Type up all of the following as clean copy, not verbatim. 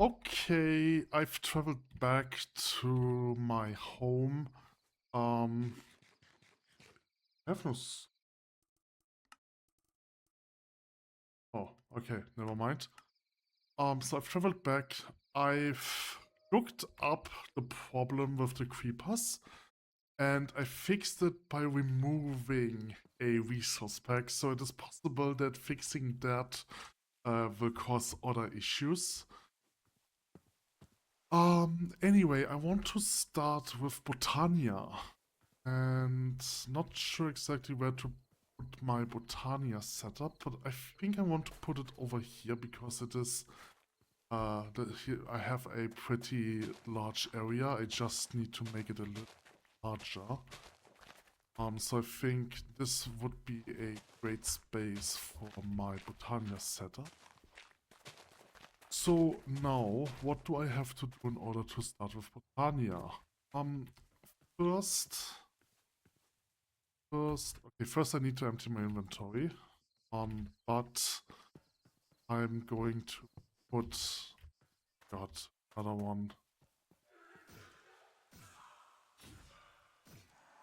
Okay, I've traveled back to my home. I have no. Oh, okay, never mind. So I've traveled back. I've looked up the problem with the creepers, and I fixed it by removing a resource pack. So it is possible that fixing that will cause other issues. Anyway, I want to start with Botania. And not sure exactly where to put my Botania setup, but I think I want to put it over here because it is, here I have a pretty large area. I just need to make it a little larger. So I think this would be a great space for my Botania setup. So now, what do I have to do in order to start with Botania? First, first I need to empty my inventory. But I'm going to put, God, another one.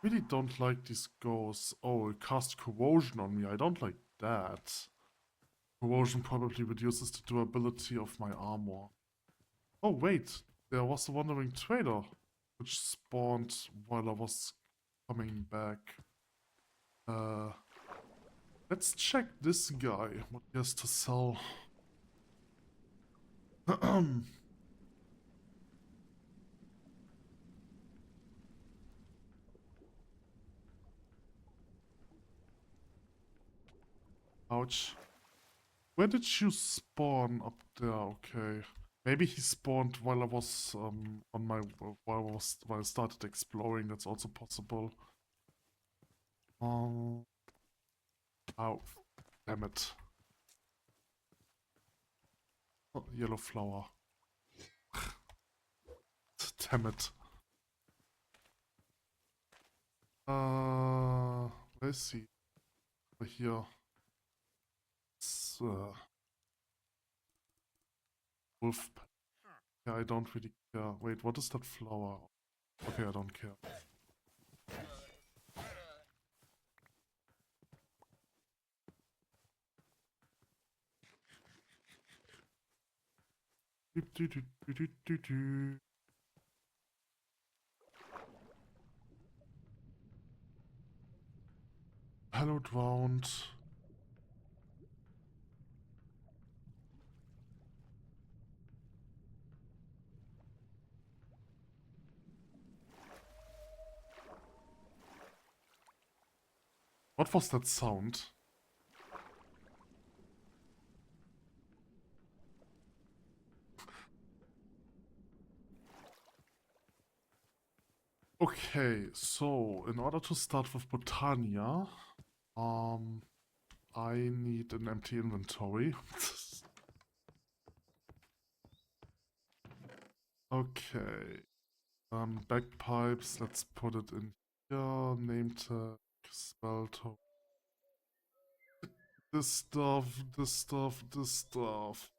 Really don't like these ghosts. Oh, it cast corrosion on me. I don't like that. Corrosion probably reduces the durability of my armor. Oh wait, there was a wandering trader, which spawned while I was coming back. Let's check this guy, what he has to sell. Ouch. Where did you spawn up there? Okay. Maybe he spawned while I was on my while I started exploring. That's also possible. Oh, damn it! Oh, yellow flower. Damn it. Where is he? Over here. It's, wolf. Yeah, I don't really care. Wait, what is that flower? Okay, I don't care. Do, do, do, do, do, do, do. Hallowed round. What was that sound? Okay, so in order to start with Botania, I need an empty inventory. Okay, bagpipes, let's put it in here, name tag, spell tag. This stuff, this stuff, this stuff.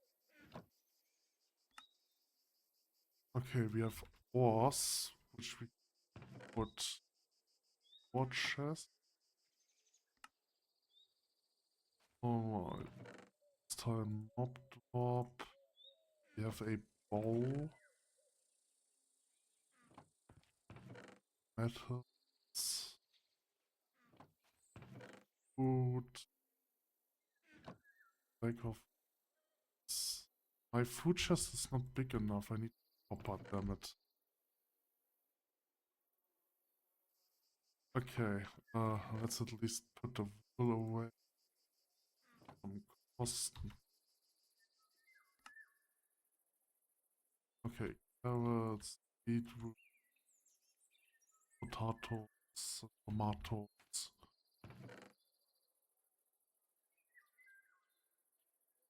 Okay, we have ores, which we put ore chest. Alright, let's time mob drop. We have a bow. Metals. Food. Lack of. My food chest is not big enough. I need copper, damn it. Okay, let's at least put the wool away. Some cost. Okay, carrots, beetroot, potatoes, tomatoes.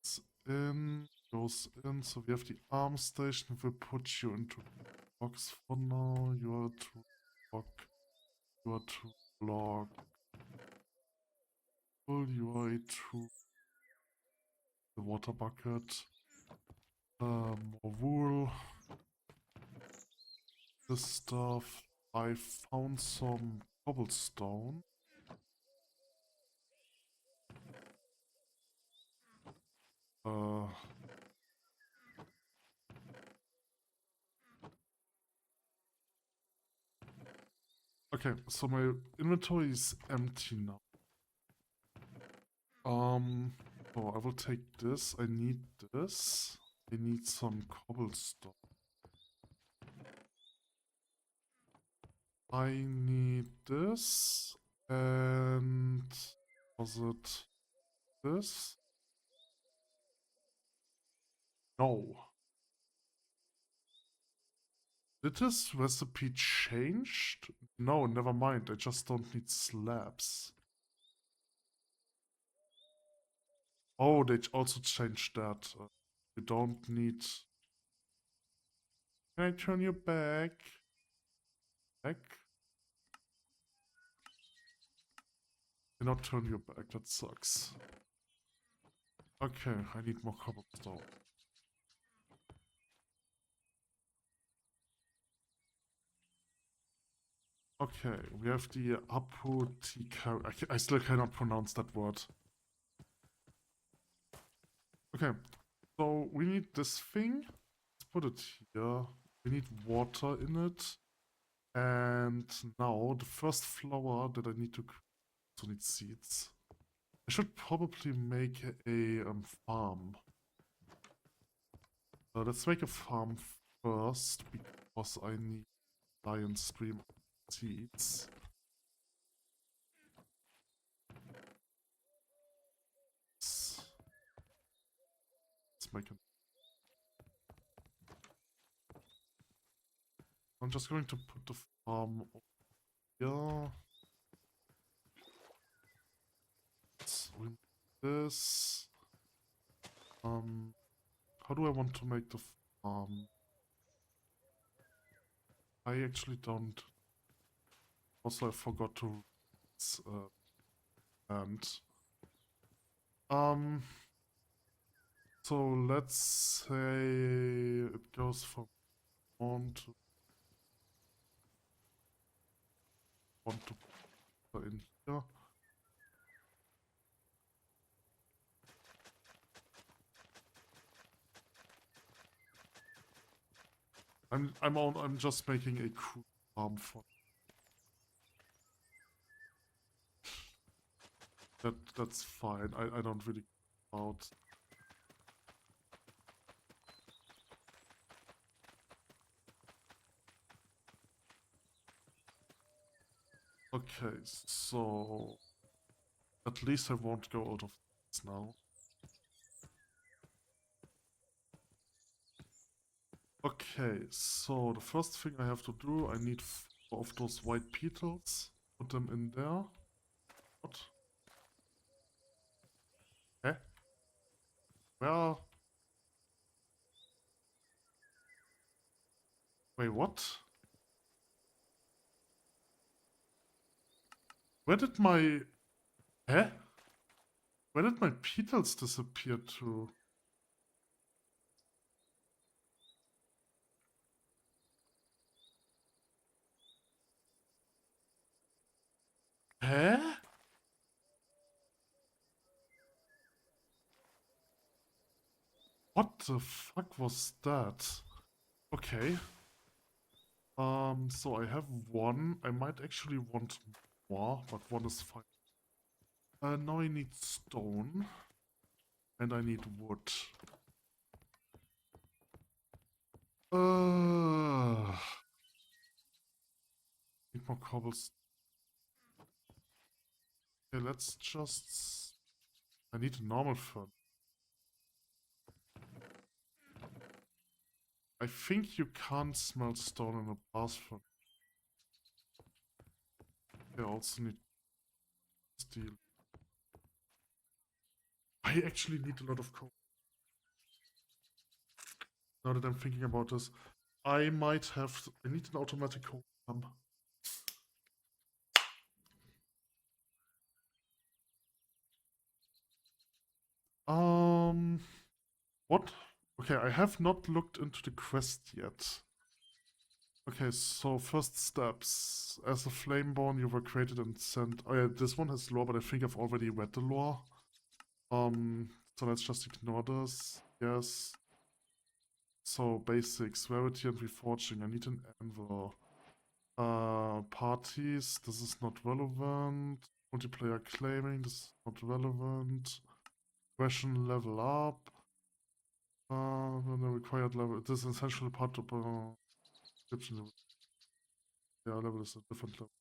It's in, goes in. So we have the arm station. We'll put you into the box for now. You are to block. You are to block. You are to the water bucket. More wool. This stuff. I found some cobblestone. Okay, so my inventory is empty now. Oh, I will take this. I need this. I need some cobblestone. I need this. And was it this? No. Did this recipe changed? No, never mind. I just don't need slabs. Oh, they also changed that. You don't need... Can I turn you back? Back? Cannot turn you back, that sucks. Okay, I need more cobblestone. Okay, we have the apothecary. I still cannot pronounce that word. Okay, so we need this thing. Let's put it here. We need water in it. And now the first flower that I need to also need seeds. I should probably make a farm. Let's make a farm first because I need lion stream seeds. Let's make it. I'm just going to put the farm over here. Let's remove this. How do I want to make the farm? I actually don't. Also, I forgot to and so let's say it goes from 1 to put in here. I'm just making a cool farm for that's fine. I don't really care about. Okay, so at least I won't go out of this now. Okay, so the first thing I have to do, I need 4 of those white petals. Put them in there. What? Eh? Well... Wait, what? Where did my... Eh? Where did my petals disappear to? Eh? What the fuck was that? Okay. So I have 1. I might actually want more, but 1 is fine. Now I need stone. And I need wood. Need more cobbles. Okay, let's just... I need a normal furnace. I think you can't smelt stone in a blast furnace. I also need steel. I actually need a lot of coal. Now that I'm thinking about this, I might have... I need an automatic coal pump. What? Okay, I have not looked into the quest yet. Okay, so first steps. As a Flameborn, you were created and sent... Oh yeah, this one has lore, but I think I've already read the lore. So let's just ignore this. Yes. So basics, rarity and reforging. I need an anvil. Parties, this is not relevant. Multiplayer claiming, this is not relevant. Question level up. The required level. This is essentially part of description. Yeah, level is a different level.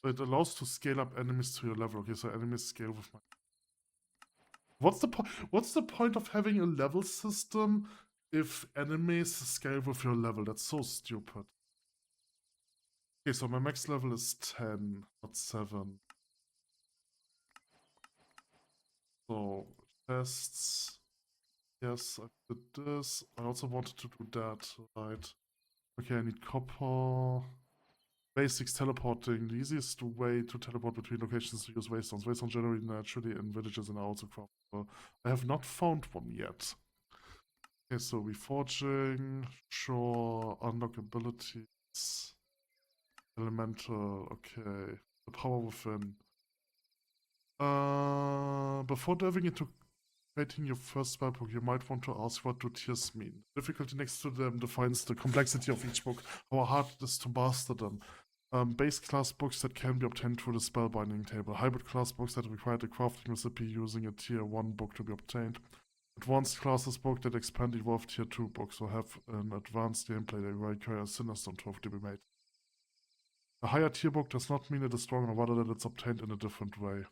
It allows to scale up enemies to your level. Okay, so enemies scale with my... What's the point? What's the point of having a level system if enemies scale with your level? That's so stupid. Okay, so my max level is 10, not 7. So, tests. Yes, I did this. I also wanted to do that, right? Okay, I need copper. Basics teleporting. The easiest way to teleport between locations is to use waystones. Waystones generate naturally in villages and are also craftable. I have not found one yet. Okay, so reforging. Sure. Unlock abilities. Elemental. Okay. The power within. Before diving into creating your first spellbook, you might want to ask what do tiers mean. Difficulty next to them defines the complexity of each book, how hard it is to master them. Base class books that can be obtained through the spellbinding table. Hybrid class books that require the crafting recipe using a tier 1 book to be obtained. Advanced classes book that expand evolve tier 2 books or have an advanced gameplay that require a Sinnerstone to be made. A higher tier book does not mean it is stronger, rather that it's obtained in a different way.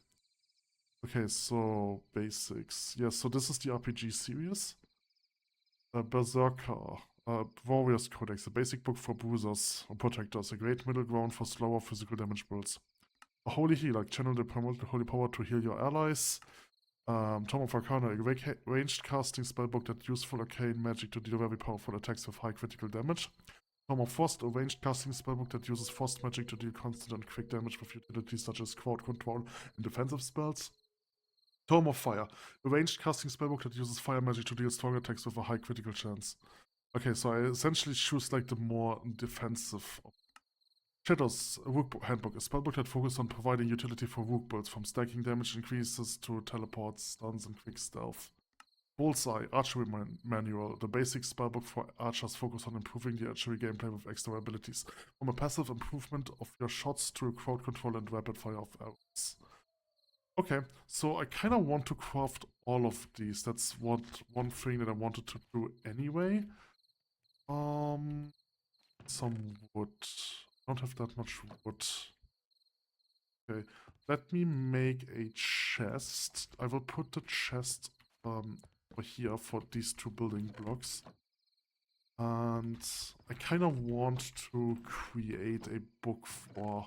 Okay, so basics. Yes, so this is the RPG series. Berserker. Warriors Codex, a basic book for bruisers or protectors, a great middle ground for slower physical damage builds. A holy healer, channel the holy power to heal your allies. Tome of Arcana, a ranged casting spellbook that useful arcane magic to deal very powerful attacks with high critical damage. Tome of Frost, a ranged casting spellbook that uses frost magic to deal constant and quick damage with utilities such as crowd control and defensive spells. Tome of Fire, a ranged casting spellbook that uses fire magic to deal strong attacks with a high critical chance. Okay, so I essentially choose like the more defensive. Shadows Rook Handbook, a spellbook that focuses on providing utility for Rook builds, from stacking damage increases to teleports, stuns, and quick stealth. Bullseye Archery Manual, the basic spellbook for archers focused on improving the archery gameplay with extra abilities, from a passive improvement of your shots to a crowd control and rapid fire of arrows. Okay, so I kind of want to craft all of these. That's one thing that I wanted to do anyway. Some wood. I don't have that much wood. Okay, let me make a chest. I will put the chest over here for these 2 building blocks. And I kind of want to create a book for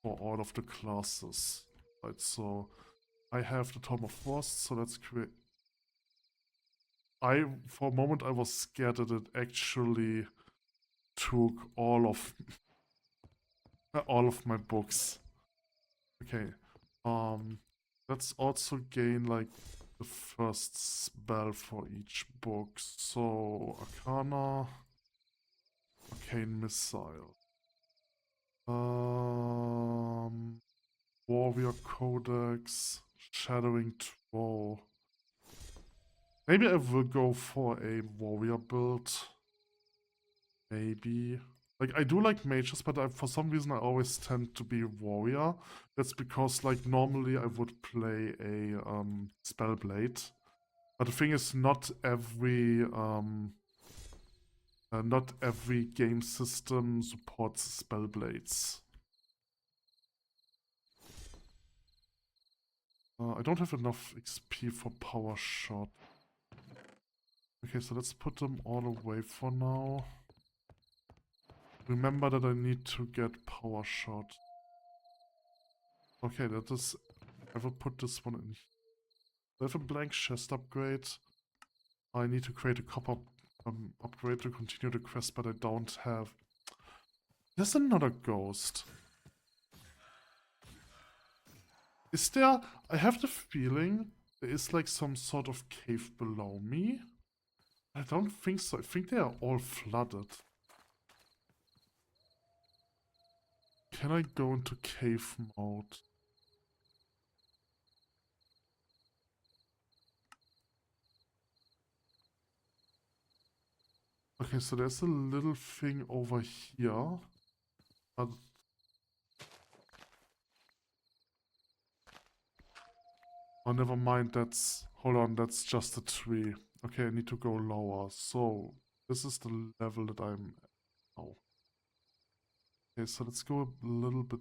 all of the classes. Right, so I have the Tome of Frost, so let's create... for a moment, I was scared that it actually took all of my books. Okay. Let's also gain like the first spell for each book. So Arcana, Arcane Missile. Warrior Codex, Shadowing Troll. Maybe I will go for a warrior build. Maybe. Like, I do like mages, but for some reason I always tend to be warrior. That's because, like, normally I would play a Spellblade. But the thing is, not every game system supports Spellblades. I don't have enough XP for Power Shot. Okay, so let's put them all away for now. Remember that I need to get Power Shot. Okay, that is... I will put this one in. I have a blank chest upgrade. I need to create a copper upgrade to continue the quest, but I don't have... There's another ghost. Is there... I have the feeling there is like some sort of cave below me. I don't think so. I think they are all flooded. Can I go into cave mode? Okay, so there's a little thing over here. But... oh, never mind, that's... hold on, that's just a tree. Okay, I need to go lower. So, this is the level that I'm at now. Okay, so let's go a little bit...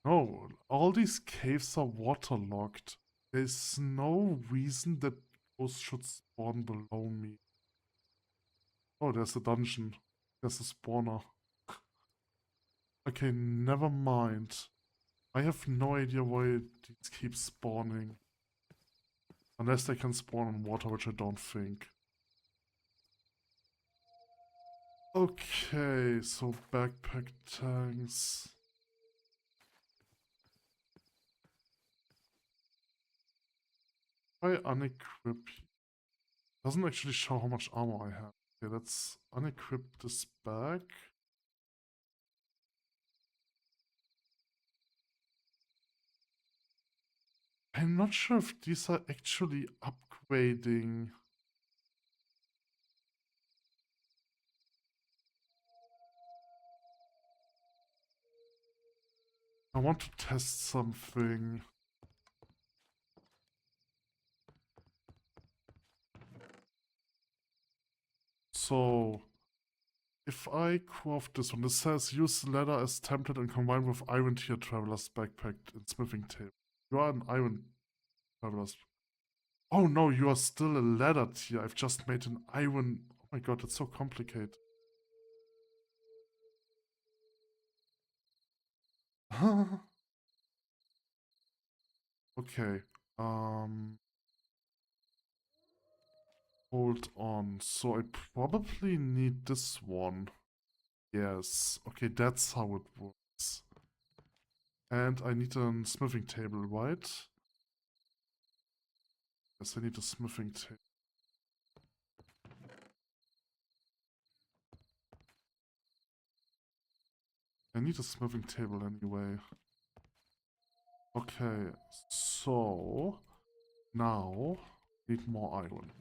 no, all these caves are waterlogged. There's no reason that those should spawn below me. Oh, there's a dungeon. There's a spawner. Okay, never mind. I have no idea why these keep spawning. Unless they can spawn in water, which I don't think. Okay, so backpack tanks. I unequip. Doesn't actually show how much armor I have. Okay, let's unequip this back. I'm not sure if these are actually upgrading. I want to test something. So, if I craft this one, this says use leather as template and combine with iron tier traveler's backpack and smithing table. You are an iron traveler's. Oh no, you are still a leather tier. I've just made an iron. Oh my god, it's so complicated. Okay. Hold on. So I probably need this one. Yes. Okay, that's how it works. And I need a smithing table, right? Yes, I need a smithing table. I need a smithing table anyway. Okay, so now need more iron.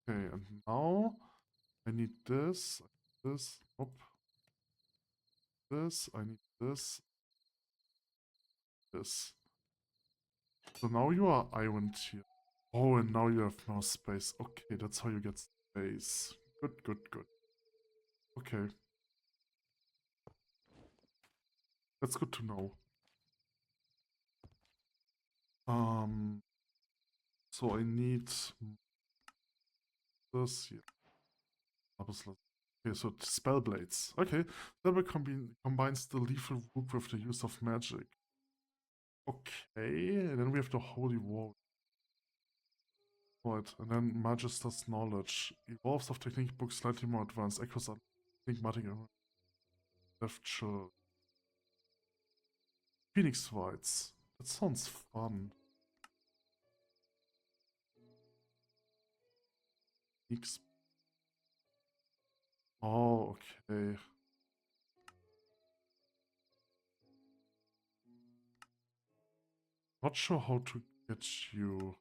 Okay, and now I need this, oh, this, I need this. So now you are iron tier. Oh, and now you have no space. Okay, that's how you get space. Good, good, good. Okay. That's good to know. So I need this here. Okay, so spell blades. Okay, that will combines the lethal root with the use of magic. Okay, and then we have the holy war. Right, and then Magister's knowledge. Evolves of technique book slightly more advanced. Echoes enigmatic left chill. Phoenix Whites. That sounds fun. Phoenix. Oh, okay. Not sure how to get you.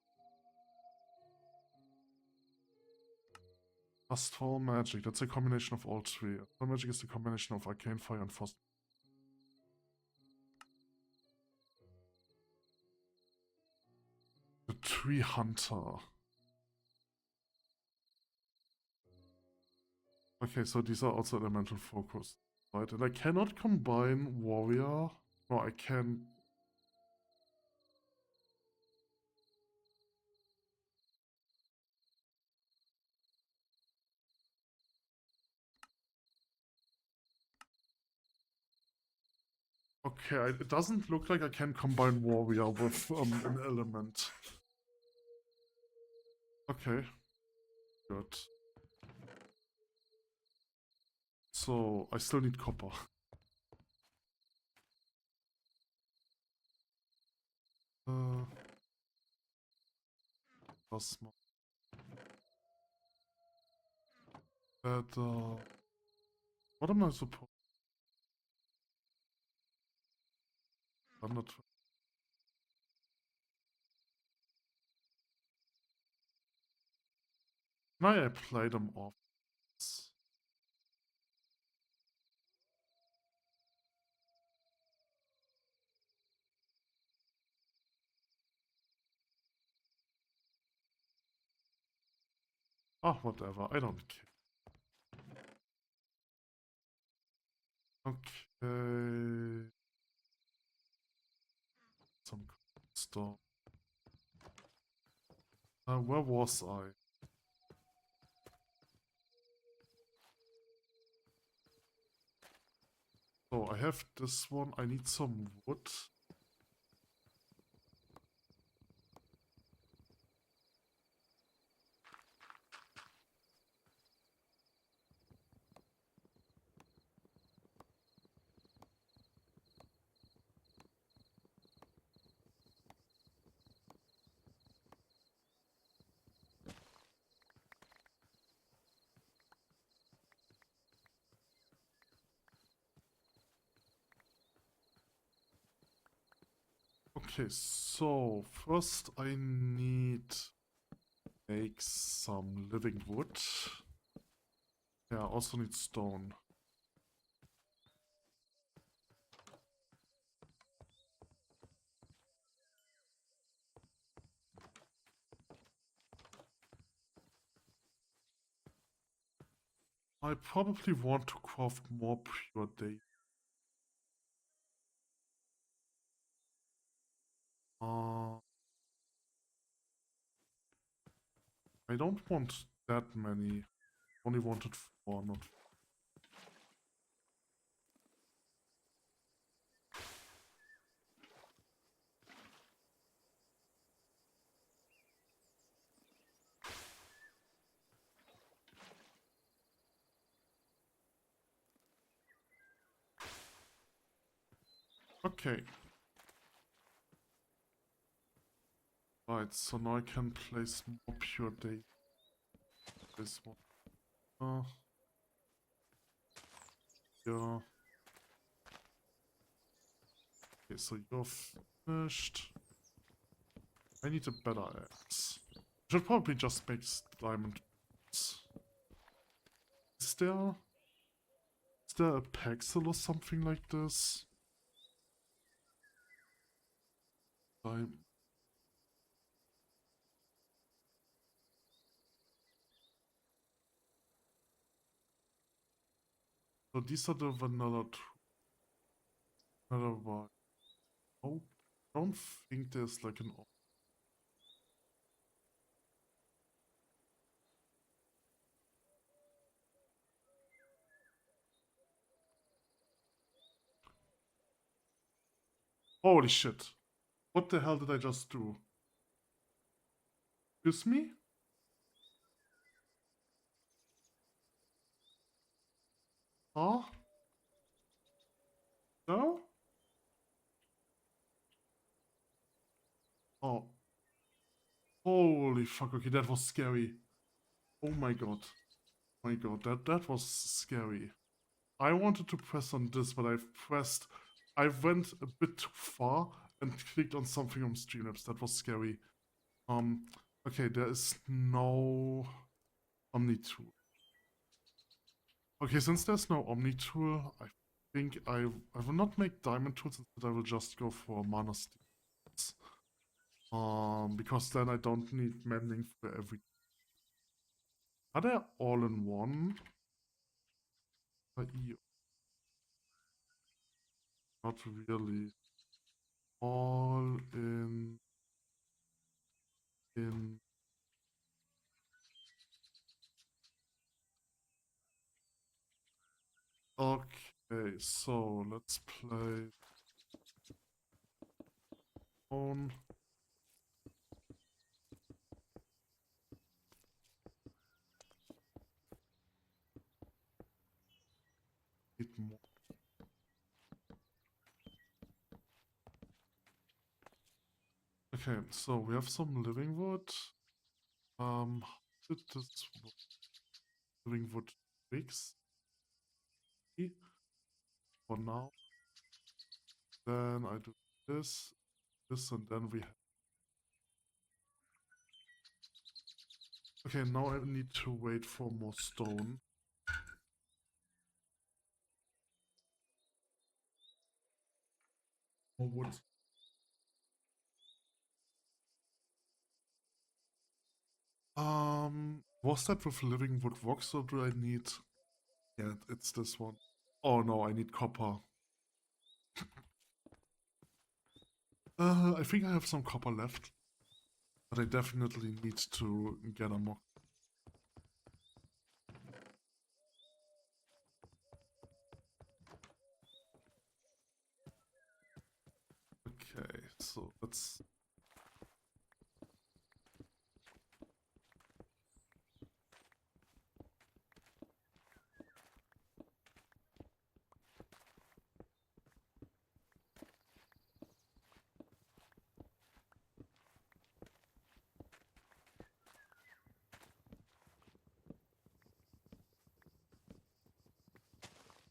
Astral magic. That's a combination of all three. Astral magic is the combination of arcane fire and frost. The tree hunter. Okay, so these are also elemental focus. Right, and I cannot combine warrior. No, I can. Okay, it doesn't look like I can combine warrior with an element. Okay, good. So, I still need copper. Plasma. That, what am I supposed to do? Can I apply them off? Ah, whatever, I don't care. Okay. Some stuff. Where was I? So I have this one. I need some wood. Okay, so first I need to make some living wood. Yeah, I also need stone. I probably want to craft more pure data. I don't want that many. Only wanted 4, not. Okay. Right, so now I can place more pure data. This one. Yeah. Okay, so you're finished. I need a better axe. Should probably just make diamond boots. Is there... Is there a pixel or something like this? So these are the vanilla vanilla white. Oh, I don't think there's like an... Holy shit. What the hell did I just do? Excuse me? Huh? No? Oh. Holy fuck, okay, that was scary. Oh my god. Oh my god, that was scary. I wanted to press on this, but I went a bit too far and clicked on something on Streamlabs. That was scary. Okay, there is no Omni tool. Okay, since there's no Omni tool, I think I will not make diamond tools. Instead, I will just go for mana steels. Because then I don't need mending for every. Are they all in one? Not really. All in. Okay, so let's play stone. Need more. Okay, so we have some living wood. Did this living wood twigs for now? Then I do this, and then we have. Okay, now I need to wait for more stone. More wood. Was that with living wood rocks or do I need... Yeah, it's this one. Oh no, I need copper. I think I have some copper left. But I definitely need to get a more. Okay, so let's...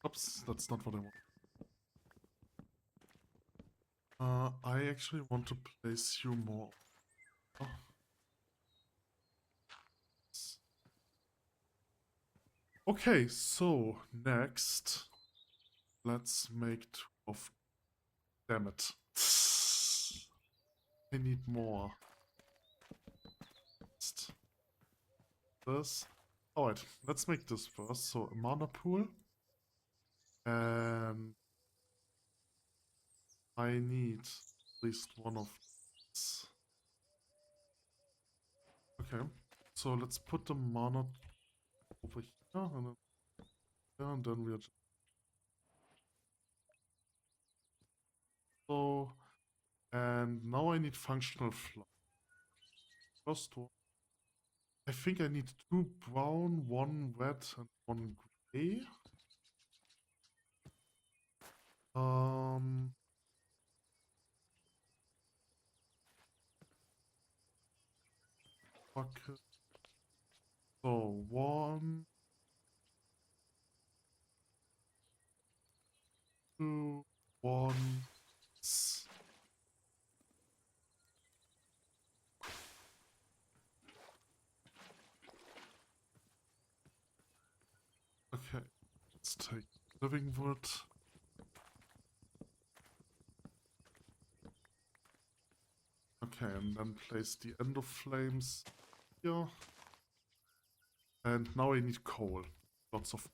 Oops, that's not what I want. I actually want to place you more. Oh. Okay, so next, let's make two of... Damn it. I need more. This. Alright, let's make this first. So, a mana pool. And I need at least one of these. Okay, so let's put the mana over here and then we are just... So, and now I need functional flower. First one. I think I need 2 brown, 1 red, and 1 gray. Bucket. So 1, 2, 1. Okay, let's take living wood. Okay, and then place the end of flames here. And now I need coal. Lots of...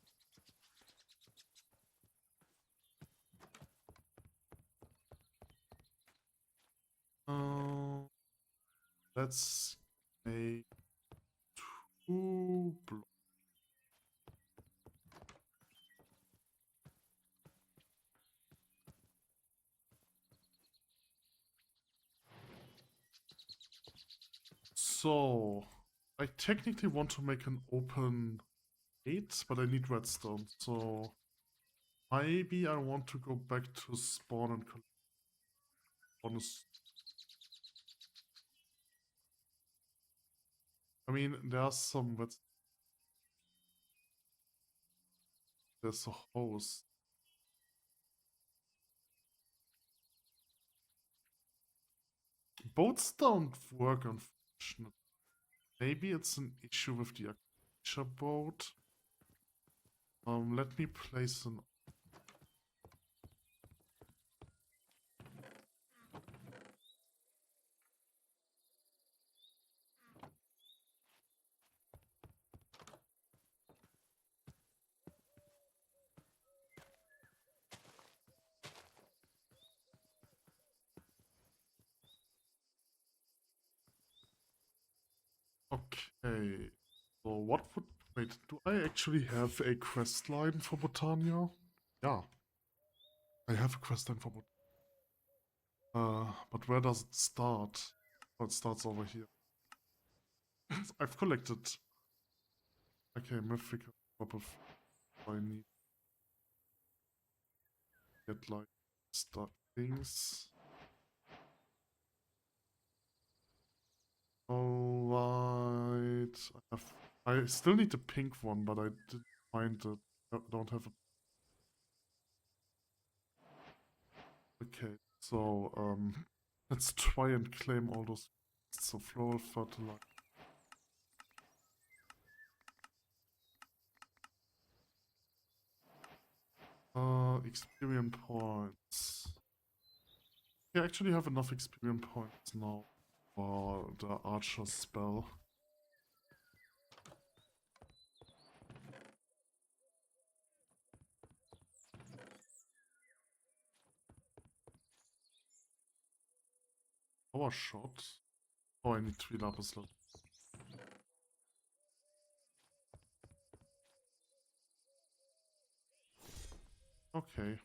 let's make 2 blocks. So, I technically want to make an open 8, but I need redstone, so maybe I want to go back to spawn and collect bonus. I mean, there's some red... There's a hose. Boats don't work, unfortunately. Maybe it's an issue with the architecture boat. Let me place an... Okay. So what would... Wait, do I actually have a quest line for Botania? Yeah. I have a quest line for Botania. But where does it start? Oh, it starts over here. I've collected. Okay, mythical crop of I need to get like stuff things. Alright. I still need the pink one, but I didn't find it. I don't have it. Okay, so let's try and claim all those. So floral fertilizer. Experience points. I actually have enough experience points now for the archer spell. Power shot. Oh, I need 3 lapis left. Okay.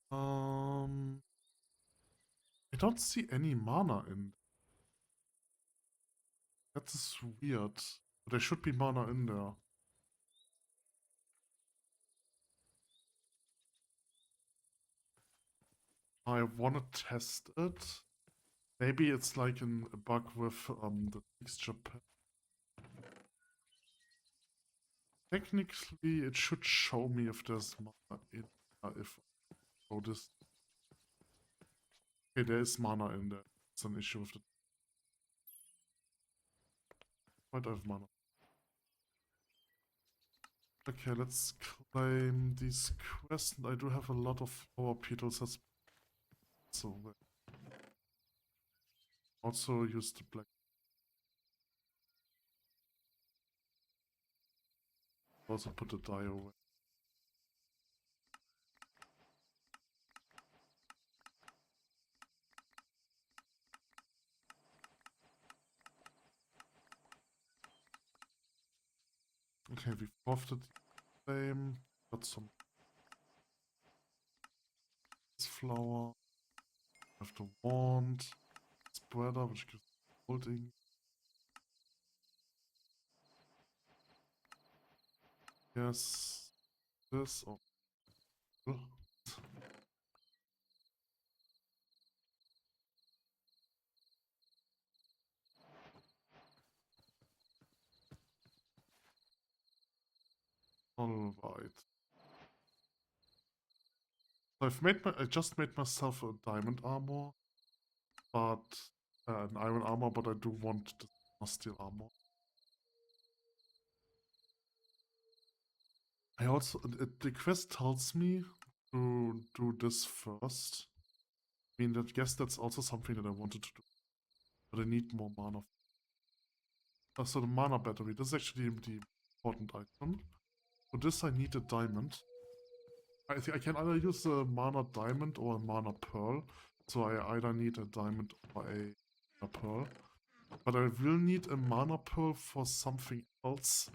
I don't see any mana in. That is weird. But there should be mana in there. I wanna test it. Maybe it's like a bug with the texture pack. Technically, it should show me if there's mana in there. If I go this. Okay, there is mana in there. It's an issue with the. Might have mana. Okay, let's claim these quests. I do have a lot of flower petals. That's so. Also use the black. Also put the dye away. Okay, we've crafted the flame. Got some flower. Have the wand. Spreader, which gives holding. Yes. This. Oh. Alright. So I just made myself a diamond armor, but an iron armor, but I do want the steel armor. I also the quest tells me to do this first. I mean, I guess that's also something that I wanted to do, but I need more mana. So the mana battery. This is actually the important item. For this, I need a diamond. I think I can either use a mana diamond or a mana pearl. So I either need a diamond or a pearl. But I will need a mana pearl for something else.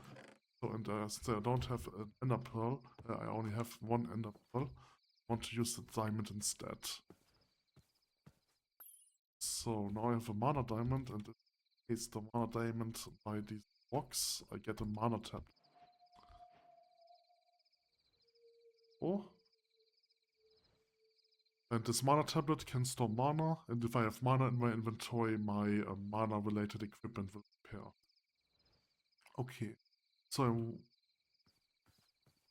So, and I don't have an ender pearl. I only have one ender pearl. I want to use the diamond instead. So now I have a mana diamond, and in case the mana diamond by these blocks, I get a mana tab. Oh. And this mana tablet can store mana, and if I have mana in my inventory, my mana-related equipment will repair. Okay, so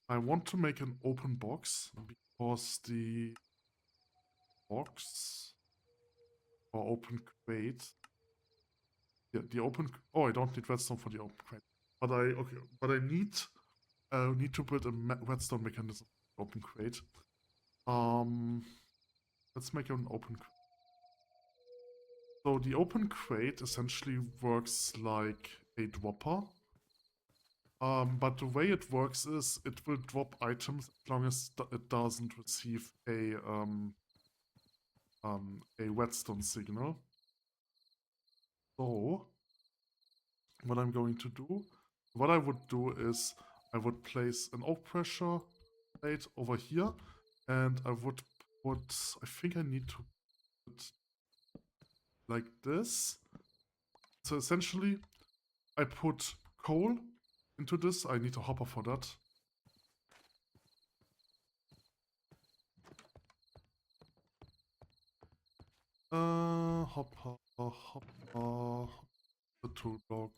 I want to make an open box, because the box, or open crate, yeah, the open, oh, I don't need redstone for the open crate, but I need to build a redstone mechanism for open crate. Let's make an open crate. So the open crate essentially works like a dropper. But the way it works is it will drop items as long as it doesn't receive a redstone signal. So what I'm going to do, what I would do is I would place an oak pressure plate over here, and I would put, I think I need to put like this. So essentially, I put coal into this. I need a hopper for that. Hopper, the tool block.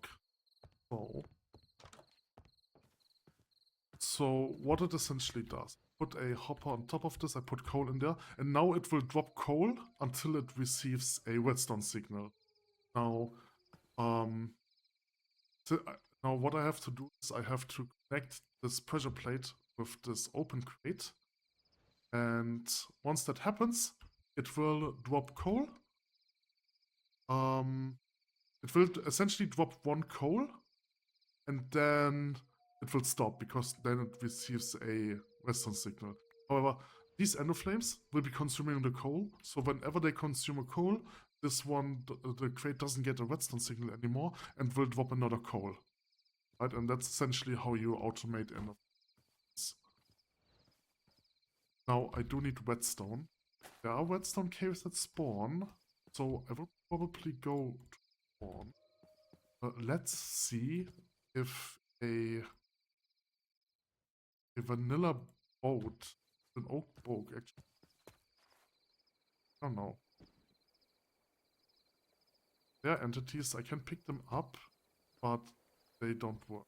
So what it essentially does, put a hopper on top of this, I put coal in there, and now it will drop coal until it receives a redstone signal. Now, now what I have to do is I have to connect this pressure plate with this open crate, and once that happens, it will drop coal. It will essentially drop one coal, and then it will stop because then it receives a redstone signal. However, these endoflames will be consuming the coal, so whenever they consume a coal, this one, the crate doesn't get a redstone signal anymore and will drop another coal. Right, and that's essentially how you automate endoflames. Now, I do need redstone. There are redstone caves that spawn, so I will probably go to spawn. Let's see if a vanilla boat, an oak boat, actually. I don't know. They're entities, I can pick them up, but they don't work.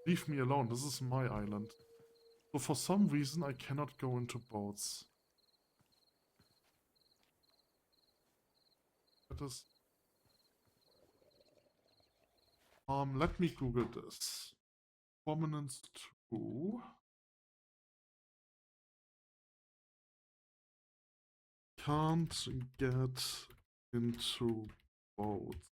Leave me alone, this is my island. So for some reason I cannot go into boats. That is... let me Google this. Prominence 2. Can't get into boats.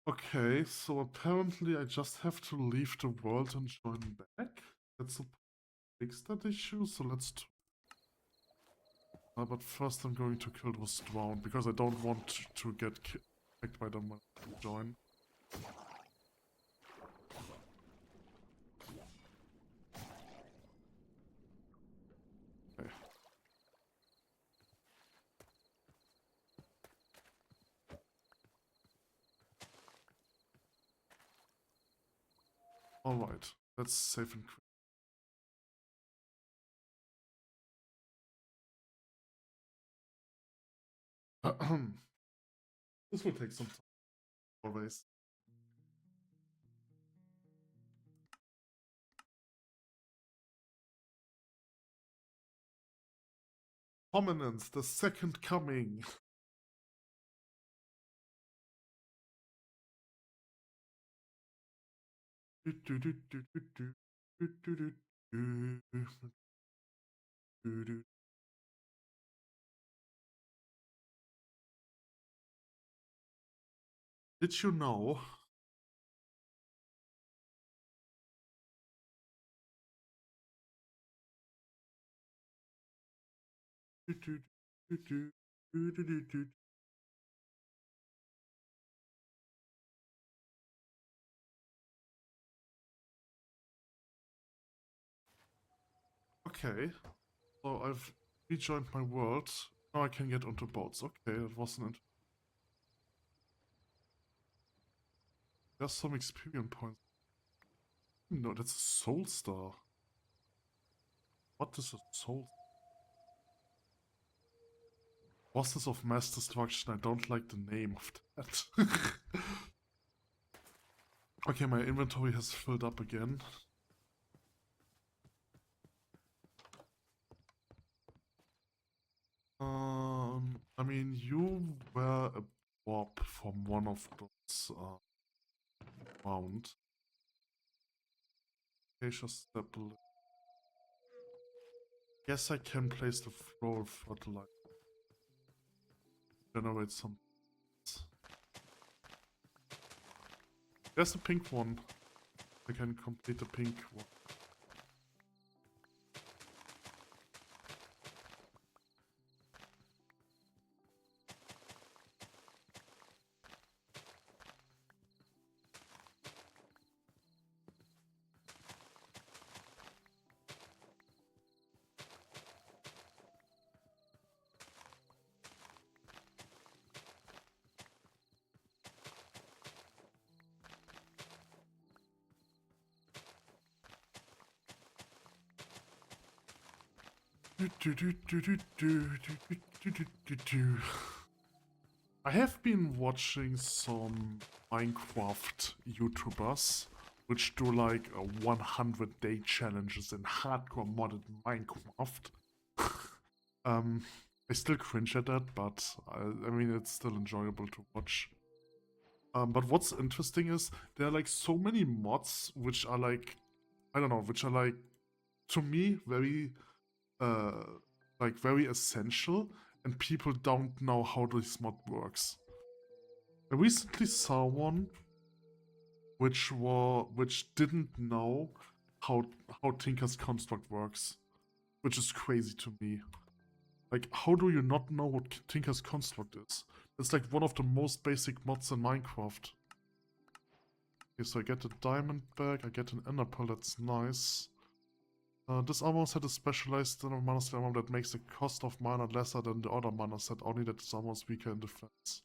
Okay, so apparently I just have to leave the world and join back. That's a fix that issue, so let's... but first I'm going to kill those drowned, because I don't want to get kicked by them when I join. Okay. Alright, let's save and quit. This will take some time, always. Prominence, the second coming. Did you know? Okay, so I've rejoined my world. Now I can get onto boats. Okay, that wasn't it. There's some experience points. No, that's a soul star. What is a soul? Bosses of Mass Destruction. I don't like the name of that. Okay, my inventory has filled up again. I mean, you were a warp from one of those round. Acacia staple. Yes, I can place the floral fertilizer. generate some. There's a pink one. I can complete the pink one. I have been watching some Minecraft YouTubers which do like 100-day challenges in hardcore modded Minecraft. I still cringe at that, but I mean, it's still enjoyable to watch. But what's interesting is there are like so many mods which are like, I don't know, which are like, to me, very very essential, and people don't know how this mod works. I recently saw one which didn't know how Tinker's Construct works, which is crazy to me. Like, how do you not know what Tinker's Construct is? It's like one of the most basic mods in Minecraft. Okay, so I get a diamond back, I get an ender pearl, that's nice. This armor set is specialized in a mana set armor that makes the cost of mana lesser than the other mana set, only that this armor is weaker in defense.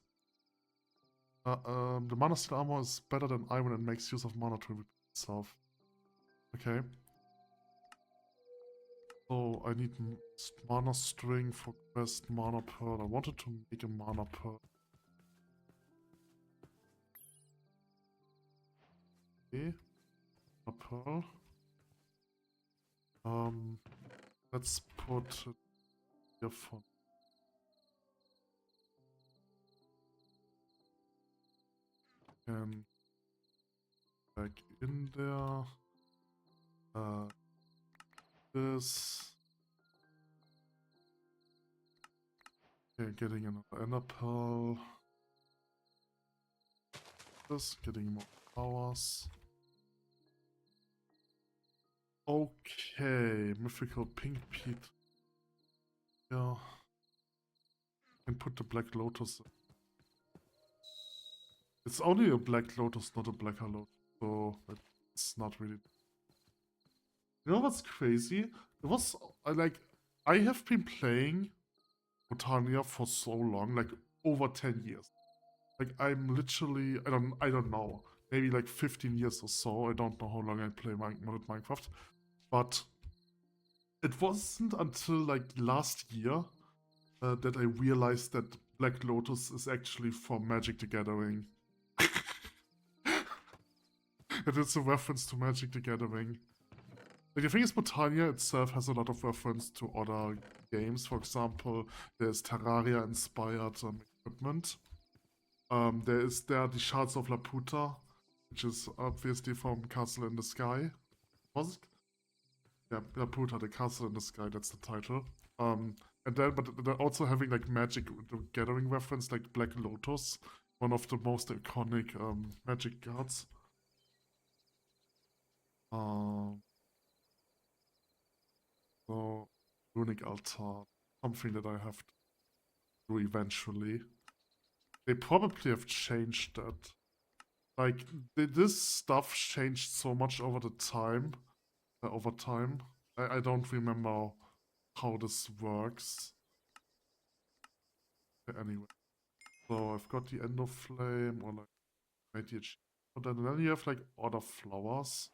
The mana set armor is better than iron and makes use of mana to repair itself. Okay. So I need mana string for quest mana pearl. I wanted to make a mana pearl. Okay. Mana pearl. Let's put it here for. And back in there. This. Okay, getting another ender pearl. This, getting more powers. Okay, mythical pink peat. Yeah. And put the black lotus in. It's only a black lotus, not a blacker lotus, so it's not really. You know what's crazy? It was I have been playing Botania for so long, like over 10 years. Like I'm literally I don't know, maybe like 15 years or so. I don't know how long I play modded Minecraft. But it wasn't until like last year that I realized that Black Lotus is actually from Magic the Gathering. And it's a reference to Magic the Gathering. Like, the thing is, Botania itself has a lot of reference to other games. For example, there's Terraria-inspired equipment. There are the Shards of Laputa, which is obviously from Castle in the Sky. Was it? Yeah, Laputa, the Castle in the Sky, that's the title. And then, but they're also having like Magic the Gathering reference, like Black Lotus, one of the most iconic Magic cards. So, Runic Altar, something that I have to do eventually. They probably have changed that. Like, this stuff changed so much over time. I don't remember how this works. Okay, anyway. So I've got the Ender Flame, or like radiation. And then you have like other flowers.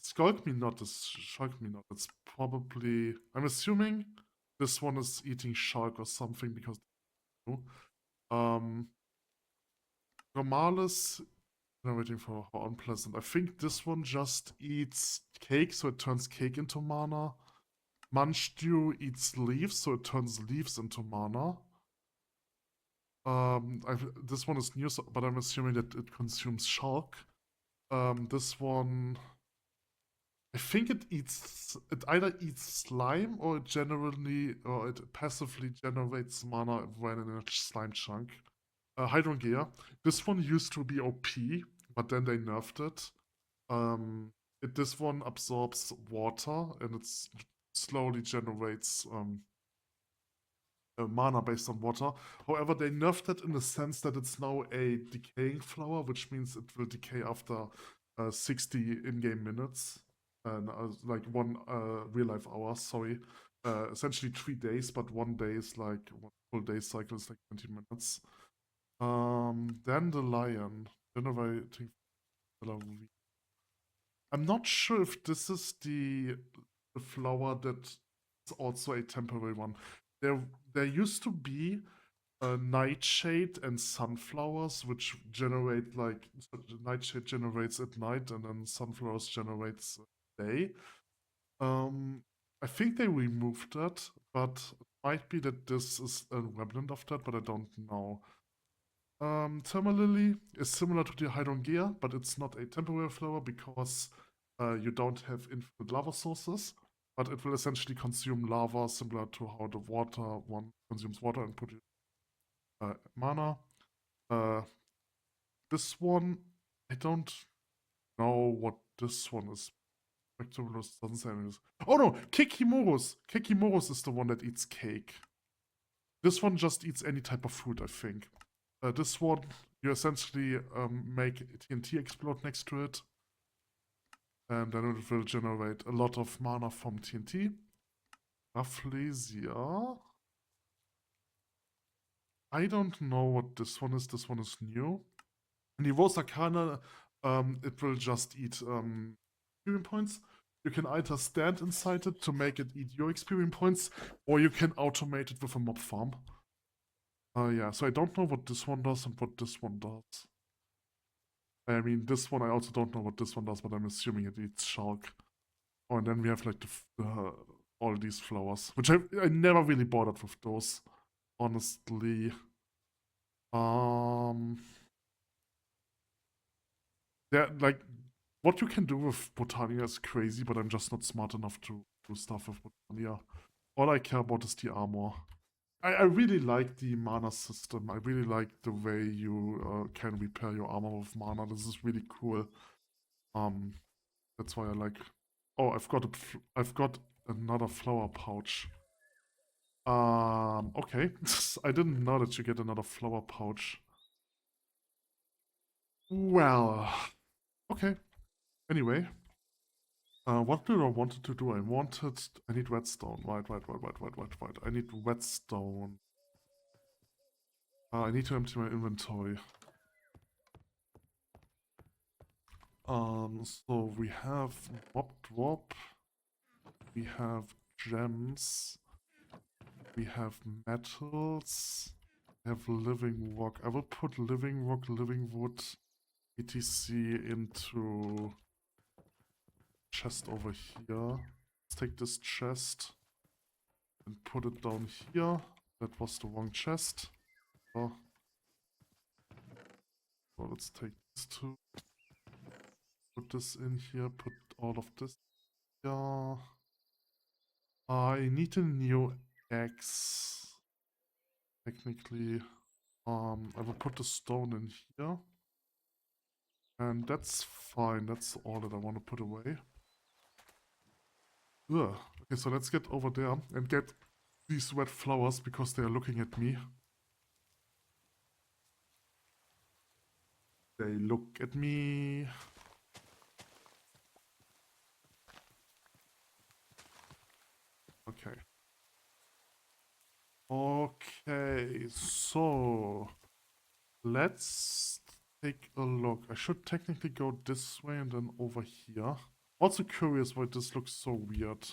Skulk Me Not is Shulk Me Not. It's probably, I'm assuming this one is eating shark or something because Normalis, I'm waiting for how unpleasant. I think this one just eats cake, so it turns cake into mana. Munchdew eats leaves, so it turns leaves into mana. This one is new, but I'm assuming that it consumes shulk. This one I think it either eats slime or it passively generates mana when in a slime chunk. Hydrangea. This one used to be OP, but then they nerfed it. This one absorbs water and it slowly generates mana based on water. However, they nerfed it in the sense that it's now a decaying flower, which means it will decay after 60 in-game minutes. And like one real life hour, sorry. Essentially 3 days, but 1 day is like one full day cycle is like 20 minutes. Then the lion, generating. I'm not sure if this is the flower that's also a temporary one. There used to be nightshade and sunflowers, which generate like nightshade generates at night, and then sunflowers generates day. I think they removed that, but it might be that this is a remnant of that, but I don't know. Thermalily is similar to the hydrangea, but it's not a temporary flower because you don't have infinite lava sources, but it will essentially consume lava similar to how the water one consumes water and produces mana. This one, I don't know what this one is. Spectralus doesn't say anything. Oh no, Kekimorus! Kekimorus is the one that eats cake. This one just eats any type of food, I think. This one, you essentially make TNT explode next to it. And then it will generate a lot of mana from TNT. Rafflesia. I don't know what this one is. This one is new. In the Rose Arcana, it will just eat experience points. You can either stand inside it to make it eat your experience points, or you can automate it with a mob farm. Yeah, so I don't know what this one does and what this one does. I mean, this one I also don't know what this one does, but I'm assuming it eats Shulk. Oh, and then we have like all these flowers, which I never really bothered with those, honestly. Yeah, like what you can do with Botania is crazy, but I'm just not smart enough to do stuff with Botania. All I care about is the armor. I really like the mana system. I really like the way you can repair your armor with mana. This is really cool. That's why I like. Oh, I've got another flower pouch. Okay. I didn't know that you get another flower pouch. Well, okay. Anyway, what did I wanted to do? I need redstone. Right. I need redstone. I need to empty my inventory. So we have mob drop. We have gems. We have metals. We have living rock. I will put living rock, living wood, etc. into chest over here. Let's take this chest and put it down here. That was the wrong chest. So let's take these two. Put this in here. Put all of this here. I need a new axe. Technically, I will put the stone in here. And that's fine. That's all that I want to put away. Ugh. Okay, so let's get over there and get these red flowers because they are looking at me. They look at me. Okay. Okay, so let's take a look. I should technically go this way and then over here. Also curious why this looks so weird.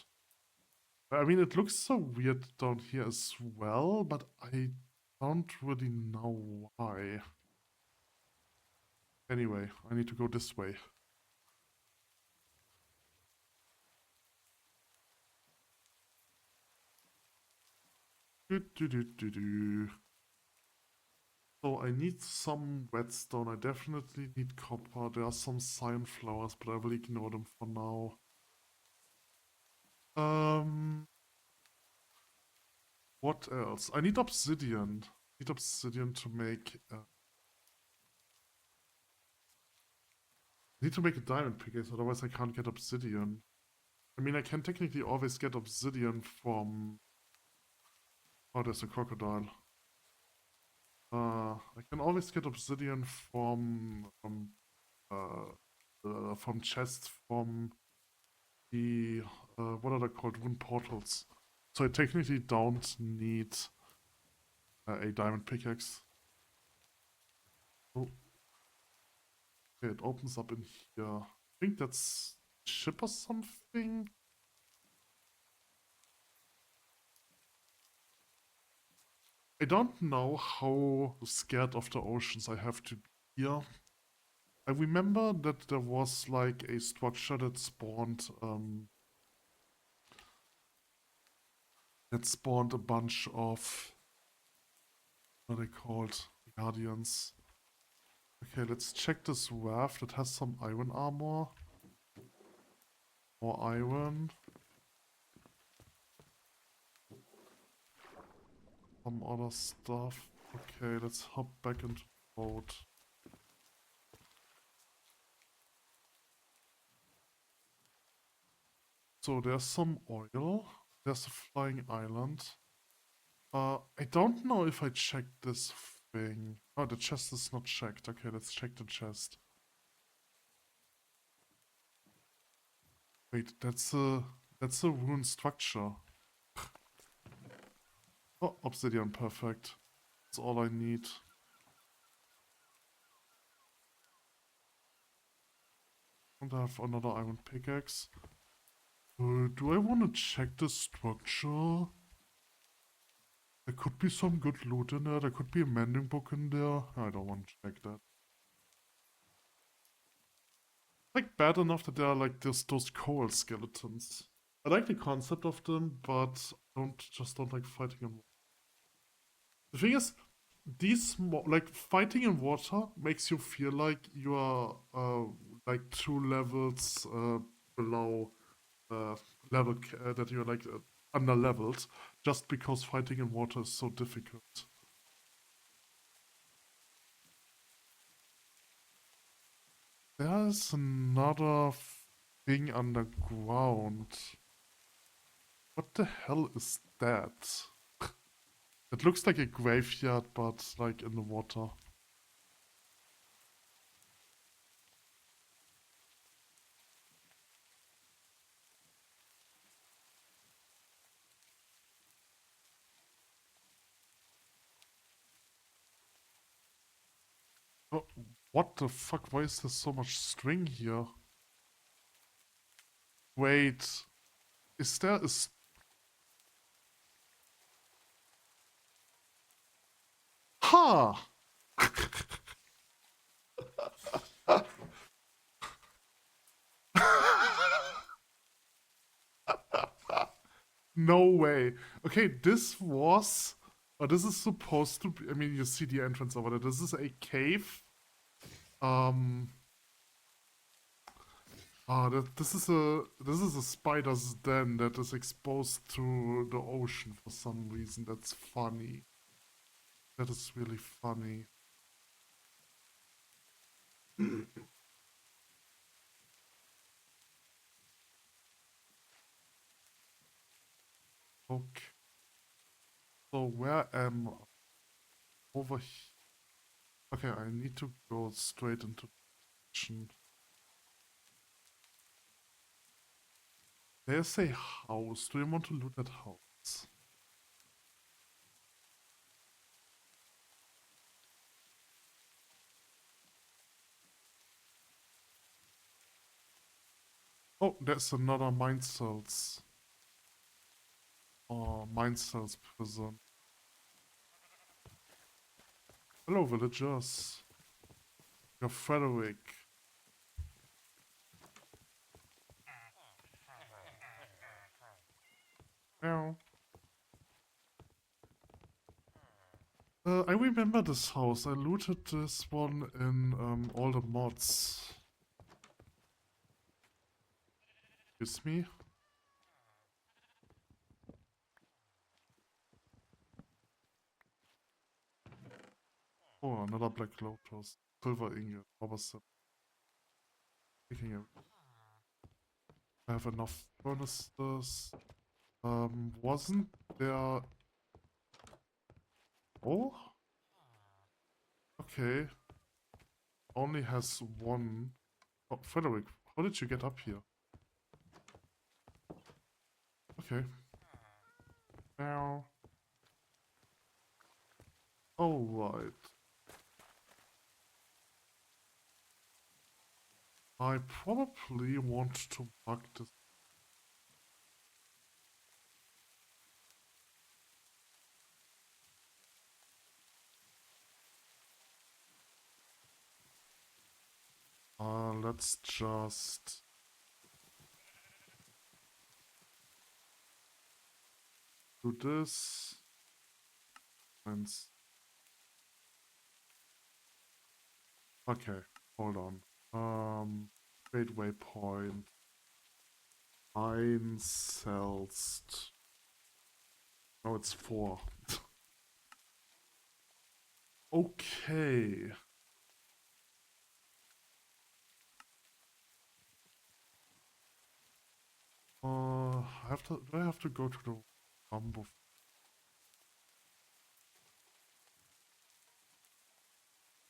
I mean, it looks so weird down here as well, but I don't really know why. Anyway, I need to go this way. So I need some redstone. I definitely need copper. There are some cyan flowers, but I will ignore them for now. Um, what else? I need obsidian. Need obsidian to make. I need to make a diamond pickaxe, otherwise I can't get obsidian. I mean, I can technically always get obsidian from. Oh, there's a crocodile. I can always get obsidian from chests from the what are they called? Rune portals. So I technically don't need a diamond pickaxe. Oh, okay, it opens up in here. I think that's a ship or something. I don't know how scared of the oceans I have to be here. I remember that there was like a structure that spawned a bunch of what are they called? Guardians. Okay, let's check this raft that has some iron armor. More iron. Some other stuff. Okay, let's hop back into the boat. So there's some oil. There's a flying island. I don't know if I checked this thing. Oh, the chest is not checked. Okay, let's check the chest. Wait, that's a rune structure. Oh, obsidian, perfect. That's all I need. And I have another iron pickaxe. Do I want to check the structure? There could be some good loot in there. There could be a mending book in there. I don't want to check that. Like, bad enough that there are like those coal skeletons. I like the concept of them, but I don't like fighting them. The thing is, like fighting in water makes you feel like you are like 2 levels below level that you're like under leveled, just because fighting in water is so difficult. There's another thing underground. What the hell is that? It looks like a graveyard, but like in the water. Oh, what the fuck? Why is there so much string here? Wait, is there a... Ha! No way. Okay, this was... this is supposed to be... I mean, you see the entrance over there. This is a cave. This is a spider's den that is exposed to the ocean for some reason. That's funny. That is really funny. Okay. So where am I? Over here. Okay, I need to go straight into the kitchen. There's a house. Do you want to loot that house? Oh, there's another mine cells. Oh, mine cells prison. Hello, villagers. You're Frederick. Meow. I remember this house. I looted this one in all the mods. Excuse me? Oh, another black lotus. Silver ingot. Rubber set. Picking it. I have enough furnaces. Wasn't there... Oh? Okay. Only has one. Oh, Frederick, how did you get up here? Okay. Now. Alright. I probably want to bug this. Let's just do this. And okay, hold on. Great waypoint. Einselst. No, it's 4. Okay. Do I have to go to the bamboo?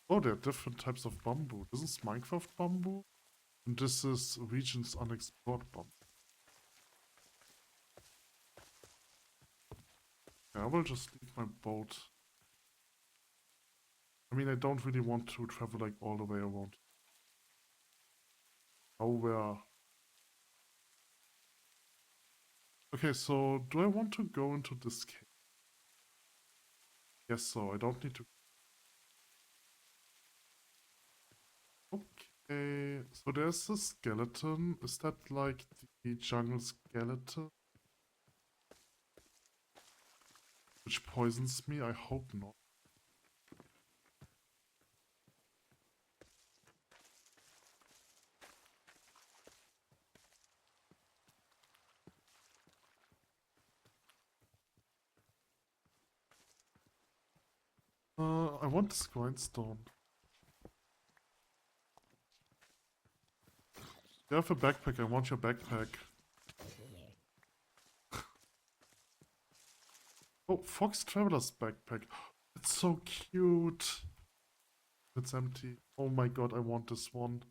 Oh, there are different types of bamboo. This is Minecraft bamboo, and this is regions unexplored bamboo. Yeah, I will just leave my boat. I mean, I don't really want to travel like all the way around. Nowhere. Okay, so do I want to go into this cave? Yes, so I don't need to. Okay, so there's a skeleton. Is that like the jungle skeleton? Which poisons me? I hope not. I want this grindstone. You have a backpack, I want your backpack. Oh, Fox Traveler's backpack. It's so cute. It's empty. Oh my god, I want this one.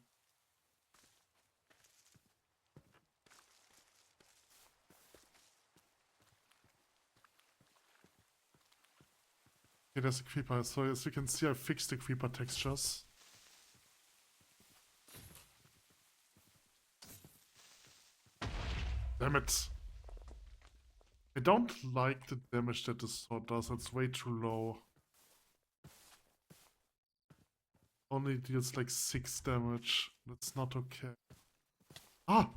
Okay, there's a creeper. So as you can see, I fixed the creeper textures. Damn it. I don't like the damage that this sword does. It's way too low. Only deals like 6 damage. That's not okay. Ah!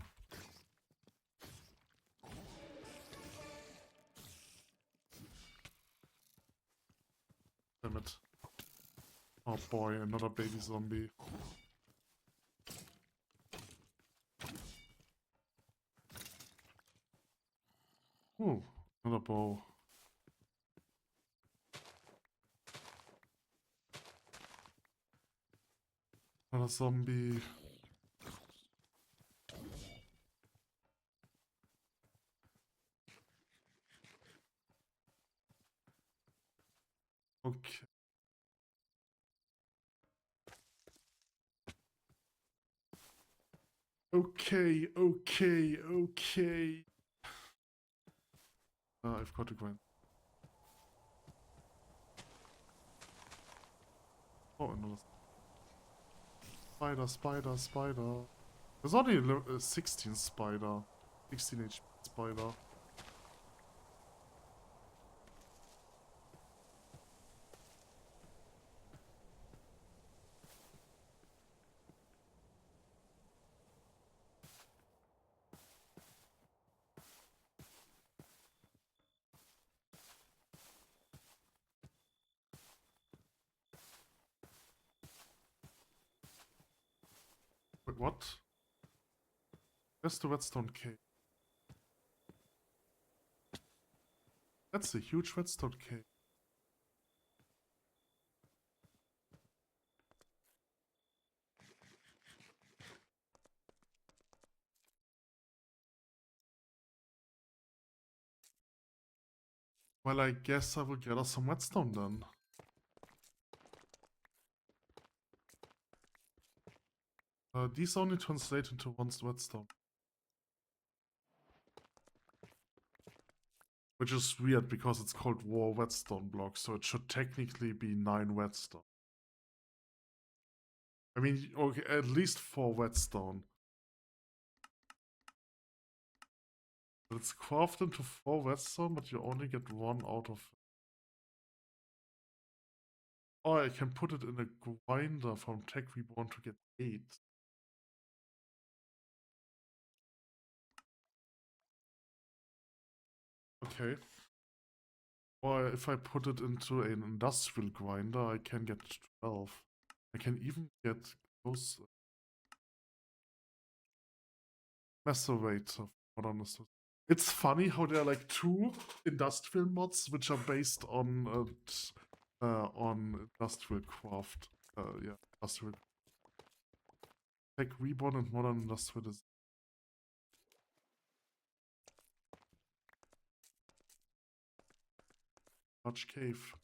Damn it. Oh boy, another baby zombie. Ooh, another bow. Another zombie. Okay. Okay. I've got to go in. Oh, another spider. There's only a 16 spider. 16 HP spider. Wait, what? Where's the redstone cave? That's a huge redstone cave. Well, I guess I will get us some redstone then. These only translate into one redstone. Which is weird because it's called war redstone block, so it should technically be 9 redstone. I mean, okay, at least 4 redstone. But it's crafted into 4 redstone, but you only get 1 out of it. Oh, I can put it in a grinder from Tech Reborn to get 8. Okay. Or if I put it into an industrial grinder, I can get 12. I can even get those macerator. It's funny how there are like 2 industrial mods which are based on industrial craft. Yeah, industrial. Tech Reborn and Modern Industrial Design. Large cave.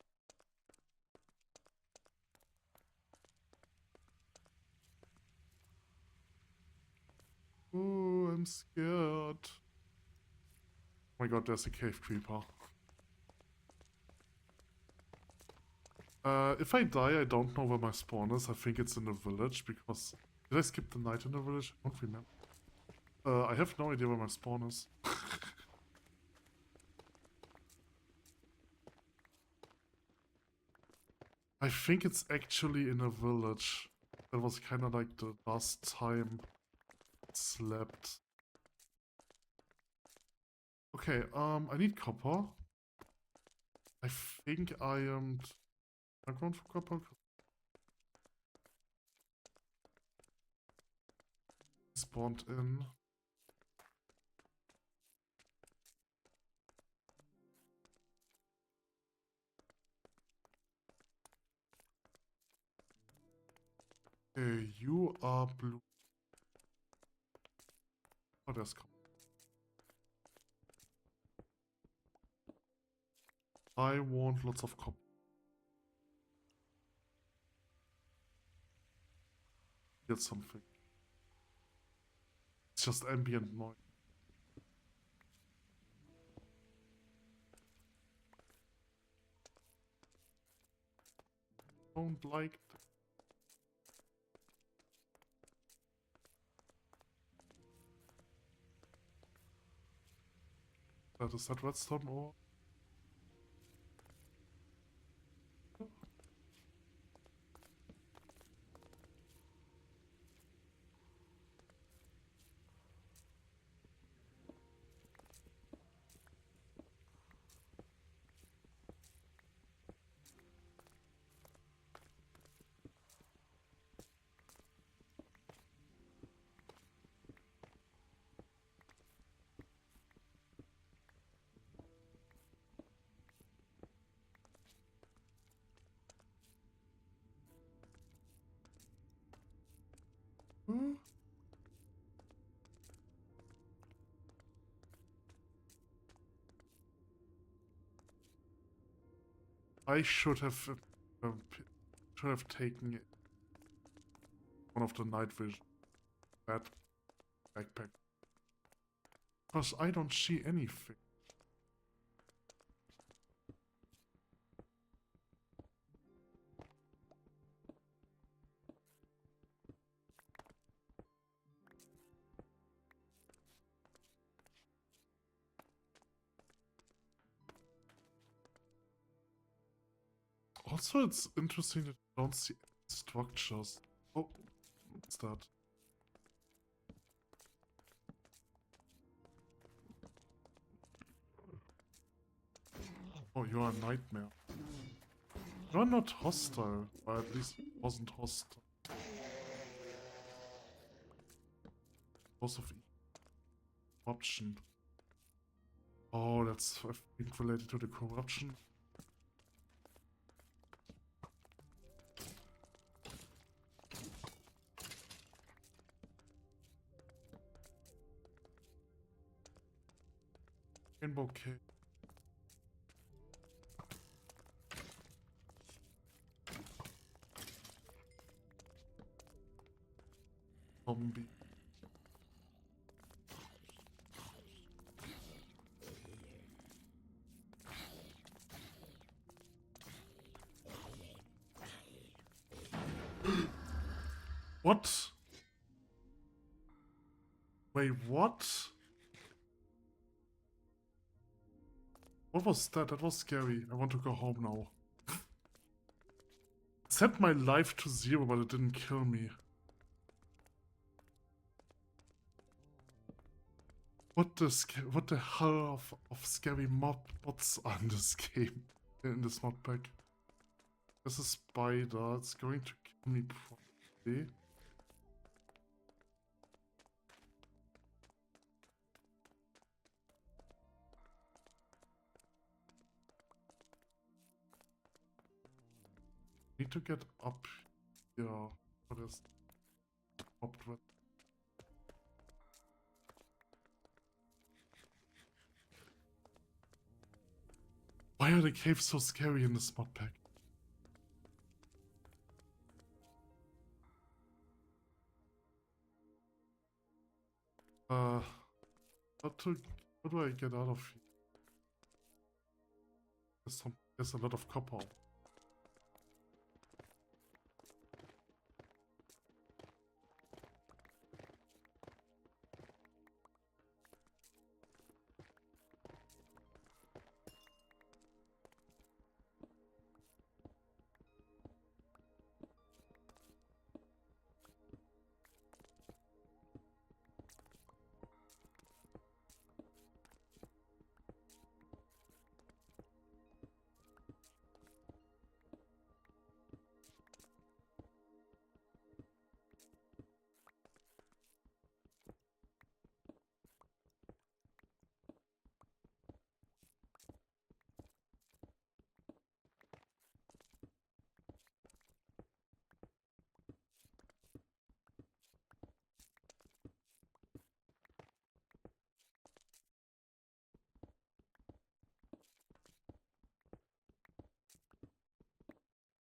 Oh, I'm scared. Oh my god, there's a cave creeper. If I die, I don't know where my spawn is. I think it's in the village because... Did I skip the night in the village? I don't remember. I have no idea where my spawn is. I think it's actually in a village. That was kind of like the last time it slept. Okay, I need copper. I think I am... I'm going for copper. Spawned in. Okay, you are blue. Oh, there's copper. I want lots of copper. Get something. It's just ambient noise. Don't like it. That is that redstone ore? Hmm? I should have taken one of the night vision backpack. Because I don't see anything. Also, it's interesting that you don't see structures. Oh, what's that? Oh, you're a nightmare. You're not hostile, or at least wasn't hostile. Because of corruption. Oh, that's, I think, related to the corruption. Rainbow cave. zombie. What? Wait, what? What was that? That was scary. I want to go home now. It set my life to 0, but it didn't kill me. What the hell of scary mods are in this game? In this mod pack? There's a spider. It's going to kill me probably. Need to get up here. What is popped with? Why are the caves so scary in this mod pack? How do I get out of here? There's a lot of copper.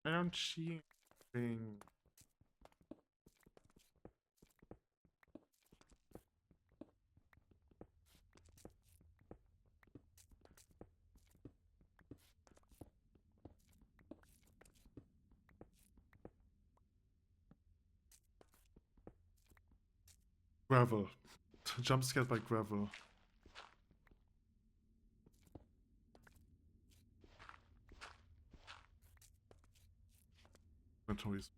I don't see anything. Gravel. Jump scared by gravel. Inventories.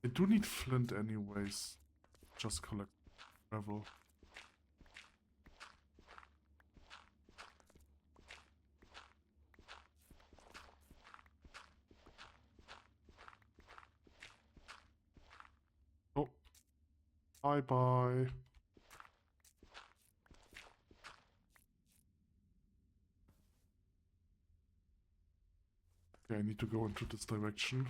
I do need flint anyways. Just collect gravel. Oh. Bye bye. Okay, I need to go into this direction.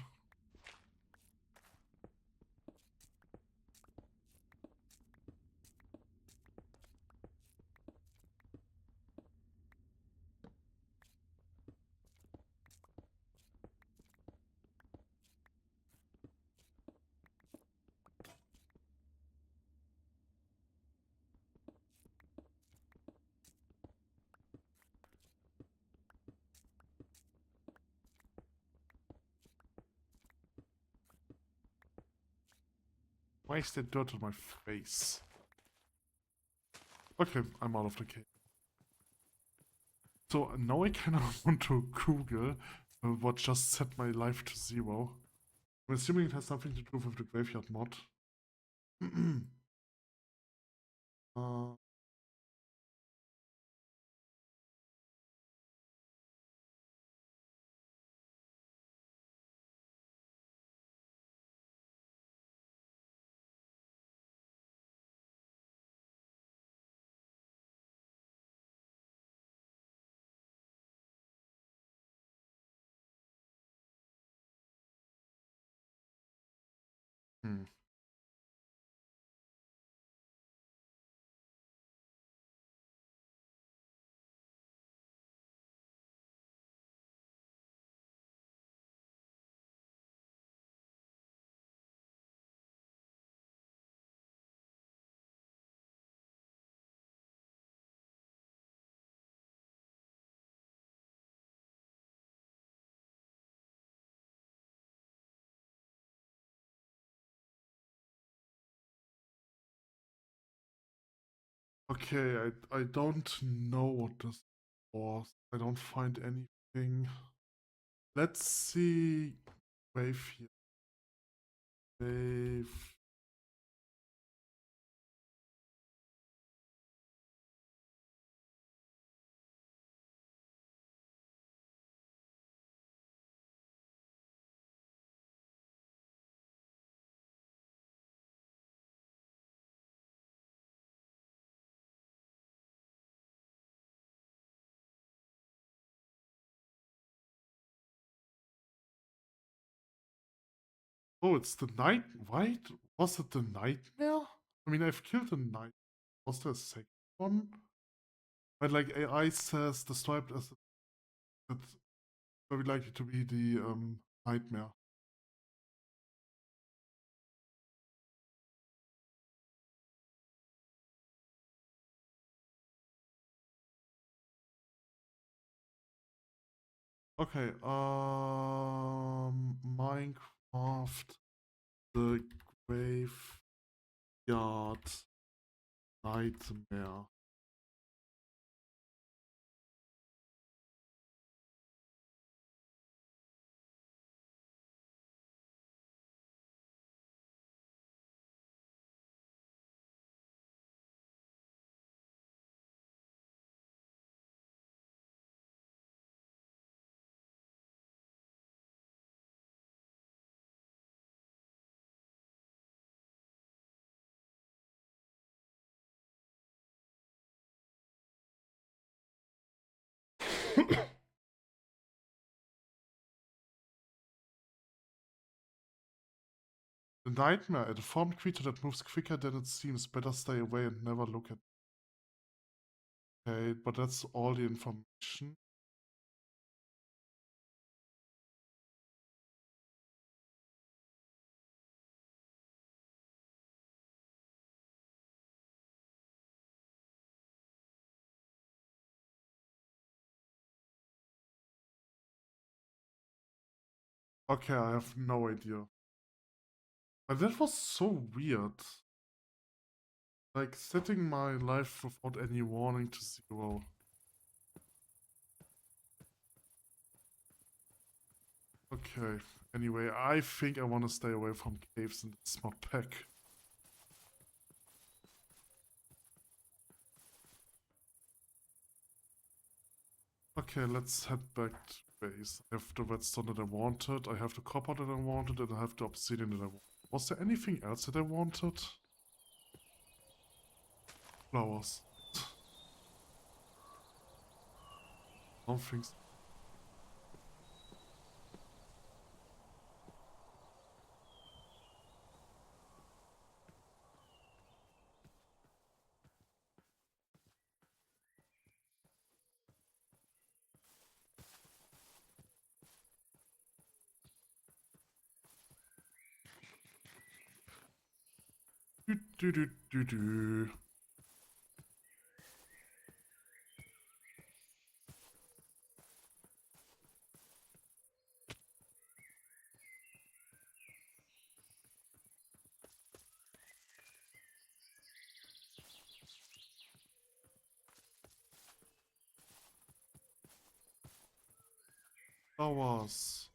Why is there dirt on my face? Okay, I'm out of the cave. So now I kind of want to Google what just set my life to 0. I'm assuming it has something to do with the graveyard mod. uh, hmm. Okay, I don't know what this was. I don't find anything. Let's see. Wave here. Wave. Oh, it's the night. Why was it the nightmare? I mean, I've killed a night. Was there a second one? But like AI says, the striped as it's very likely to be the nightmare. Okay, Minecraft, the graveyard nightmare. The nightmare, a deformed creature that moves quicker than it seems. Better stay away and never look at. Okay, but that's all the information. Okay, I have no idea. But that was so weird. Like setting my life without any warning to 0. Okay, anyway, I think I want to stay away from caves in this mod pack. Okay, let's head back to base. I have the redstone that I wanted, I have the copper that I wanted, and I have the obsidian that I wanted. Was there anything else that I wanted? Flowers. I don't think so. Do do do do do. Flowers.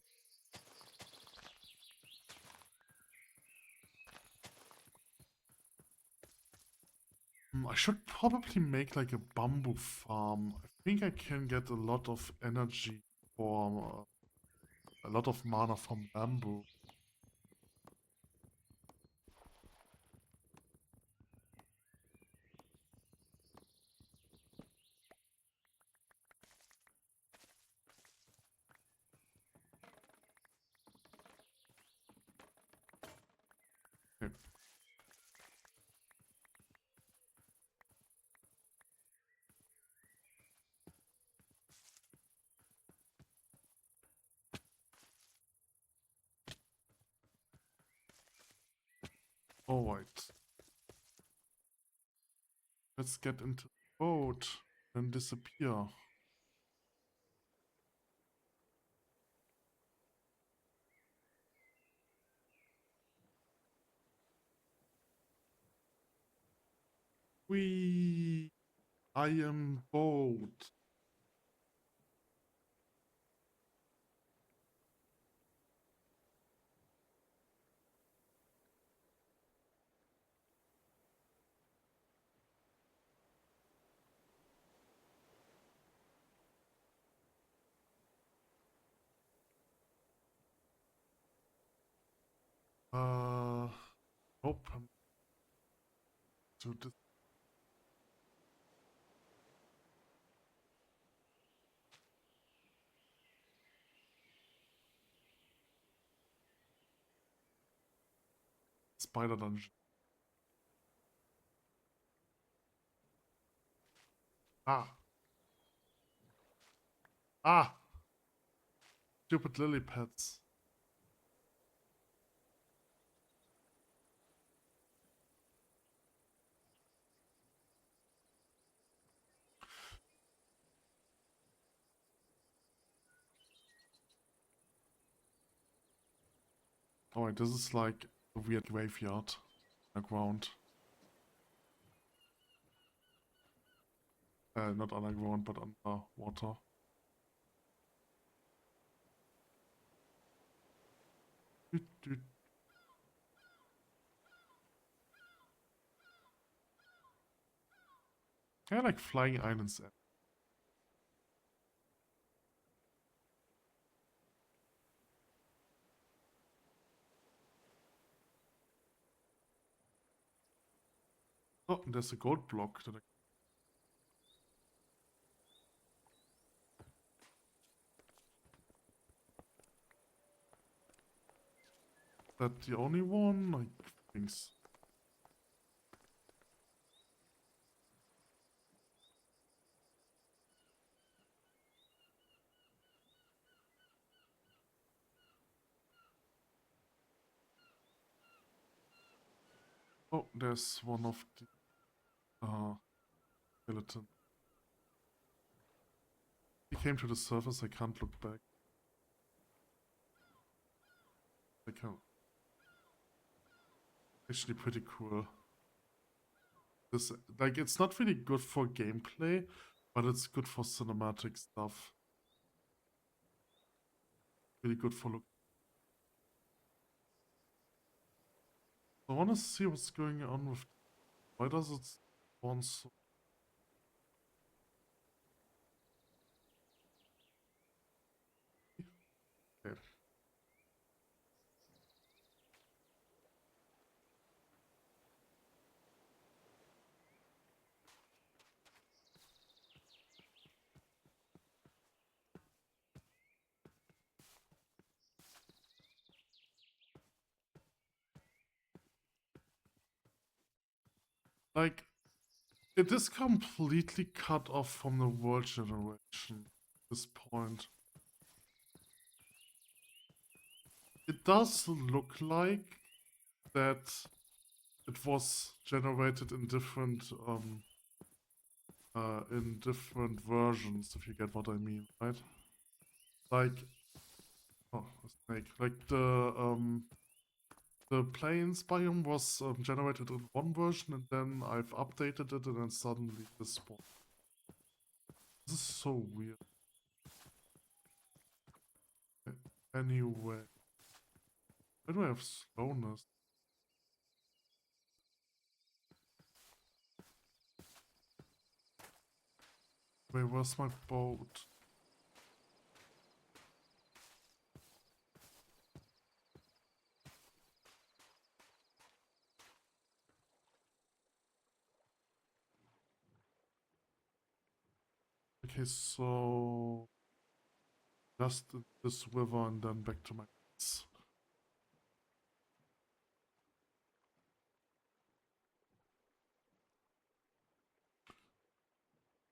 I should probably make like a bamboo farm. I think I can get a lot of energy for a lot of mana from bamboo. Okay. Alright. Let's get into the boat and disappear. Whee! I am bold. Nope. To this spider dungeon. Ah. Ah! Stupid lily pads. Oh wait, this is like a weird graveyard underground. Not underground, but underwater. Doot, doot. I like flying islands. Oh, there's a gold block that I... That the only one? I think so. Oh, there's one of the skeleton. He came to the surface, I can't look back. I can... Actually pretty cool. This, like, it's not really good for gameplay, but it's good for cinematic stuff. Really good for look. I want to see what's going on with... Why does it spawn so... Okay. Like, it is completely cut off from the world generation at this point. It does look like that it was generated in different versions, if you get what I mean, right? Like, oh, a snake. Like the plains biome was generated in one version, and then I've updated it, and then suddenly this spawned. This is so weird. Anyway, why do I have slowness? Wait, where's my boat? Okay, so just this river and then back to my base.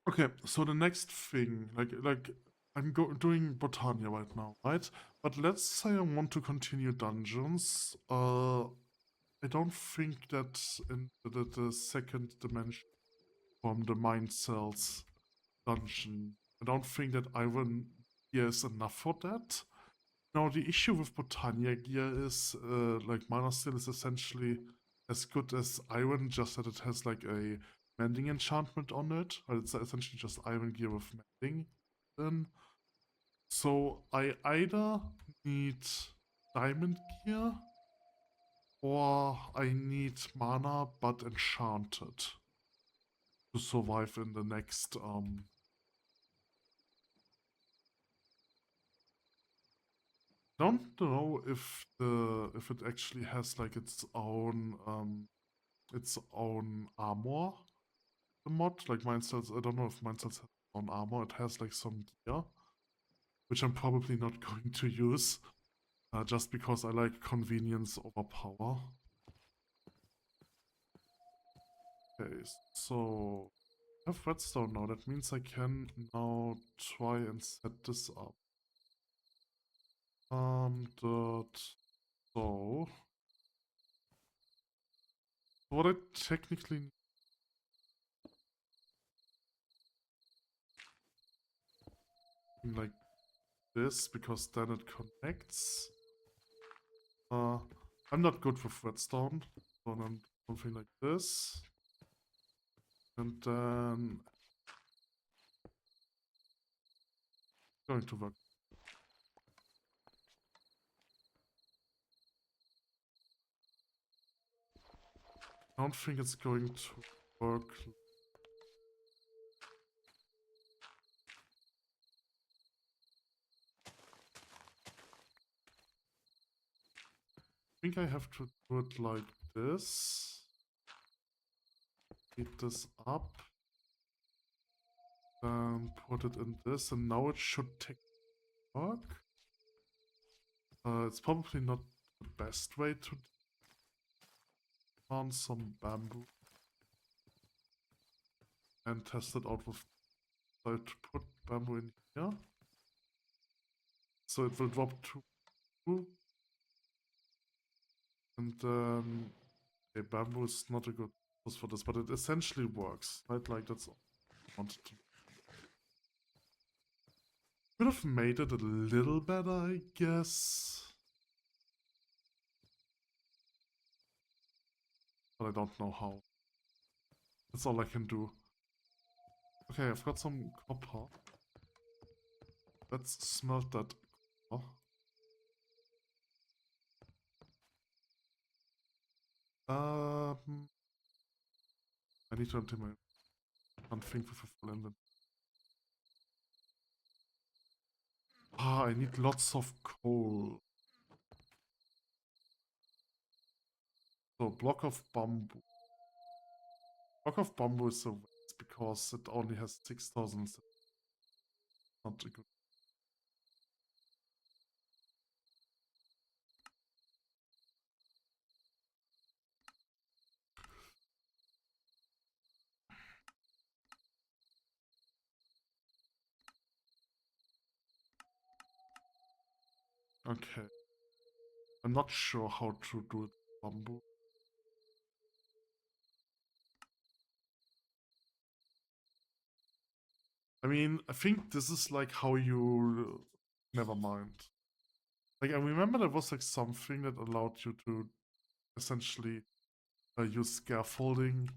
Okay, so the next thing, like I'm doing Botania right now, right? But let's say I want to continue dungeons. I don't think that in the second dimension from the mind cells dungeon, I don't think that iron gear is enough for that. Now the issue with Botania gear is like mana steel is essentially as good as iron, just that it has like a mending enchantment on it. It's essentially just iron gear with mending in. So I either need diamond gear or I need mana but enchanted to survive in the next don't know if it actually has like its own armor. The mod, like mine sells, I don't know if mine sells its own armor. It has like some gear, which I'm probably not going to use, just because I like convenience over power. Okay, so I have redstone now. That means I can now try and set this up. So what I technically need like this, because then it connects. I'm not good with redstone, so I'm something like this. And then going to work. I don't think it's going to work. I think I have to do it like this. Heat this up. Put it in this, and now it should take work. It's probably not the best way to plant some bamboo and test it out with. So to put bamboo in here, so it will drop 2, and then okay, bamboo is not a good source for this, but it essentially works, right? Like that's all I wanted to. Could have made it a little better, I guess. But I don't know how. That's all I can do. Okay, I've got some copper. Let's smelt that copper. I need to empty my... I can't think with a full inventory. I need lots of coal. So, block of bamboo. Block of bamboo is a waste because it only has 6,000. Not a good. Okay. I'm not sure how to do it with bamboo. I mean, I think this is like how you... Never mind. Like, I remember there was like something that allowed you to essentially use scaffolding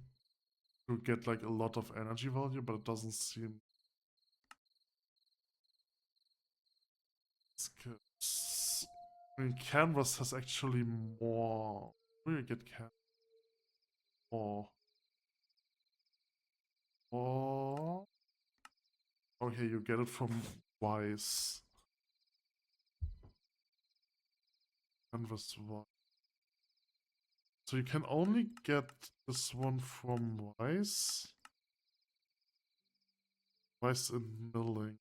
to get like a lot of energy value, but it doesn't seem... I mean, canvas has actually more... Where do you get canvas? Or... Okay, you get it from Wise. Canvas Wise. So you can only get this one from Wise. Wise in milling.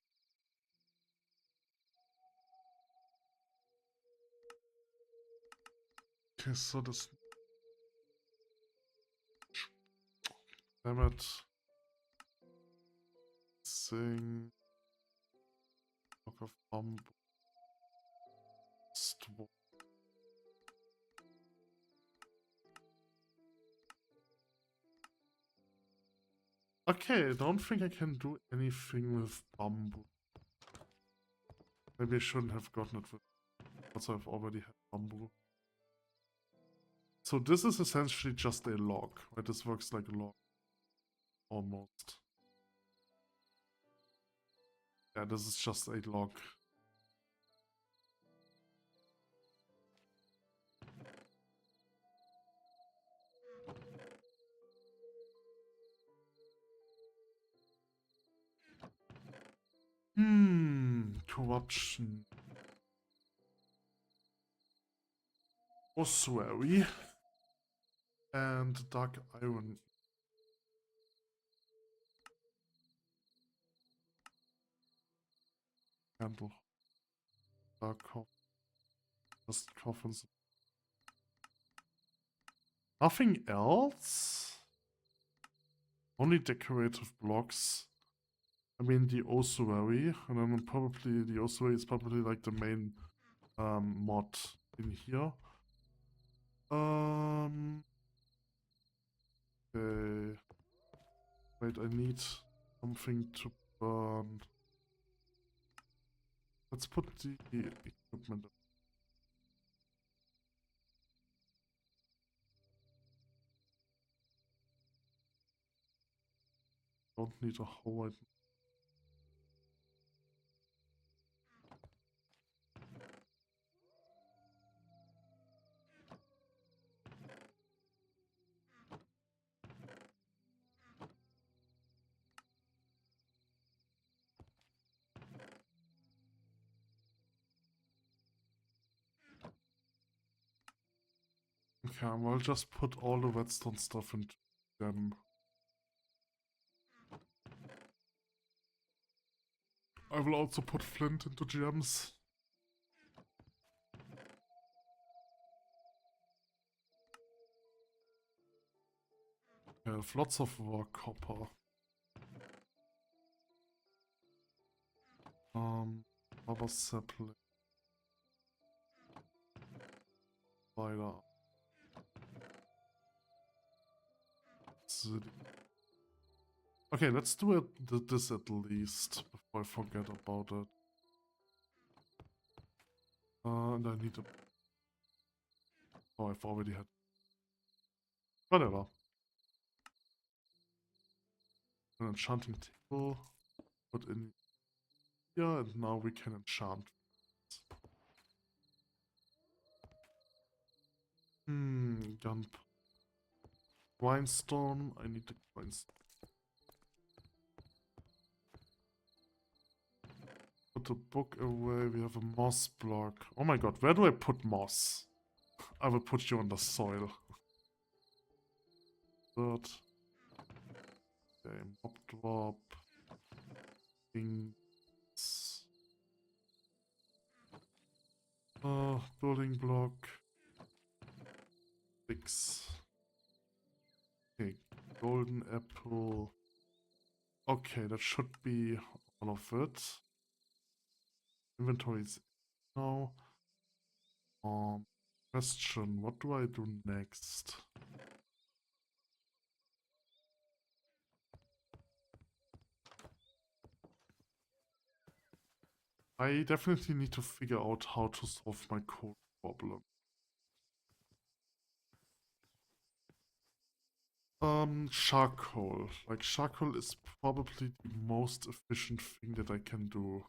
Okay, so this... Damn it. Sing... Block of bamboo. Okay, I don't think I can do anything with bamboo. Maybe I shouldn't have gotten it with... Also, I've already had bamboo. So this is essentially just a log, right? This works like a log. almost. Yeah, this is just a log. Corruption. Ossuary. And dark iron. Candle. Dark coffin. Just coffins. Nothing else? Only decorative blocks. I mean the ossuary, and then probably the ossuary is probably like the main mod in here. Okay. Wait, I need something to burn. Let's put the equipment. Don't need a whole right. Okay, I'll just put all the redstone stuff into them. I will also put flint into gems. I have lots of raw copper. Rubber sapling. Spider. Okay, let's do this at least before I forget about it. And I need a... Oh, I've already had... Whatever. An enchanting table. Put in here, and now we can enchant. Gun. Grindstone. I need the grindstone. Put the book away. We have a moss block. Oh my god, where do I put moss? I will put you on the soil. Dirt. Okay, mob drop. Things. Building block. 6. Okay, golden apple. Okay, that should be all of it. Inventories now. Question, what do I do next? I definitely need to figure out how to solve my code problem. Charcoal. Like, charcoal is probably the most efficient thing that I can do.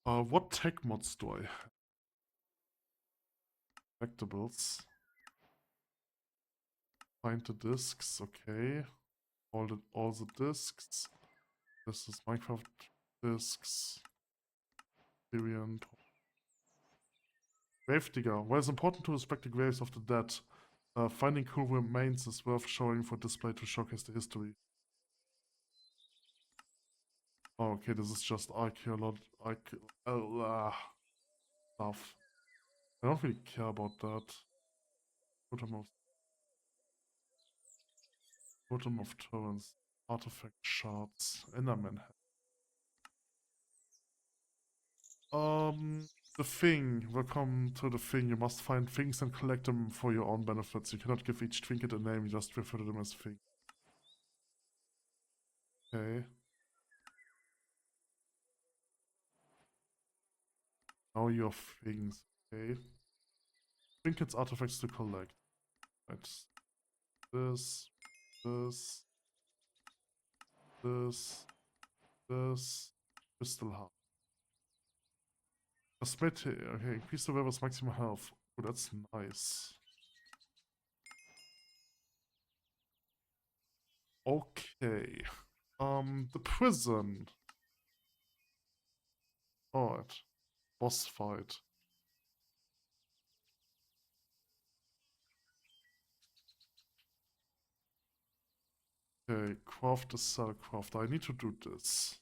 What tech mods do I have? Collectibles. Find the discs, okay. All the discs. This is Minecraft discs. Variant. Grave digger. While it's important to respect the graves of the dead, finding cool remains is worth showing for display to showcase the history. Oh, okay, this is just archaeological stuff. I don't really care about that. Totem of Torrents, artifact shards, Enderman. The thing. Welcome to the thing. You must find things and collect them for your own benefits. You cannot give each trinket a name, you just refer to them as thing. Okay. Now your things, okay. Trinkets, artifacts to collect. Right. This. this, this, crystal heart. Cosmetic, okay, increase the wearer's maximum health. Oh, that's nice. Okay. The prison. Alright. Boss fight. Okay, craft a cell crafter. I need to do this.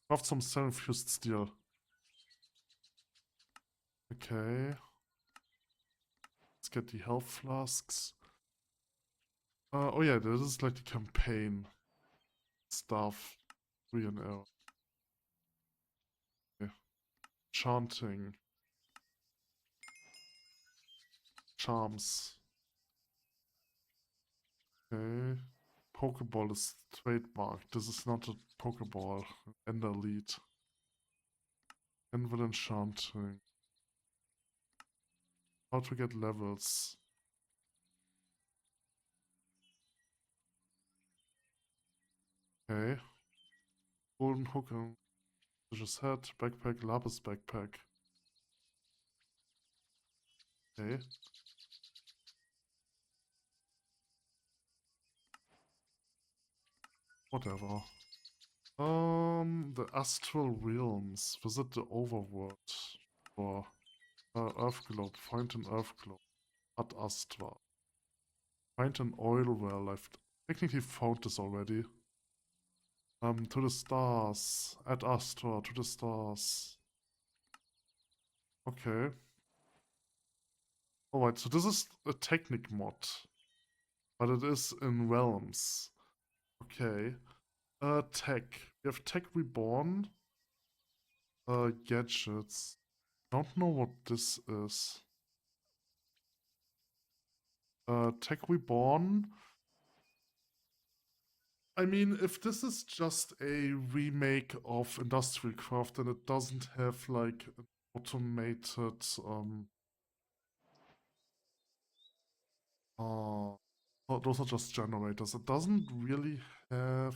Craft some cell infused steel. Okay. Let's get the health flasks. Oh yeah, this is like the campaign stuff. 3 and L. Okay. Chanting. Charms. Okay. Pokeball is trademarked. This is not a Pokeball. Ender lead. Anvil enchanting. How to get levels. Okay. Golden hook and Vicious head. Backpack. Lapis backpack. Okay. Whatever. The astral realms. Visit the overworld. Or Earth globe. Find an Earth globe. Ad Astra. Find an oil well. I've technically found this already. To the stars. Ad Astra. To the stars. Okay. Alright, so this is a Technic mod. But it is in realms. Okay. Tech. We have Tech Reborn. Gadgets. Don't know what this is. Tech Reborn. I mean, if this is just a remake of Industrial Craft and it doesn't have like an automated oh, those are just generators. It doesn't really have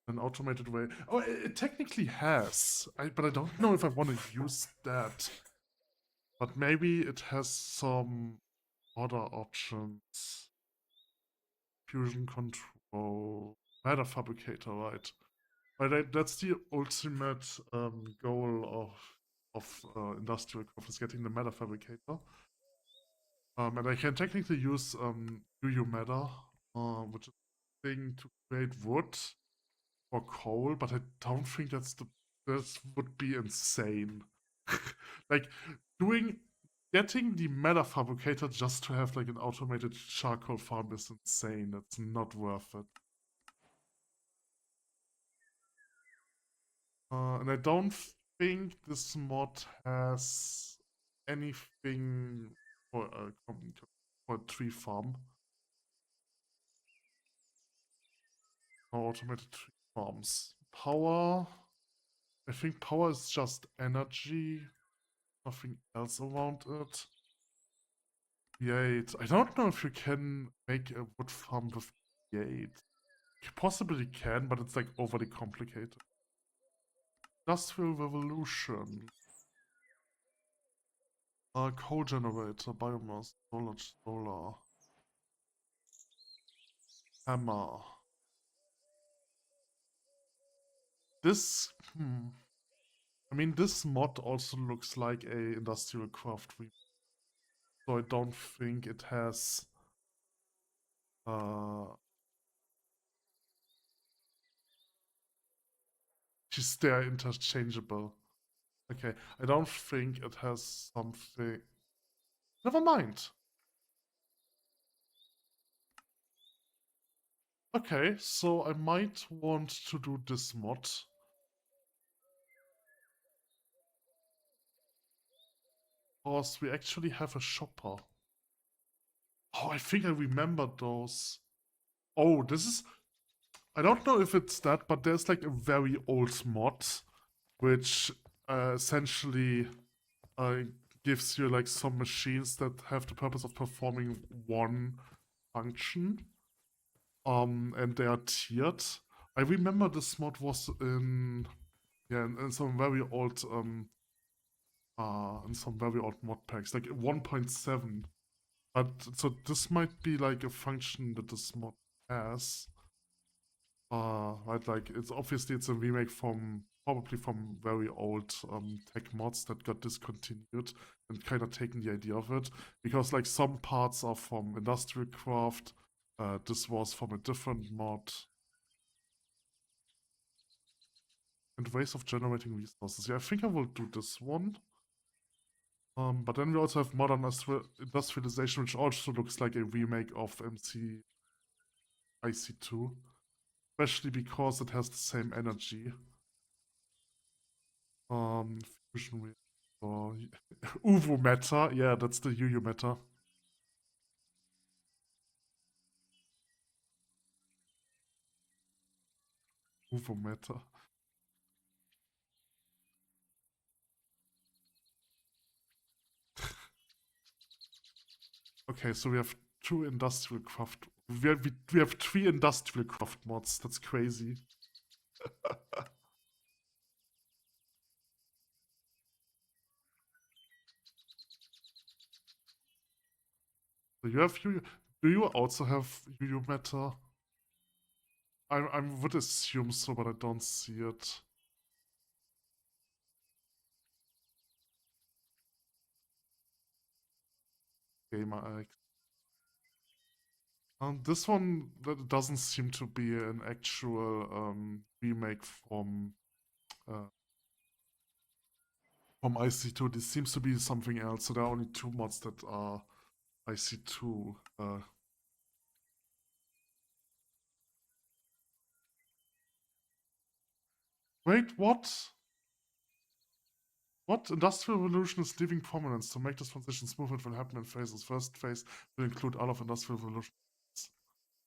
an automated way. Oh, it technically has. But I don't know if I want to use that. But maybe it has some other options. Fusion control. Matter fabricator, right? But that's the ultimate goal of Industrial Craft, is getting the matter fabricator. And I can technically use UU matter, which is a thing to create wood or coal, but I don't think this would be insane. Like getting the matter fabricator just to have like an automated charcoal farm is insane. It's not worth it. And I don't think this mod has anything for a tree farm. Or automated tree farms. Power. I think power is just energy. Nothing else around it. Create. I don't know if you can make a wood farm with create. You possibly can, but it's like overly complicated. Industrial Revolution. Coal generator, biomass, solar. Hammer. This, I mean, this mod also looks like a Industrial Craft remake. So I don't think it has just they're interchangeable. Okay, I don't think it has something. Never mind. Okay, so I might want to do this mod. Because we actually have a shopper. Oh, I think I remember those. Oh, this is... I don't know if it's that, but there's like a very old mod, which essentially gives you like some machines that have the purpose of performing one function. And they are tiered. I remember this mod was in some very old mod packs, like 1.7. But so this might be like a function that this mod has. Right, like it's a remake probably from very old tech mods that got discontinued and kind of taken the idea of it, because like some parts are from Industrial Craft, this was from a different mod. And ways of generating resources. Yeah, I think I will do this one. But then we also have modern industrialization, which also looks like a remake of MC IC2, especially because it has the same energy. Fusion or Uvu meta. Yeah, that's the UU meta. Uvu meta. Okay, so we have two industrial craft. We have three industrial craft mods. That's crazy. So you have UU. Do you also have UU meta? I would assume so, but I don't see it. Gamer X. This one that doesn't seem to be an actual remake uh, from IC2. This seems to be something else. So there are only two mods that are IC2. Wait, what? What? Industrial Revolution is leaving Prominence. To make this transition smooth, it will happen in phases. First phase will include all of Industrial Revolution.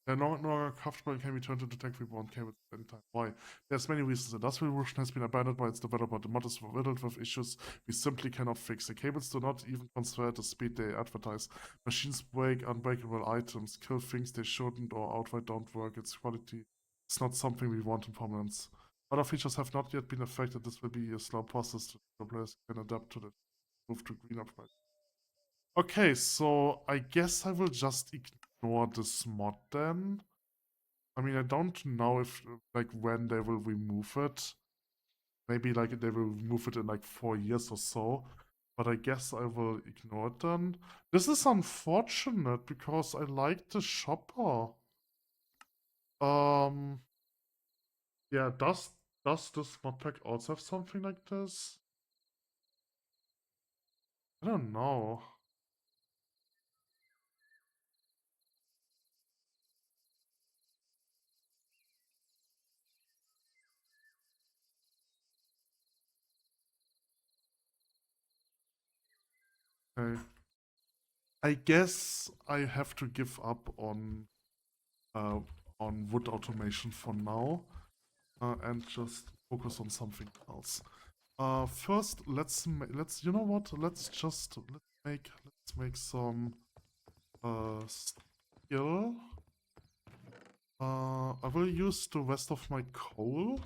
They're no longer comfortable and can be turned into tech reborn cables at any time. Why? There's many reasons. Industrial Revolution has been abandoned by its developer. The mod is riddled with issues we simply cannot fix. The cables do not even transfer at the speed they advertise. Machines break unbreakable items, kill things they shouldn't, or outright don't work. Its quality is not something we want in Prominence. Other features have not yet been affected. This will be a slow process to players can adapt to the move to greener price. Okay, so I guess I will just ignore this mod then. I mean, I don't know if, like, when they will remove it. Maybe, like, they will remove it in, like, 4 years or so. But I guess I will ignore it then. This is unfortunate, because I like the shopper. Um, yeah, does this mod pack also have something like this? I don't know. Okay. I guess I have to give up uh, on wood automation for now, and just focus on something else. First, let's you know what? Let's make some skill. I will use the rest of my coal.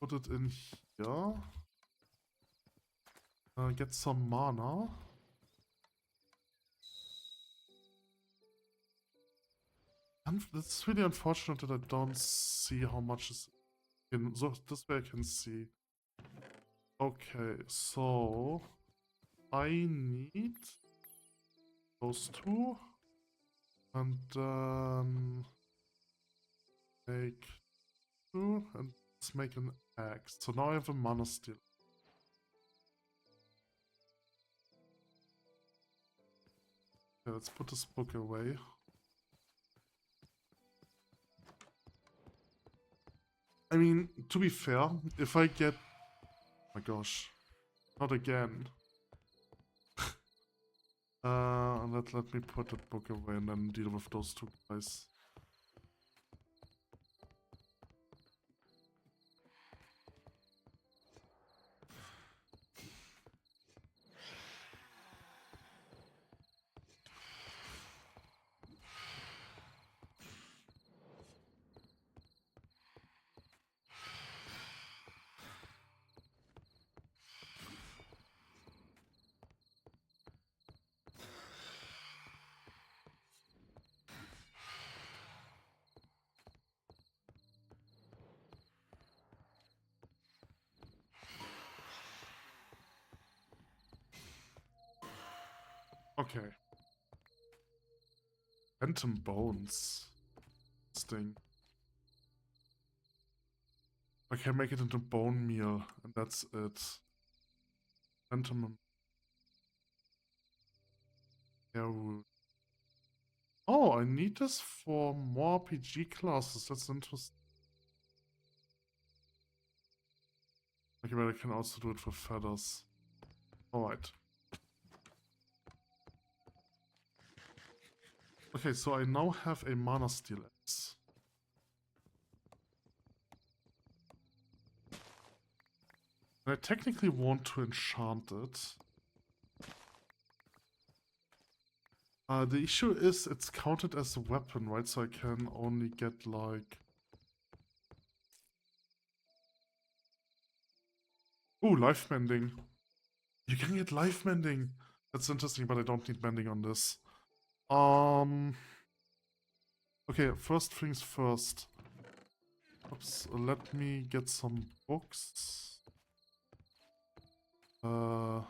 Put it in here. Get some mana. And it's really unfortunate that I don't see how much is in. So this way I can see. Okay, so I need those two, and then make two, and let's make an axe. So now I have a mana steel. Okay, let's put this book away. I mean, to be fair, if I get... Oh my gosh. Not again. Let me put that book away and then deal with those two guys. Okay. Phantom bones. Interesting. I can make it into bone meal, and that's it. Phantom. Oh, I need this for more RPG classes. That's interesting. Okay, but I can also do it for feathers. Alright. Okay, so I now have a mana steel axe. And I technically want to enchant it. The issue is it's counted as a weapon, right? So I can only get like... Ooh, life mending. You can get life mending. That's interesting, but I don't need mending on this. Okay, first things first. Oops, let me get some books. And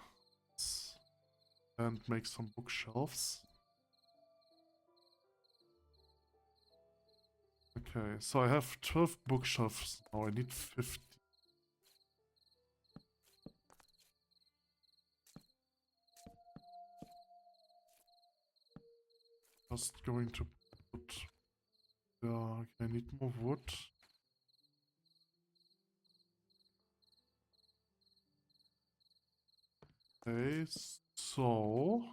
make some bookshelves. Okay, so I have 12 bookshelves now. I need 50. Just going to put... okay, I need more wood. Okay, so...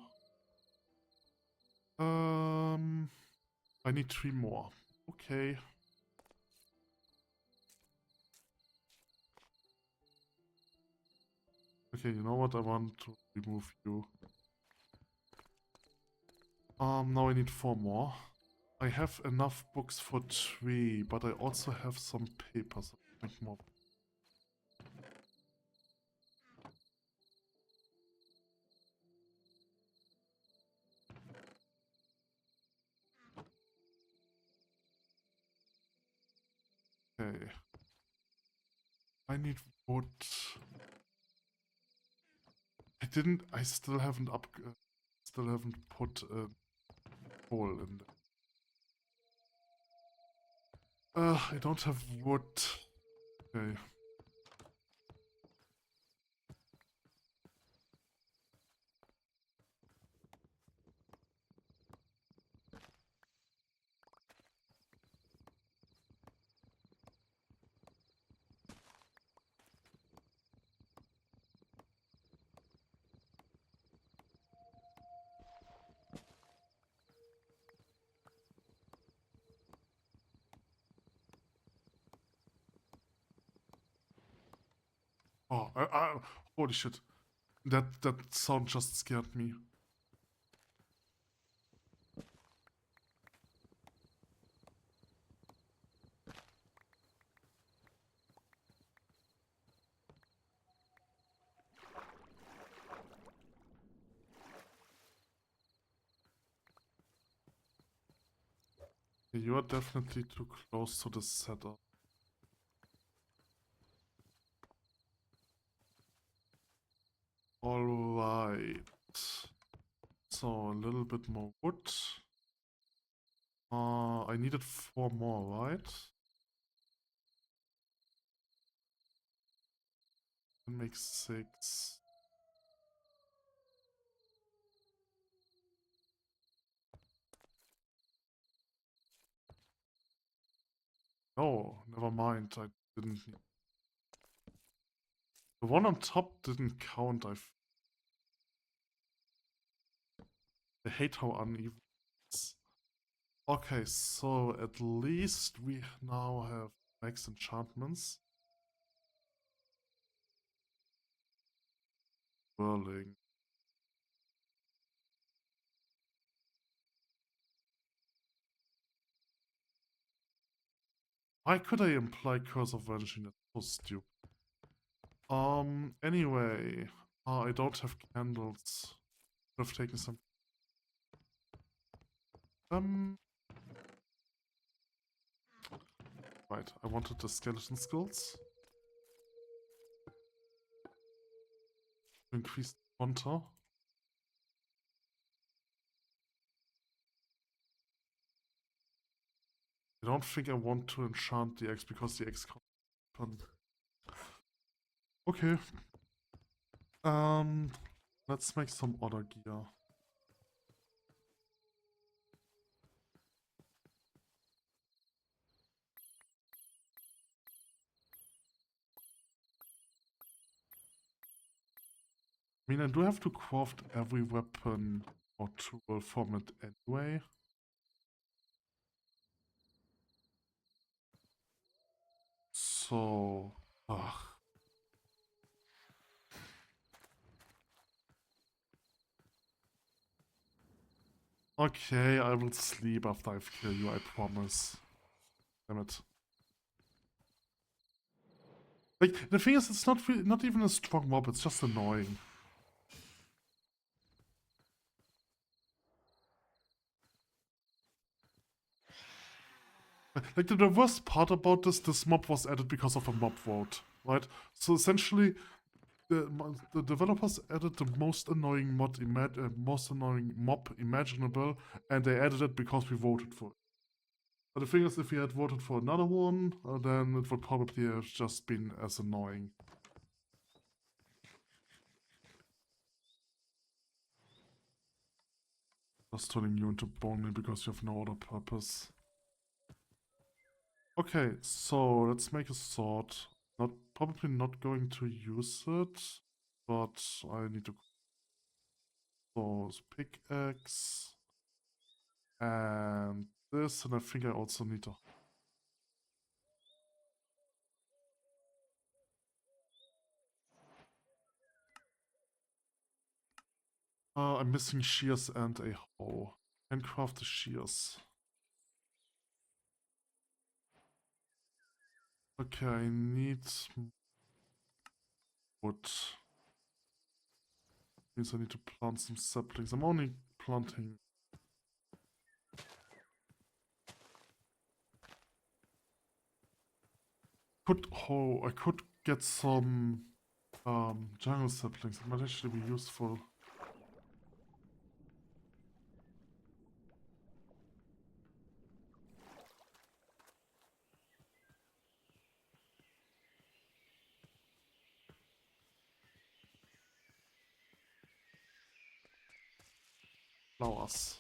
I need 3 more. Okay. Okay, you know what? I want to remove you. Now I need 4 more. I have enough books for 3, but I also have some papers. Make more. Okay. I need wood. I still haven't put a hole in there. I don't have wood. Okay. Oh, holy shit. That sound just scared me. You are definitely too close to the setup. Alright. So, a little bit more wood. I needed 4 more, right? That makes 6. Oh, never mind. I didn't need... The one on top didn't count. I hate how uneven it is. Okay, so at least we now have max enchantments. Whirling. Why could I imply Curse of Vanishing? That's so stupid. Anyway, I don't have candles. Could have taken some. Right, I wanted the skeleton skulls. To increase the counter. don't think I want to enchant the X because the X can't. Okay. Let's make some other gear. I mean, I do have to craft every weapon or tool from it anyway. So, ugh. Okay, I will sleep after I've killed you, I promise. Damn it. Like, the thing is, it's not even a strong mob, it's just annoying. Like, the worst part about this mob was added because of a mob vote, right? So essentially, the developers added the most annoying mob imaginable, and they added it because we voted for it. But the thing is, if we had voted for another one, then it would probably have just been as annoying. Just turning you into bone because you have no other purpose. Okay, so let's make a sword. Probably not going to use it, but I need to. So pickaxe and this, and I think I also need to. I'm missing shears and a hoe. And craft the shears. Okay, I need wood. Means I need to plant some saplings. I'm only planting. I could get some jungle saplings. It might actually be useful. Flowers.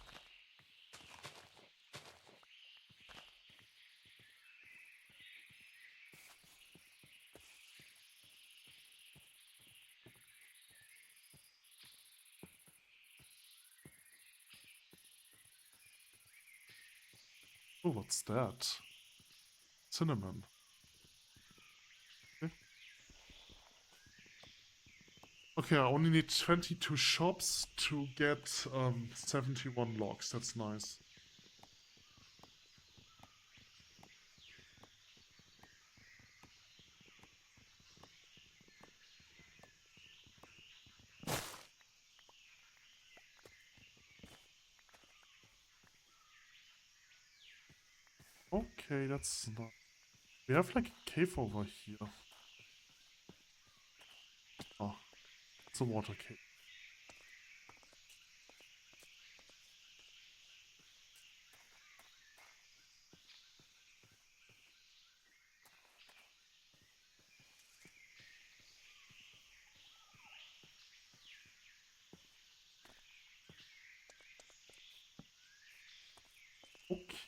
Oh, what's that? Cinnamon. Okay. Okay, I only need 22 shops to get 71 logs. That's nice. Okay, that's not. We have like a cave over here. Oh, it's a water cave.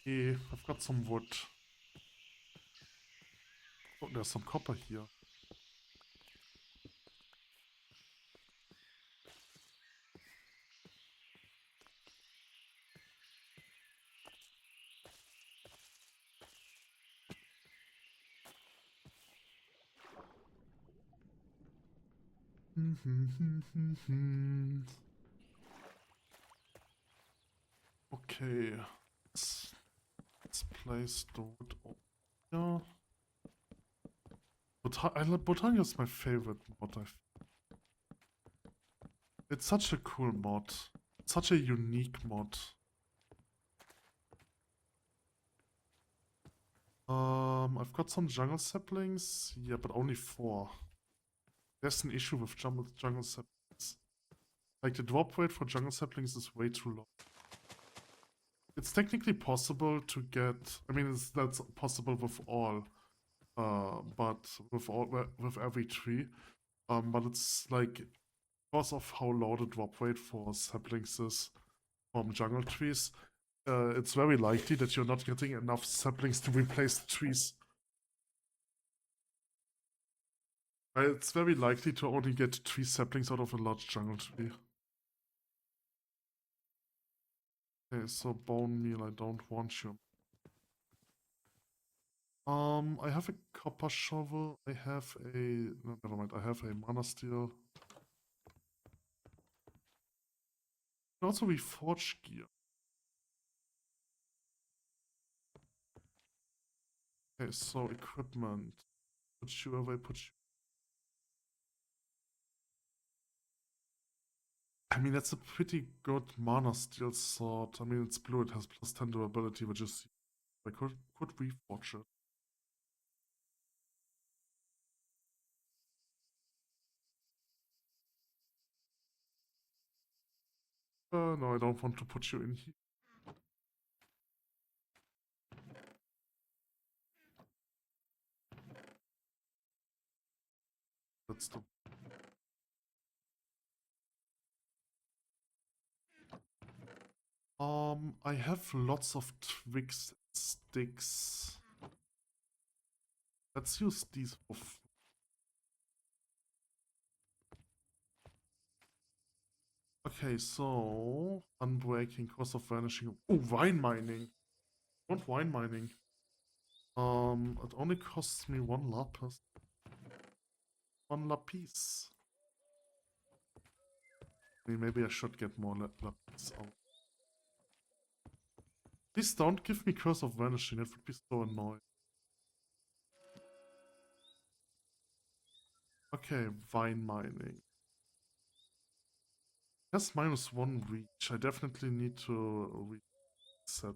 Okay, I've got some wood. Oh, there's some copper here. Okay, let's place the wood over here. Botania is my favorite mod. It's such a cool mod. Such a unique mod. I've got some jungle saplings. Yeah, but only 4. There's an issue with jungle saplings. Like, the drop rate for jungle saplings is way too low. It's technically possible to get. I mean, that's possible with all, but with every tree. But it's like because of how low the drop rate for saplings is from jungle trees, it's very likely that you're not getting enough saplings to replace the trees. It's very likely to only get 3 saplings out of a large jungle tree. Okay, so bone meal, I don't want you. I have a copper shovel. I have a... No, never mind. I have a mana steel. And also reforge gear. Okay, so equipment. Put you away, put you... I mean, that's a pretty good mana steel sword. I mean, it's blue, it has plus 10 durability, which is... I could reforge it. No, I don't want to put you in here. That's the... I have lots of twigs and sticks. Let's use these for... Okay, so... Unbreaking, cost of vanishing... Oh, wine mining! I want wine mining. It only costs me 1 lapis. 1 lapis. I mean, maybe I should get more lapis out. Please don't give me Curse of Vanishing, it would be so annoying. Okay, vine mining. Has -1 reach. I definitely need to reset.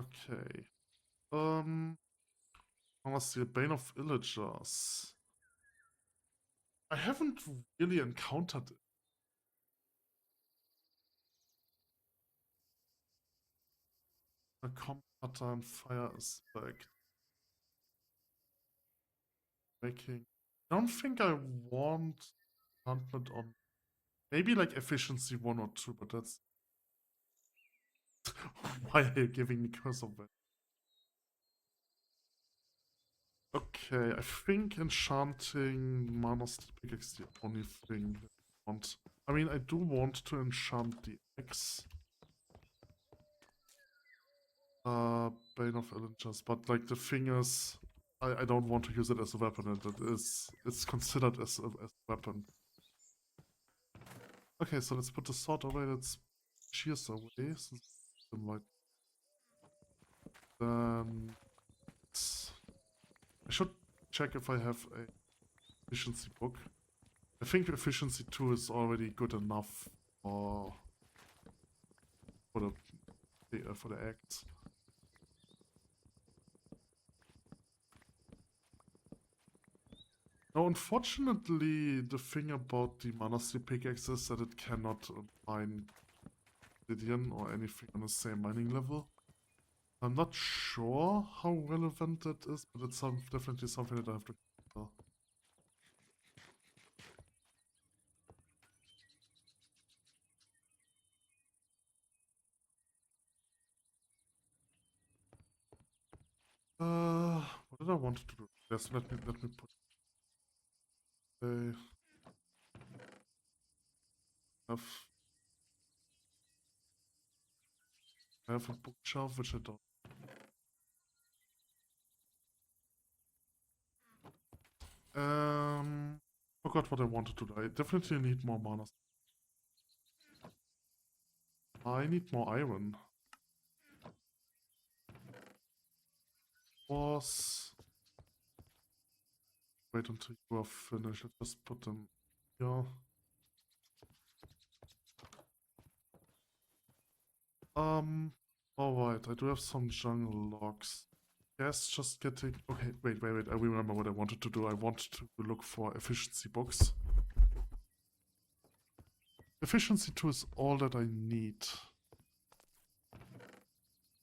Okay. Honestly, Bane of Villagers. I haven't really encountered it. A combat and fire aspect. Making. I don't think I want enchantment on. Maybe like efficiency 1 or 2, but that's. Why are you giving me Curse of Vanishing? Okay, I think enchanting Mana Steel Pickaxe is the only thing that I want. I mean, I do want to enchant the axe. Bane of Villagers, but like the thing is, I don't want to use it as a weapon, and it's considered as a weapon. Okay, so let's put the sword away, let's shears away, since like then I should check if I have a efficiency book. I think efficiency 2 is already good enough for the acts. Now, unfortunately, the thing about the Mana Steel Pickaxe is that it cannot mine obsidian or anything on the same mining level. I'm not sure how relevant that is, but it's definitely something that I have to consider. What did I want to do? Yes, let me put a have I have a bookshelf which I don't. Forgot what I wanted to do. I definitely need more mana. I need more iron. Was wait until you are finished. Let's just put them here. Alright, I do have some jungle logs. Yes, just getting... Okay, wait. I remember what I wanted to do. I want to look for efficiency books. Efficiency 2 is all that I need.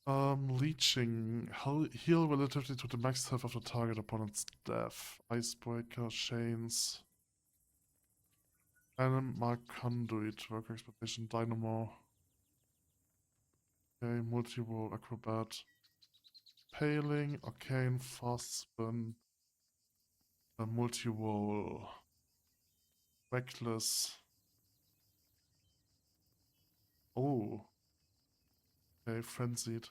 Leeching. Heal relatively to the max health of the target upon its death. Icebreaker, chains. Animal conduit, work expectation, dynamo. Okay, multi-roll, acrobat. Paling, arcane, fast spin. Multi-roll. Reckless. Oh. Okay, frenzied.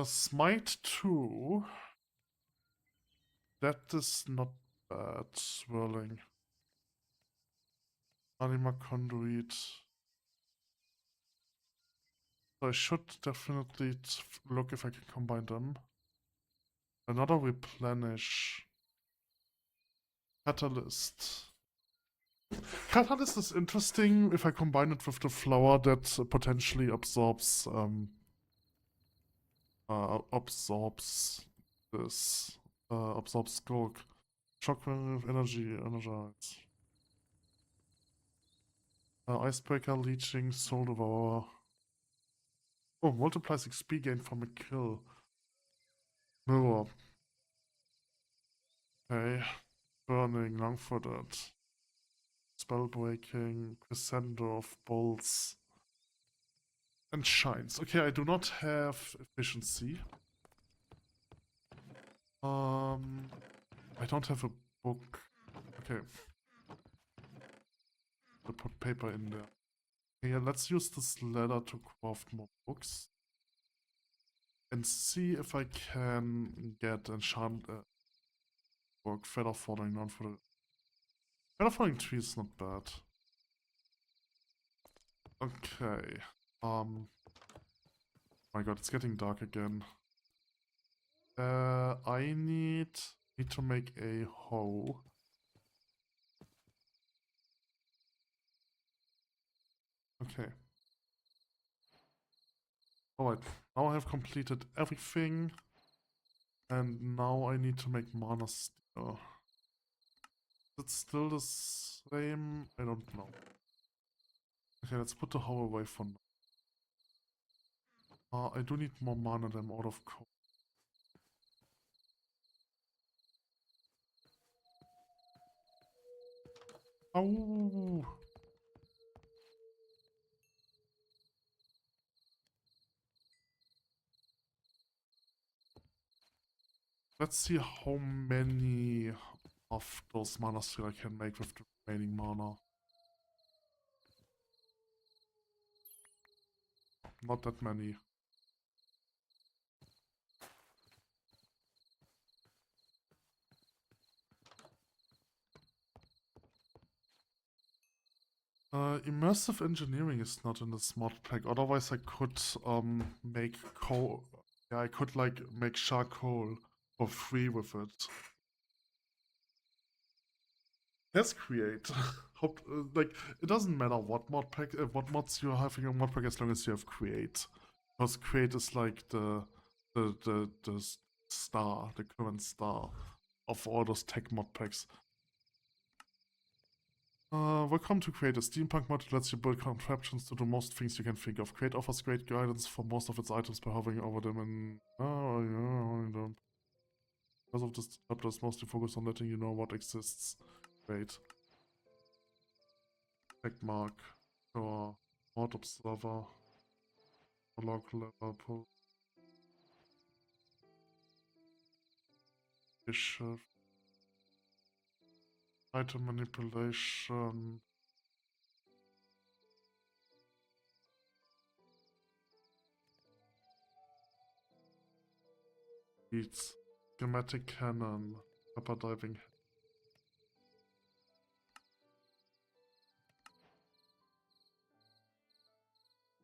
Smite 2. That is not bad. Swirling. Anima conduit. So I should definitely look if I can combine them. Another replenish. Catalyst. Catalyst is interesting if I combine it with the flower that potentially absorbs this. Absorbs skulk. Shock with energy, energize. Icebreaker, leeching, soul devour. Oh, multiplies XP gain from a kill. Mirror. Okay. Burning, long-footed. Spell breaking, crescendo of bolts. And shines. Okay, I do not have efficiency. I don't have a book. Okay. I'll put paper in there. Okay, yeah, let's use this ladder to craft more books. And see if I can get enchant book. Feather falling, non for the feather falling tree is not bad. Okay. My god, it's getting dark again. I need to make a hoe. Okay. Alright, now I have completed everything. And now I need to make mana steel. Is it still the same? I don't know. Okay, let's put the hoe away for now. I do need more mana than I'm out of coal. Oh! Let's see how many of those mana steel I can make with the remaining mana. Not that many. Immersive engineering is not in this mod pack. Otherwise, I could make coal. Yeah, I could like make charcoal for free with it. Let's create. Like it doesn't matter what mod pack, what mods you have in your mod pack, as long as you have create. Because create is like the star, the current star of all those tech mod packs. Welcome to Create, a steampunk mod that lets you build contraptions to do most things you can think of. Create offers great guidance for most of its items by hovering over them and... Oh, yeah, because of this chapter is mostly focused on letting you know what exists. Great. Checkmark. Or mod observer. Log level pull. Bishop. Item manipulation. Beats. Schematic cannon. Upper diving.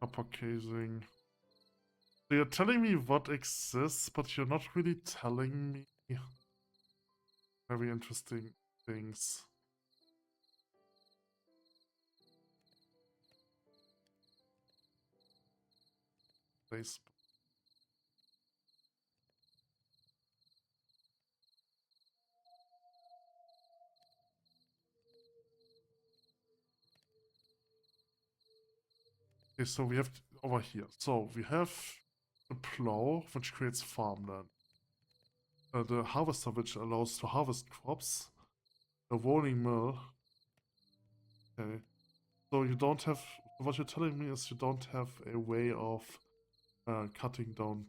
Upper casing. So you're telling me what exists, but you're not really telling me very interesting things. Place. Okay, so we have over here. So we have the plow, which creates farmland. The harvester, which allows to harvest crops. The rolling mill. Okay. So you don't have. What you're telling me is you don't have a way of cutting down.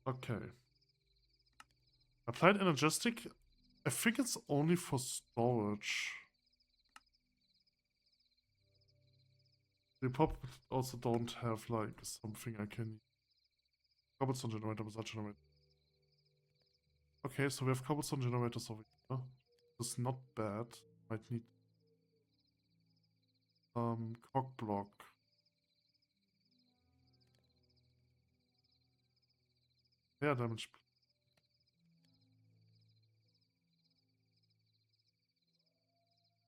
Okay. Applied energetic. I think it's only for storage. They probably also don't have like something I can. Cobblestone generator, massage generator. Okay, so we have cobblestone generators over here. It's not bad. Might need cock block. Yeah, damage.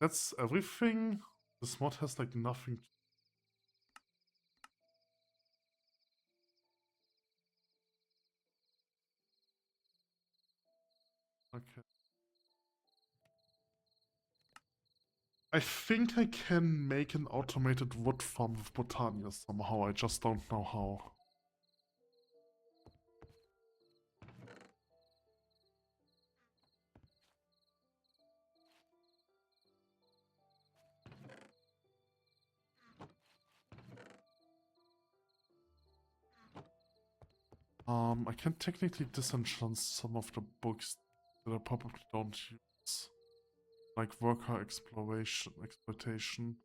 That's everything. This mod has like nothing. Okay. I think I can make an automated wood farm with Botania somehow. I just don't know how. I can technically disenchant some of the books that I probably don't use. Like worker exploitation.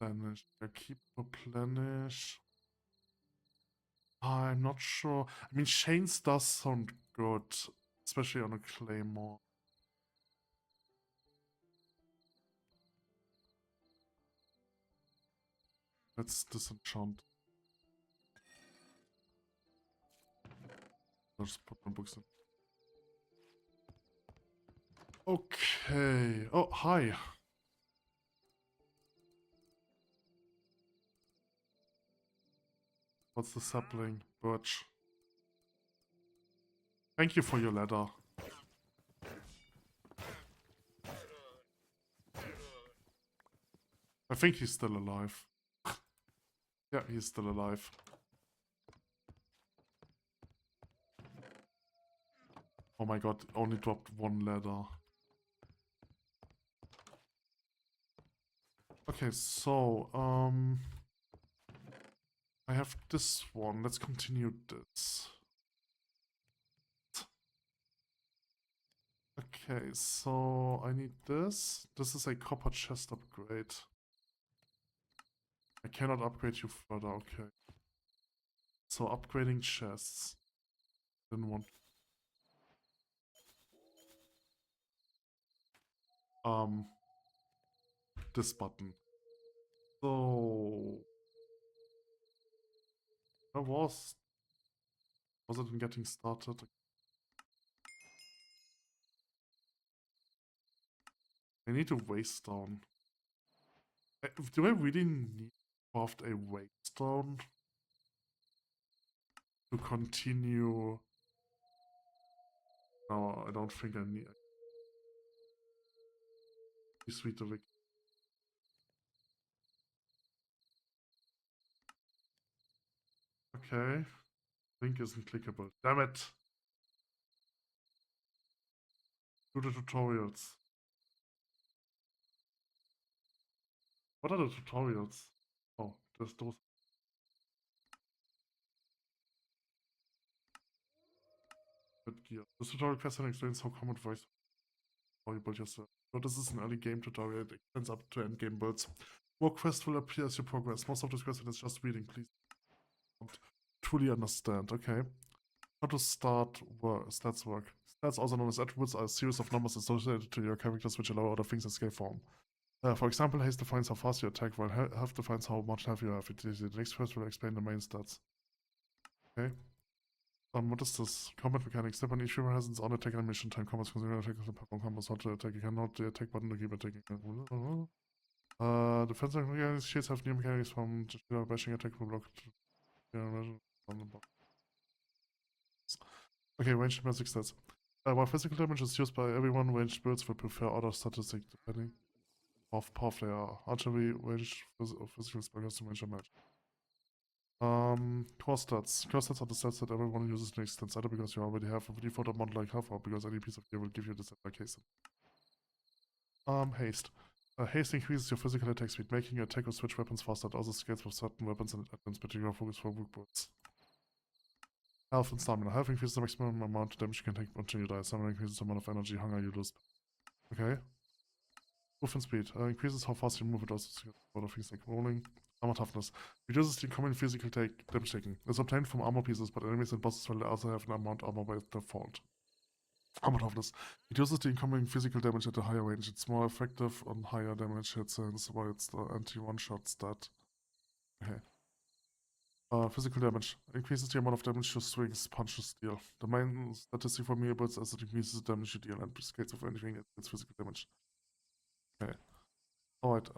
Replenish. I keep replenish. I'm not sure. I mean, chains does sound good, especially on a claymore. Let's disenchant. Let's put my books in. Okay. Oh, hi. What's the sapling? Birch. Thank you for your letter. I think he's still alive. Yeah, he's still alive. Oh my god, only dropped one ladder. Okay, so, I have this one. Let's continue this. Okay, so I need this. This is a copper chest upgrade. I cannot upgrade you further, okay. So upgrading chests. Didn't want... This button. So... Where was... Was it in getting started? I need a waystone. Do I really need to craft a waystone to continue? No, I don't think I need. Sweet to Vic. Okay. Link isn't clickable. Damn it! Do the tutorials. What are the tutorials? Oh, there's those. Good gear. This tutorial question explains how common voice how you build yourself. So this is an early game tutorial. It extends up to end game builds. More quests will appear as you progress. Most of this question is just reading. Please don't truly understand. Okay. How to start stats work. Stats, also known as attributes, are a series of numbers associated to your characters which allow other things to scale form. For example, haste defines how fast you attack, while health defines how much health you have. The next verse will explain the main stats. Okay. What is this? Combat mechanics. Step on each human has its own attack animation time. Combats consume attack to perform combos. How to attack. You can hold the attack button to keep attacking. Defense mechanics shields have new mechanics from bashing attack for block. Okay, ranged basic stats. While physical damage is used by everyone, ranged builds will prefer other statistics depending on how powerful they are. Archery, ranged physical spell has to range damage. Core stats. Core stats are the stats that everyone uses to extend either because you already have a default amount like half, or because any piece of gear will give you this like haste. Haste. Haste increases your physical attack speed, making your attack or switch weapons faster. It also scales with certain weapons and items, particular focus for weak bullets. Health and stamina. Health increases the maximum amount of damage you can take until you die. Stamina increases the amount of energy, hunger you lose. Okay. Movement speed. Increases how fast you move. It also scales with other things like rolling. Armor toughness. Reduces the common physical damage taken. It's obtained from armor pieces, but enemies and bosses will also have an amount armor by default. Armor toughness. It uses the incoming physical damage at a higher range. It's more effective on higher damage hits, since while it's the anti-one-shot stat. Okay. Physical damage. Increases the amount of damage your swings, punches deal. The main statistic for melee builds is it increases the damage you deal and scales with anything that gets physical damage. Okay. Alright,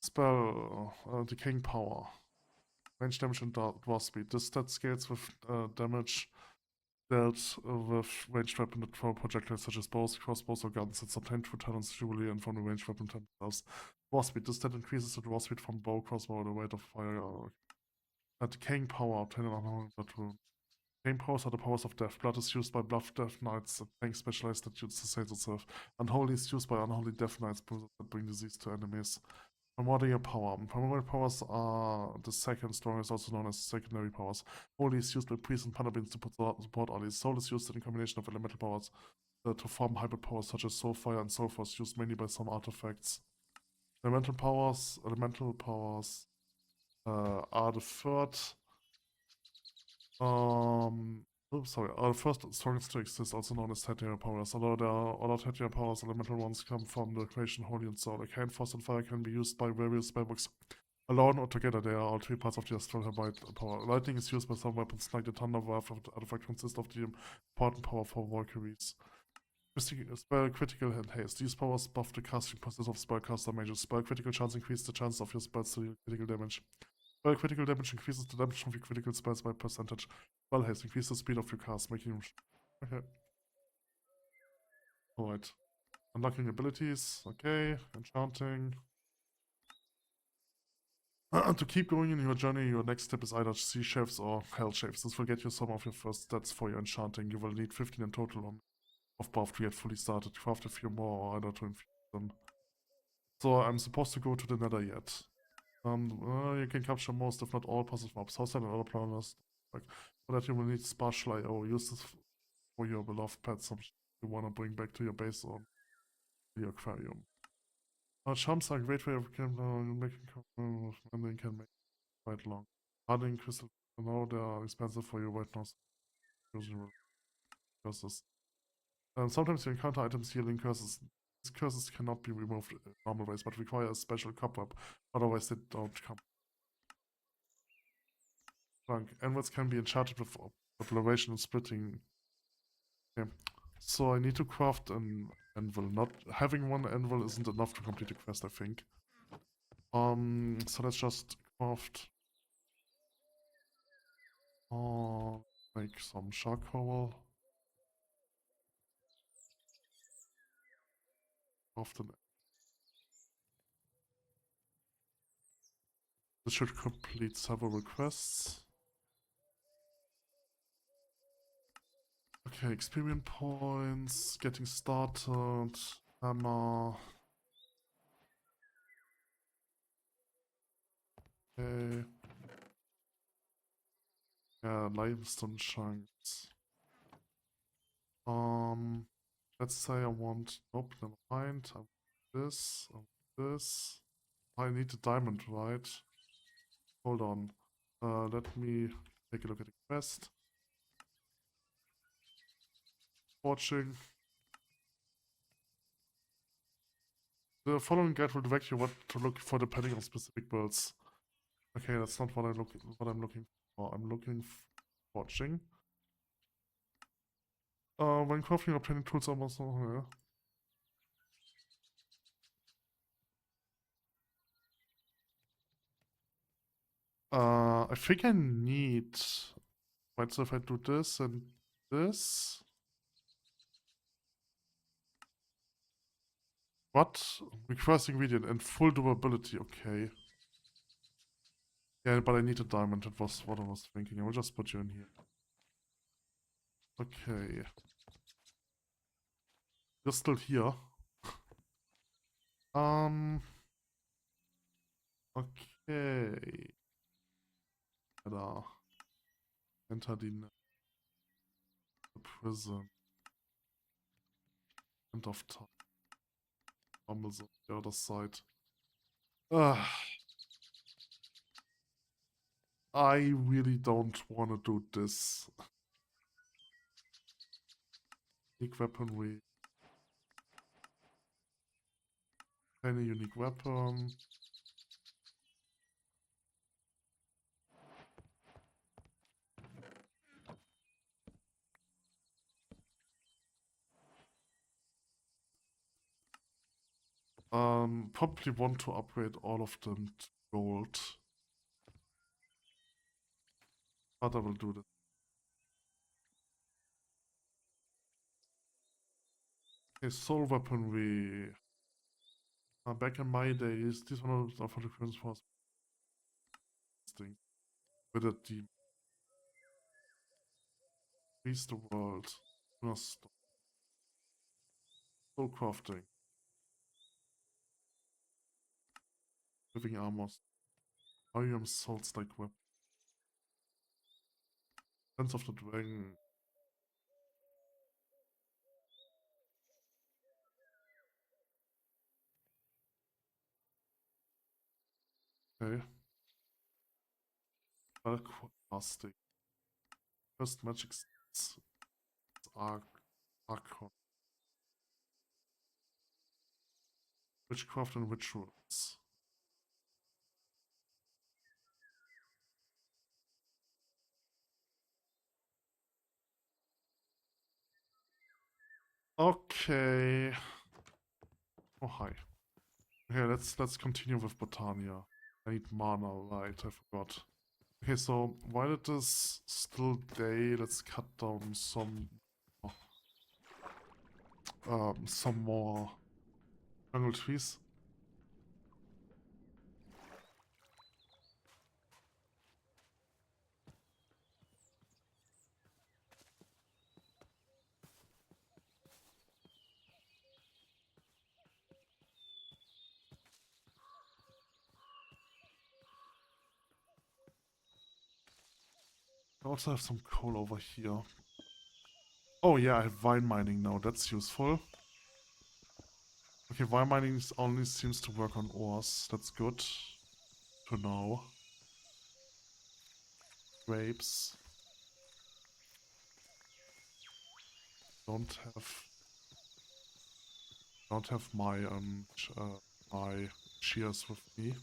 spell, decaying power. Range damage and dwarf speed. This stat scales with damage dealt with ranged weapon that throw projectiles such as bows, crossbows, or guns. It's obtained through talents usually and from the ranged weapon themselves. Dwarf speed. This stat increases the dwarf speed from bow, crossbow, or the rate of fire. Decaying power obtained on that rune. Decaying powers are the powers of death. Blood is used by blood death knights, a tank specialized that sustains itself. Unholy is used by unholy death knights that bring disease to enemies. Primordial power. Primordial powers are the second strongest, also known as secondary powers. Holy is used by priests and paladins to support allies. Soul is used in a combination of elemental powers to form hybrid powers such as soul fire and soul force, used mainly by some artifacts. Elemental powers are the third. Are the first strongest to exist, also known as tertiary powers. Although there are other tertiary powers, elemental ones come from the equation Holy and Soul. Arcane, Frost, and Fire can be used by various spellbooks. Alone or together, they are all three parts of the astral hermite power. Lightning is used by some weapons, like the Thunder Wrath of the artifact consists of the important power for Valkyries. Spell critical and haste. These powers buff the casting process of spellcaster mages. Spell critical chance increase the chance of your spells to deal critical damage. Spell critical damage increases the damage from your critical spells by percentage. Spell haste increases the speed of your cast, making them. Okay. Alright. Unlocking abilities. Okay. Enchanting. To keep going in your journey, your next step is either sea chefs or hell chefs. This will get you some of your first stats for your enchanting. You will need 15 in total of both to get fully started. Craft a few more or either to infuse them. So I'm supposed to go to the nether yet. You can capture most, if not all, passive mobs. How's that and other planners? Like, for that you will need spatial IO. Use this for your beloved pets you want to bring back to your base or your aquarium. Charms are a great way of making and they can make quite long. Hardening crystal, no, they are expensive for your white nose. Curses. Sometimes you encounter items healing curses. These curses cannot be removed in normal ways, but require a special cobweb. Otherwise, they don't come. Anvils can be enchanted with obliteration and splitting. Okay. So I need to craft an anvil. Not having one anvil isn't enough to complete the quest, I think. So let's just craft. Make some charcoal. Craft an. This should complete several requests. Okay, experience points, getting started, hammer. Okay. Yeah, limestone chunks. Let's say I want, nope, never mind. I want this, I want this. I need the diamond, right? Hold on. Let me take a look at the quest. Watching. The following guide will direct you what to look for depending on specific builds. Okay, that's not what I'm looking for. I'm looking for watching. When crafting, obtaining tools almost. Yeah. I think I need... Right, so if I do this and this... What? Request ingredient and full durability, okay. Yeah, but I need a diamond, that was what I was thinking. I will just put you in here. Okay. You're still here. Okay. Da. Enter the prison. End of time. Rumbles on the other side. I really don't want to do this. Unique weaponry. Any unique weapon. Probably want to upgrade all of them to gold. But I will do that. Okay, soul weaponry. Back in my days, this one of the current was thing. With a deep. Freeze the world. Soul crafting. Living armors. Arium souls like weapon. Sense of the Dragon. Okay. Dark casting. First magic Archon. Witchcraft and rituals. Okay. Oh hi. Okay, let's continue with Botania. I need mana, right? I forgot. Okay, so while it is still day, let's cut down some more jungle trees. I also have some coal over here. Oh yeah, I have vine mining now. That's useful. Okay, vine mining only seems to work on ores. That's good to know. Grapes. Don't have my my shears with me.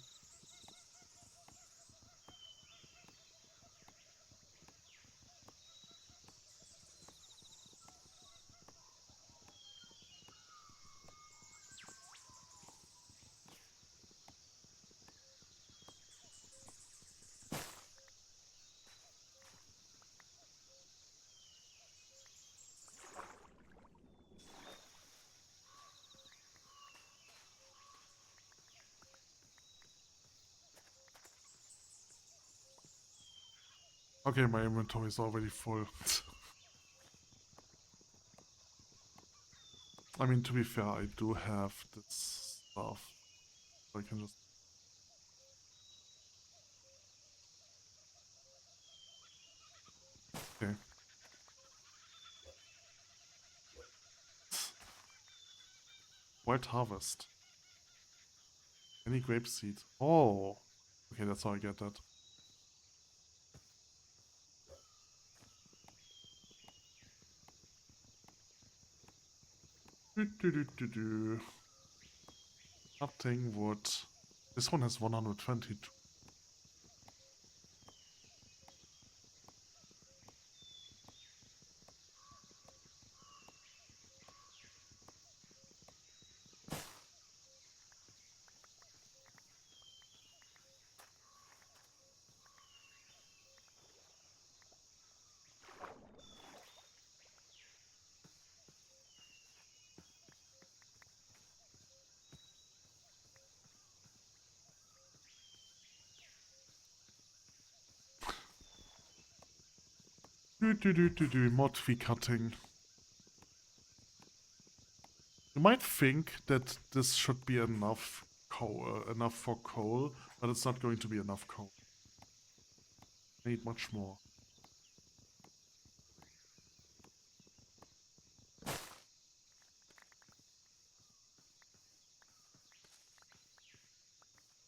Okay, my inventory is already full. I mean, to be fair, I do have this stuff. So I can just... Okay. Wild harvest. Any grape seed. Oh! Okay, that's how I get that. Nothing wood. This one has 122. More tree cutting. You might think that this should be enough enough for coal, but it's not going to be enough coal. I need much more.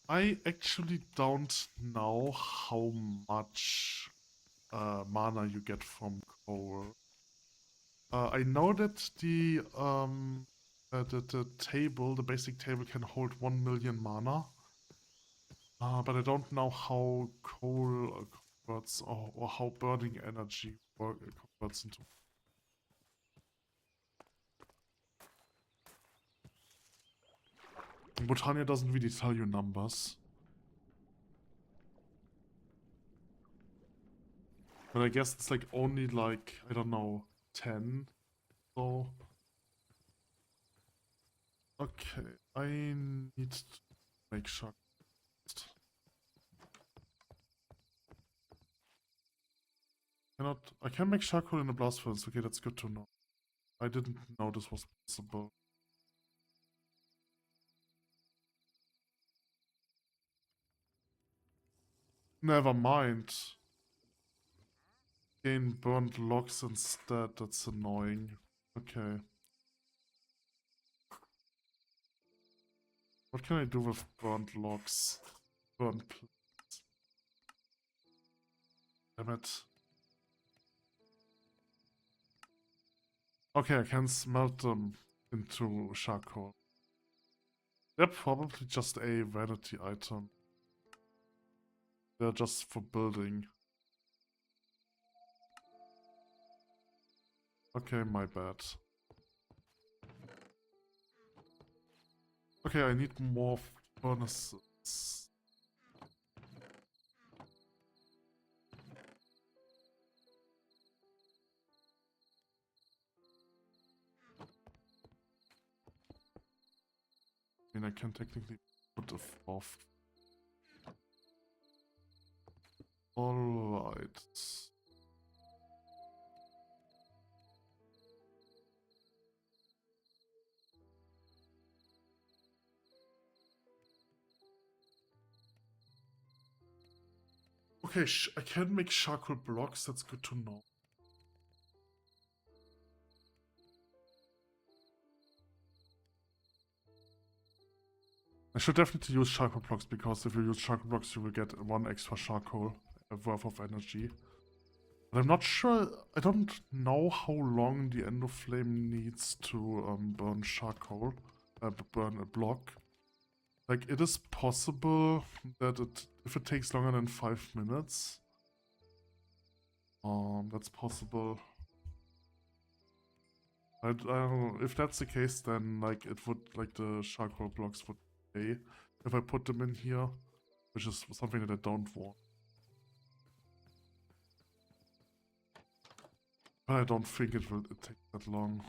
I actually don't know how much mana you get from coal. I know that the table, the basic table, can hold 1 million mana. But I don't know how coal converts or how burning energy converts into. Botania doesn't really tell you numbers. But I guess it's like only like, I don't know, 10. So. Okay, I need to make sure. I can make charcoal in a blast furnace. Okay, that's good to know. I didn't know this was possible. Never mind. Gain burnt logs instead. That's annoying. Okay. What can I do with burnt logs? Burnt plates. Damn it. Okay, I can smelt them into charcoal. They're probably just a vanity item. They're just for building. Okay, my bad. Okay, I need more furnaces. I mean, I can technically put a fourth. Alright. Okay, I can make charcoal blocks, that's good to know. I should definitely use charcoal blocks, because if you use charcoal blocks you will get 1 extra charcoal worth of energy. But I'm not sure, I don't know how long the endo flame needs to burn charcoal, burn a block. Like, it is possible that if it takes longer than 5 minutes, that's possible. I don't know, if that's the case, then like it would, like the charcoal blocks would stay if I put them in here, which is something that I don't want. But I don't think it will take that long.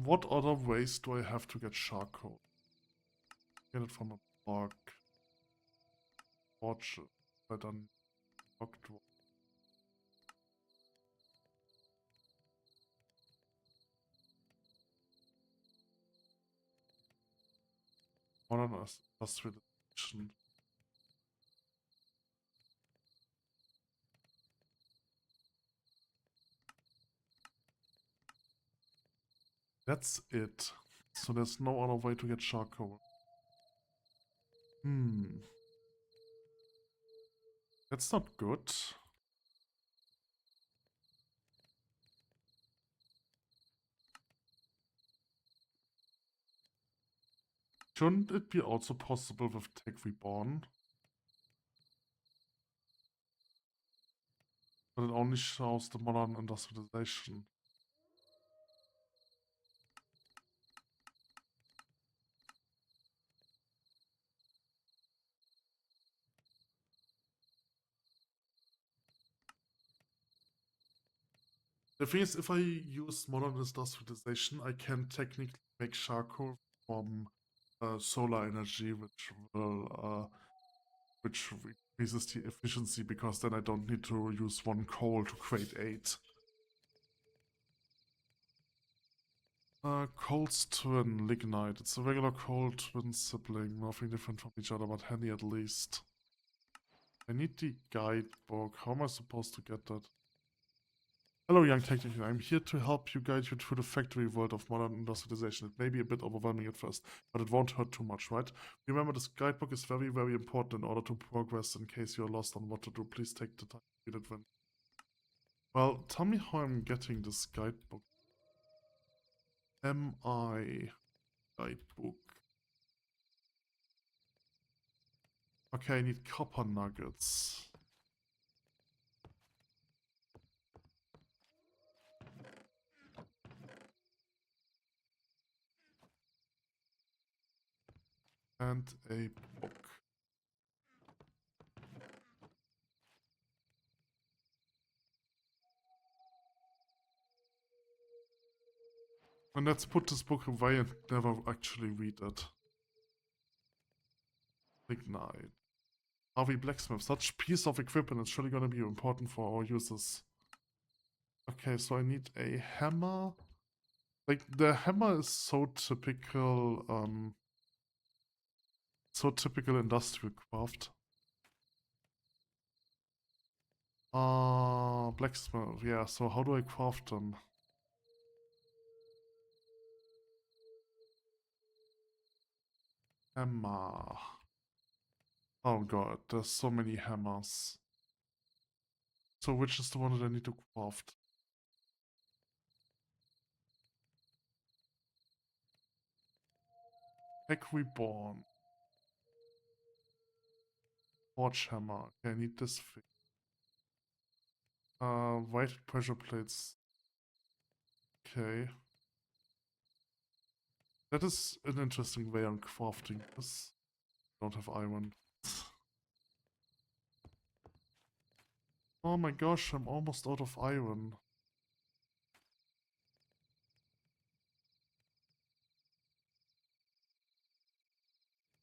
What other ways do I have to get charcoal? Get it from a block. Watch it. I done blocked one. Modern industrialization. That's it. So there's no other way to get charcoal. That's not good. Shouldn't it be also possible with Tech Reborn? But it only shows the modern industrialization. The thing is, if I use modern industrialization, I can technically make charcoal from solar energy, which increases the efficiency because then I don't need to use 1 coal to create 8. Coal's twin, lignite. It's a regular coal twin sibling, nothing different from each other, but handy at least. I need the guidebook. How am I supposed to get that? Hello, young technician. I'm here to help you guide you through the factory world of modern industrialization. It may be a bit overwhelming at first, but it won't hurt too much, right? Remember, this guidebook is very, very important in order to progress. In case you're lost on what to do, please take the time to read it when... Well, tell me how I'm getting this guidebook. MI guidebook. Okay, I need copper nuggets. And a book. And let's put this book away and never actually read it. Ignite. RV blacksmith. Such piece of equipment is surely going to be important for our users. Okay, so I need a hammer. Like, the hammer is so typical industrial craft. Blacksmith, yeah, so how do I craft them? Hammer. Oh god, there's so many hammers. So which is the one that I need to craft? Heck reborn. Forge hammer. Okay, I need this thing. Weighted pressure plates. Okay. That is an interesting way on crafting this. Don't have iron. Oh my gosh, I'm almost out of iron.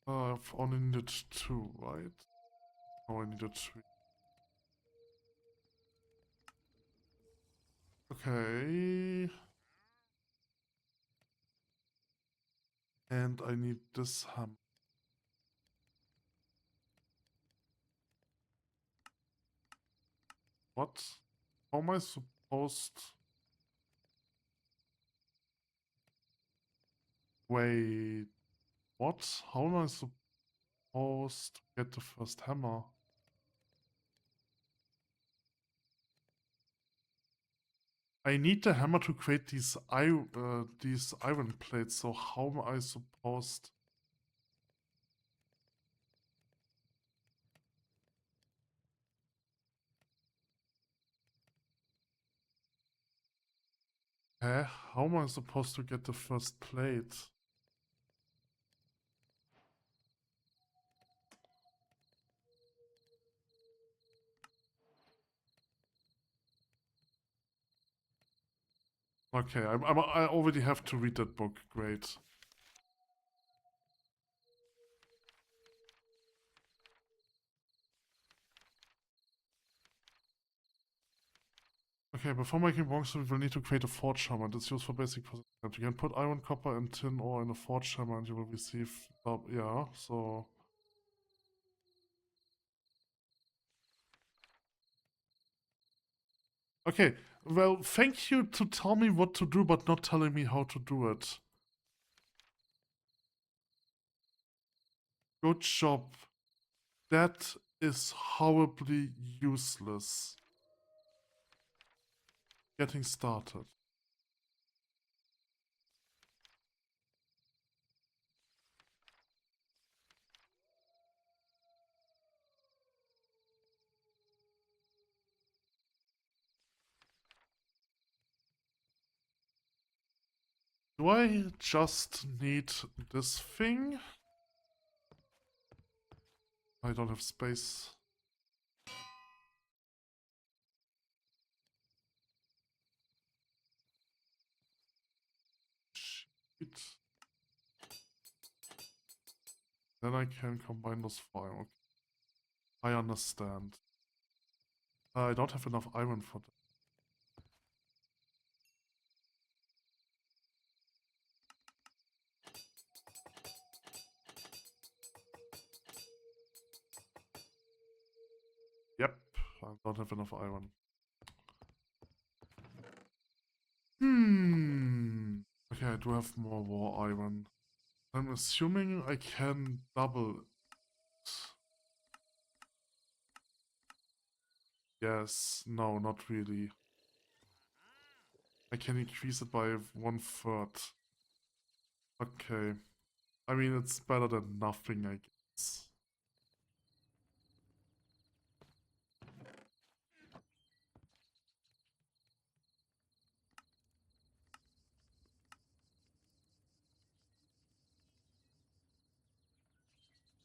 I've only needed 2, right? Oh, I needed 3. Okay. And I need this hammer. What? How am I supposed... Wait... What? How am I supposed to get the first hammer? I need the hammer to create these iron plates, so how am I supposed... How am I supposed to get the first plate? Okay, I already have to read that book. Great. Okay, before making bronze, we will need to create a forge hammer. That's used for basic processing. You can put iron, copper, and tin ore in a forge hammer, and you will receive. Yeah. So. Okay. Well, thank you to tell me what to do, but not telling me how to do it. Good job. That is horribly useless. Getting started. Do I just need this thing? I don't have space. Shit. Then I can combine those 5. Okay. I understand. I don't have enough iron for that. Yep, I don't have enough iron. Okay, I do have more war iron. I'm assuming I can double it. Yes, no, not really. I can increase it by 1/3. Okay. I mean, it's better than nothing, I guess.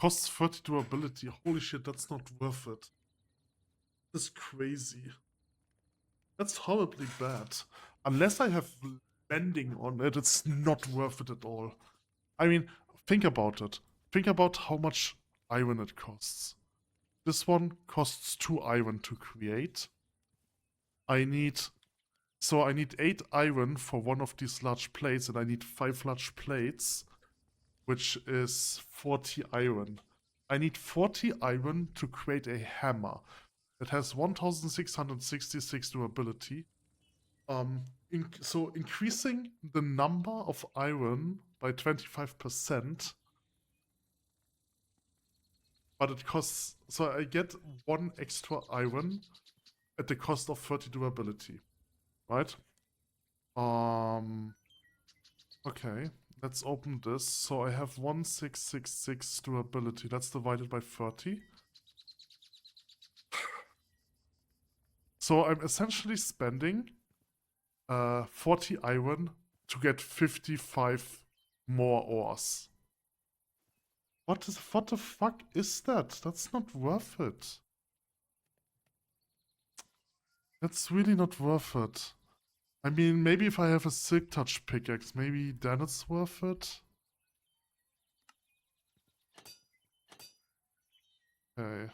Costs 30 durability. Holy shit, that's not worth it. That's crazy. That's horribly bad. Unless I have mending on it, it's not worth it at all. I mean, think about it. Think about how much iron it costs. This one costs 2 iron to create. I need 8 iron for one of these large plates, and I need 5 large plates, which is 40 iron. I need 40 iron to create a hammer. It has 1666 durability. So increasing the number of iron by 25%, but it costs. So I get 1 extra iron at the cost of 30 durability, right? Okay, let's open this. So I have 1666 durability. That's divided by 30. So I'm essentially spending 40 iron to get 55 more ores. What the fuck is that? That's not worth it. That's really not worth it. I mean, maybe if I have a Silk Touch pickaxe, maybe then it's worth it. Okay.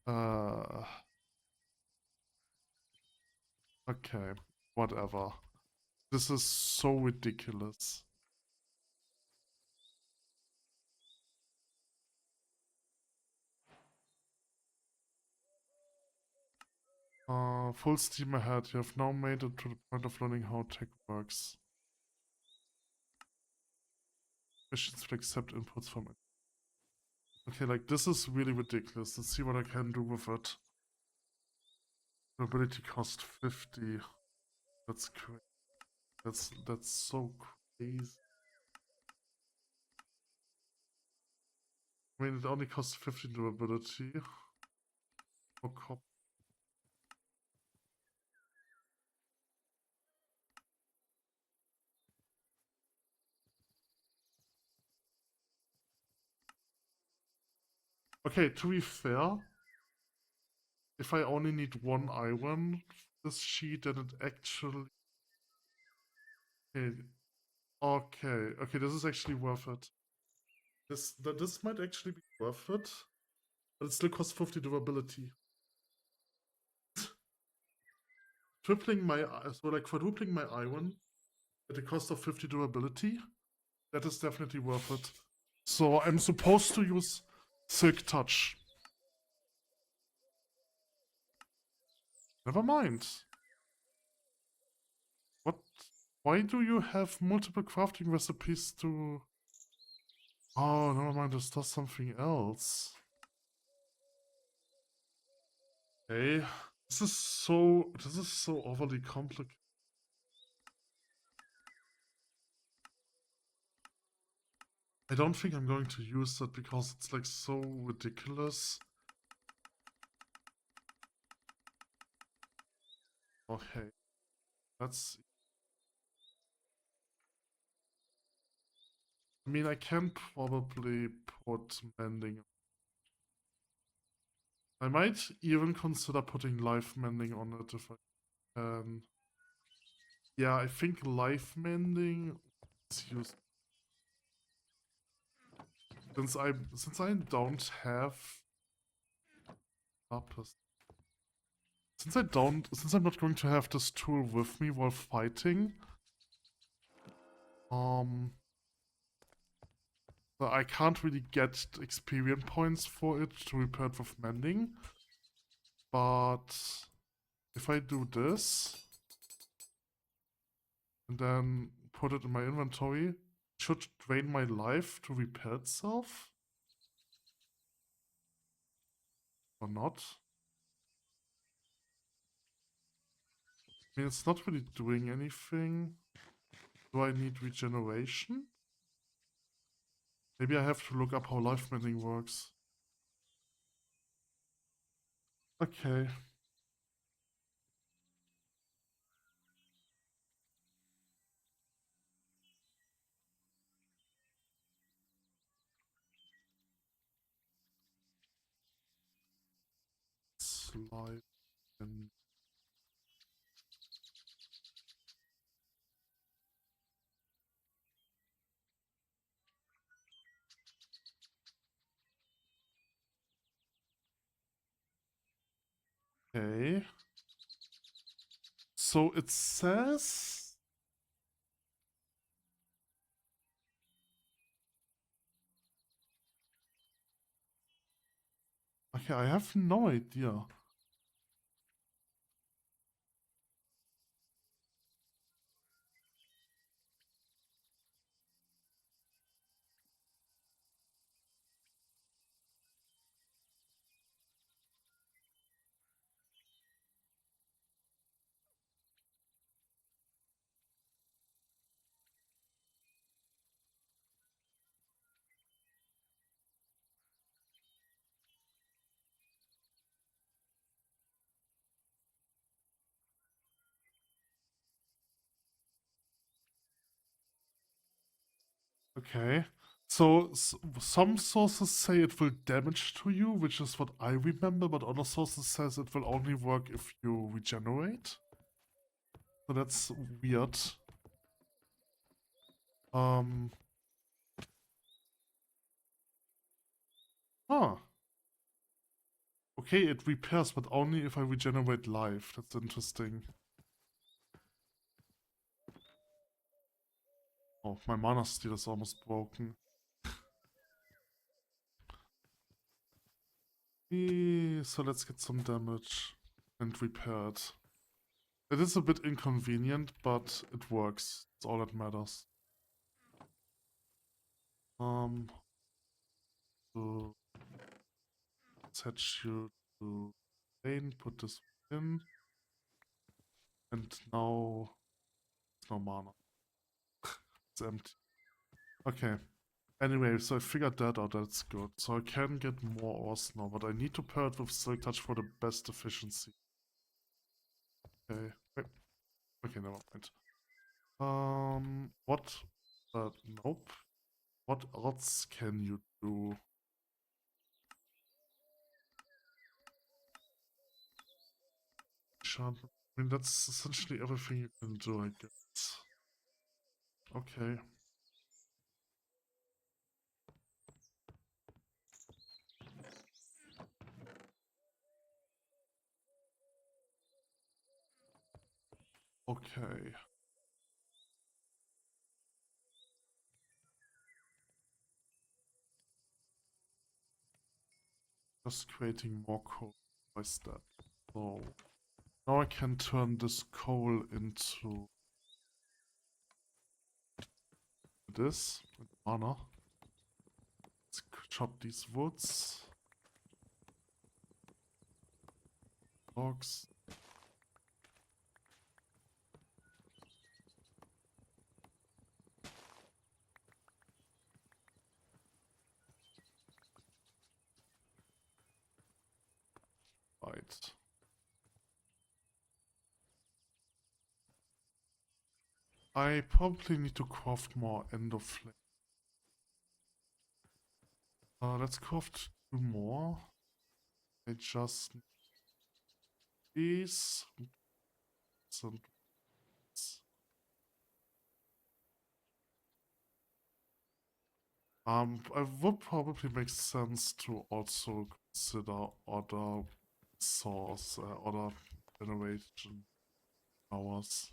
Uh, okay. Whatever. This is so ridiculous. Full steam ahead. You have now made it to the point of learning how tech works. Machines will accept inputs from it. Okay, like this is really ridiculous. Let's see what I can do with it. Ability cost 50. That's crazy. That's so crazy. I mean, it only costs 50 durability. For cop. Okay, to be fair, if I only need 1 iron for this sheet, then it actually... Okay, this is actually worth it. This might actually be worth it, but it still costs 50 durability. Quadrupling my iron at the cost of 50 durability, that is definitely worth it. So I'm supposed to use Silk Touch. Never mind. What? Why do you have multiple crafting recipes to... Oh, never mind, this does something else. Okay. This is so overly complicated. I don't think I'm going to use that because it's like so ridiculous. Okay. That's... I mean, I can probably put mending. I might even consider putting life mending on it if I can. Yeah, I think life mending let's use. Since I don't have lapis. Since I'm not going to have this tool with me while fighting, I can't really get experience points for it to repair it with mending. But if I do this and then put it in my inventory, it should drain my life to repair itself. Or not. I mean, it's not really doing anything. Do I need regeneration? Maybe I have to look up how life mending works. Okay. Slide and okay. So it says. Okay, I have no idea. Okay. So some sources say it will damage to you, which is what I remember, but other sources says it will only work if you regenerate. So that's weird. Huh. Okay, it repairs, but only if I regenerate life. That's interesting. Oh, my mana steal is almost broken. So let's get some damage and repair it. It is a bit inconvenient, but it works. That's all that matters. So set you to lane, put this in, and now it's no mana. It's empty. Okay. Anyway, so I figured that out. That's good. So I can get more ores now, but I need to pair it with Silk Touch for the best efficiency. Okay. Wait. Okay, never mind. What? Nope. What else can you do? I mean, that's essentially everything you can do, I guess. Okay. Okay. Just creating more coal by step. So now I can turn this coal into this with mana. Let's chop these woods. Logs. Right. I probably need to craft more ender flame. Let's craft 2 more. I just need these. And I would probably make sense to also consider other other generation powers,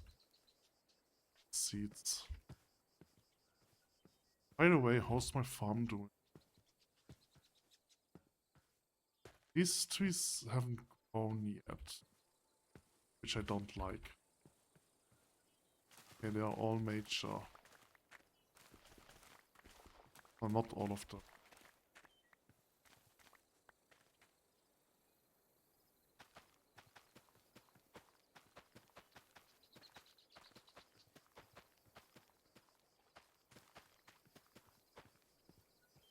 seeds. By the way, how's my farm doing? These trees haven't grown yet, which I don't like. Okay, they are all mature. Well, not all of them.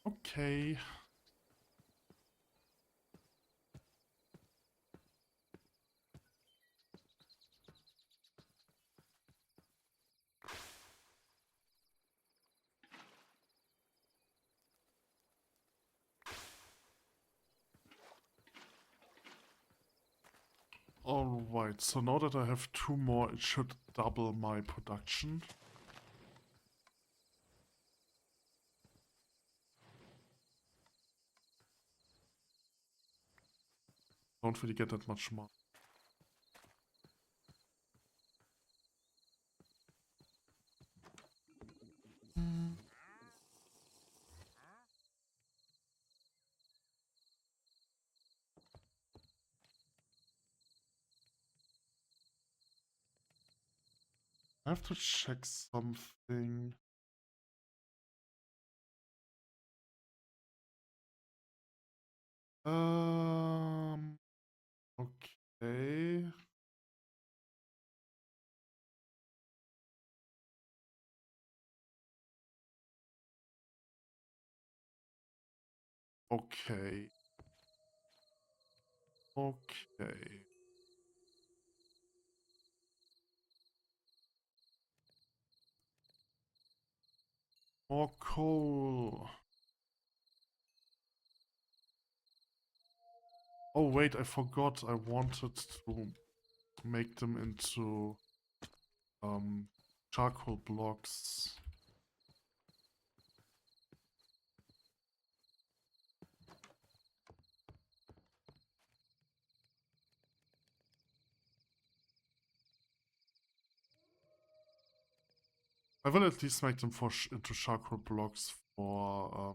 Okay. Alright, so now that I have 2 more, it should double my production. Don't really get that much more. I have to check something. Okay. Okay. Okay. More coal. Oh wait, I forgot I wanted to make them into charcoal blocks. I will at least make them into charcoal blocks for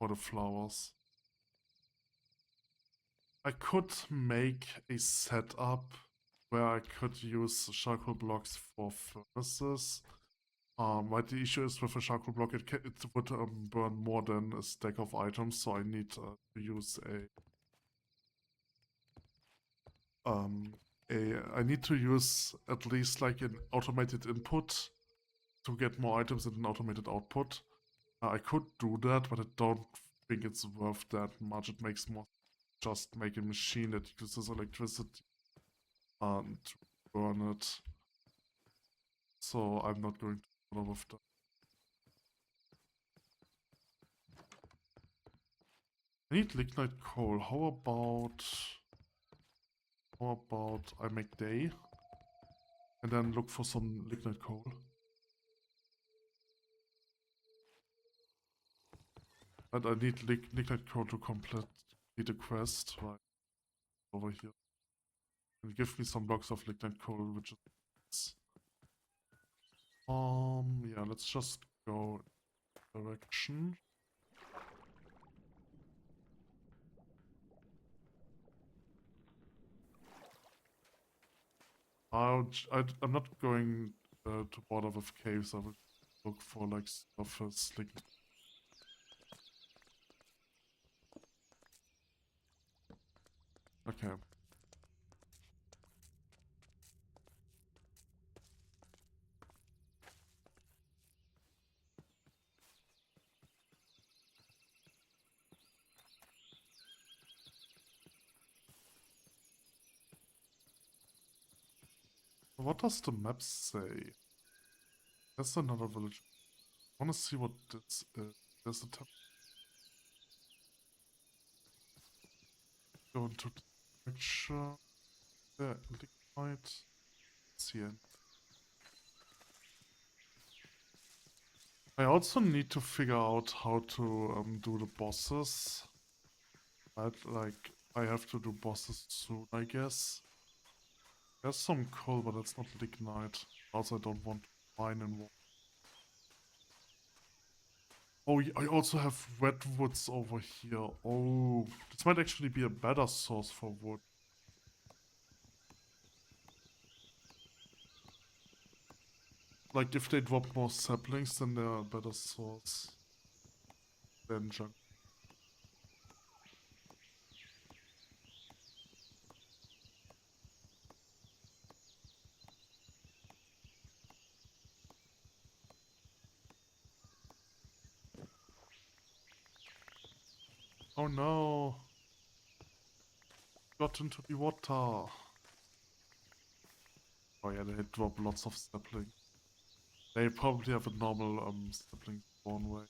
the flowers. I could make a setup where I could use charcoal blocks for furnaces. But the issue is with a charcoal block, it would burn more than a stack of items, so I need to use I need to use at least like an automated input to get more items and an automated output. I could do that, but I don't think it's worth that much. It makes more just make a machine that uses electricity to burn it. So I'm not going to bother with that. I need lignite coal. How about I make day and then look for some lignite coal? And I need lignite coal to complete the quest right over here. And give me some blocks of lignite coal, which is yeah, let's just go in direction. I'm not going to bother with caves. I will look for like surface lignite. Okay. What does the map say? That's another village. I want to see what this is. There's a tab. Go into the picture. There, lignite. See it. I also need to figure out how to do the bosses. Right, like, I have to do bosses soon, I guess. There's some coal, but that's not lignite. Also, I don't want to mine in water. Oh, I also have redwoods over here. Oh, this might actually be a better source for wood. Like, if they drop more saplings, then they're a better source than junk. Oh no! Got into the water. Oh yeah, they drop lots of sapling. They probably have a normal sapling spawn way.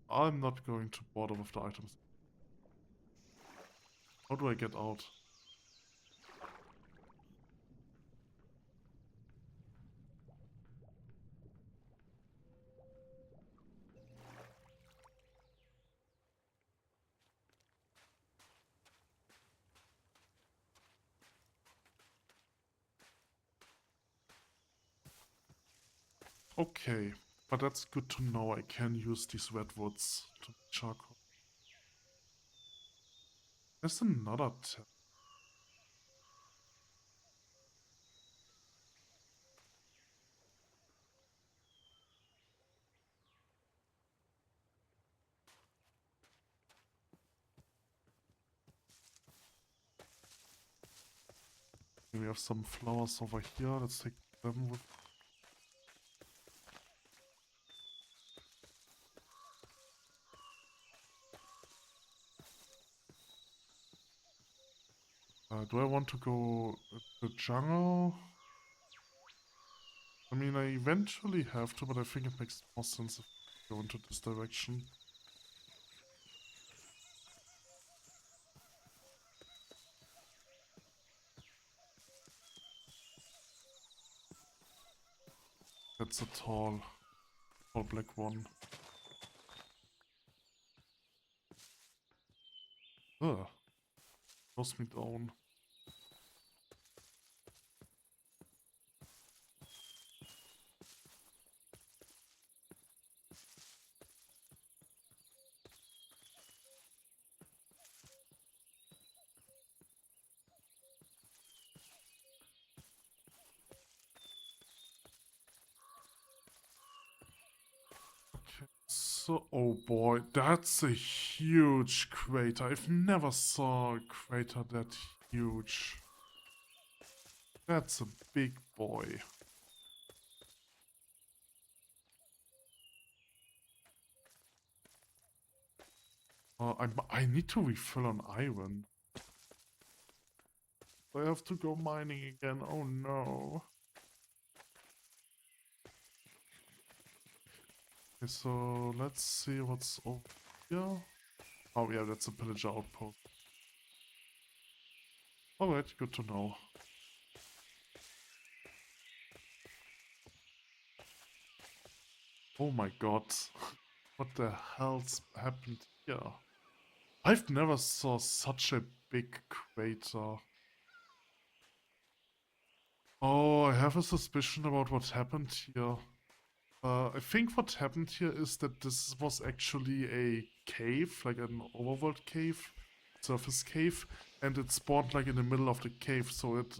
I'm not going to bother with the items. How do I get out? Okay, but that's good to know. I can use these redwoods to make charcoal. There's another tab. We have some flowers over here. Let's take them with. Do I want to go to the jungle? I mean, I eventually have to, but I think it makes more sense if we go into this direction. That's a tall black one. Ugh. Lost me down. Okay. So, oh boy, that's a huge crater. I've never saw a crater that huge. That's a big boy. I need to refill on iron. I have to go mining again. Oh no. Okay, so let's see what's over here. Oh yeah, that's a pillager outpost. Alright, good to know. Oh my god. What the hell's happened here? I've never saw such a big crater. Oh, I have a suspicion about what happened here. I think what happened here is that this was actually a cave, like an overworld cave, surface cave, and it spawned like in the middle of the cave, so it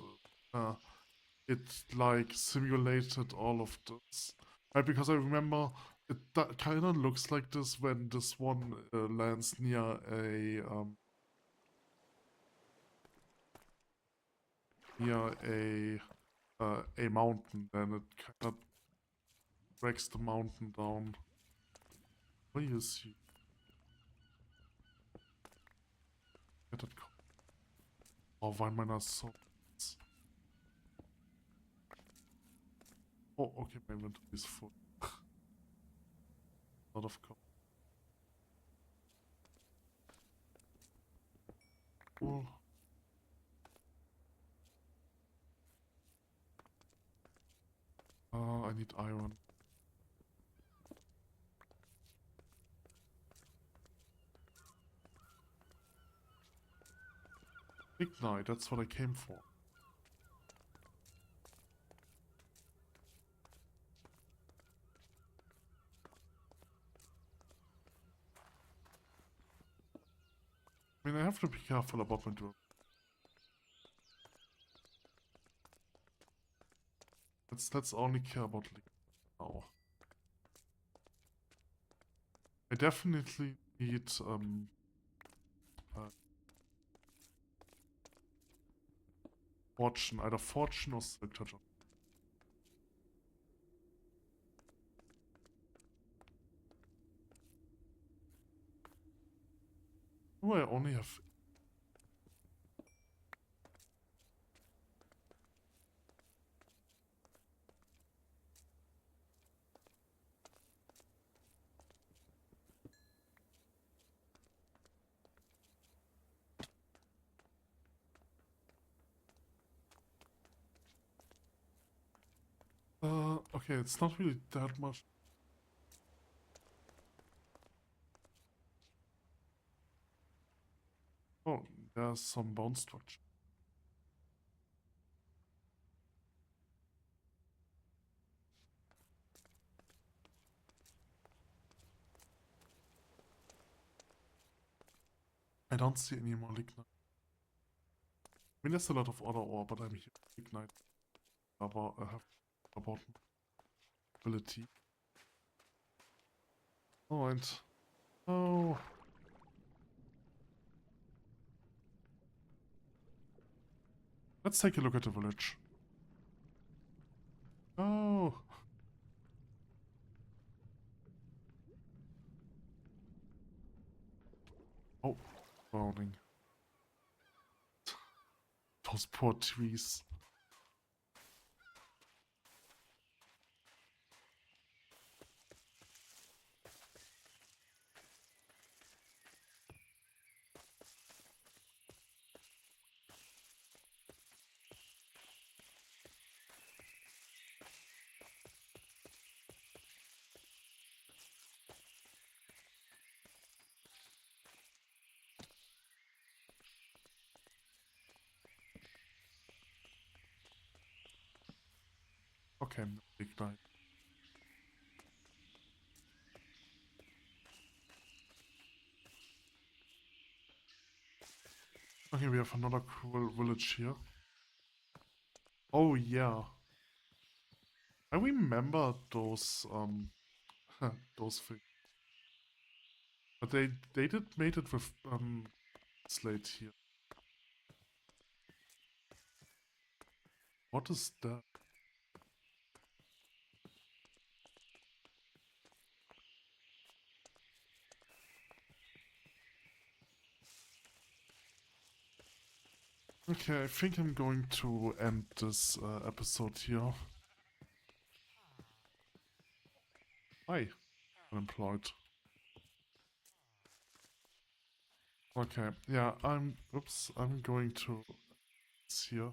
like simulated all of this. Right, because I remember it kind of looks like this when this one lands near a mountain, then it kind of breaks the mountain down. Where is he? Get it. Oh, why am I not so? Oh, okay, my inventory is full. Lot of coal. Oh, I need iron. Ignite, that's what I came for. I mean, I have to be careful about my drill. Let's only care about leak now. I definitely need fortune, either fortune or silk touch. Oh, I only have. Okay, it's not really that much. Oh, there's some bone structure. I don't see any more lignite. I mean, there's a lot of other ore, but I'm here. Lignite. I have about ability. Oh, and oh, let's take a look at the village. Oh, oh, browning. Those poor trees. Okay, ignite. Okay, we have another cool village here. Oh yeah, I remember those those things. But they did made it with slate here. What is that? Okay, I think I'm going to end this episode here. Hi, unemployed. Okay, yeah, I'm going to here.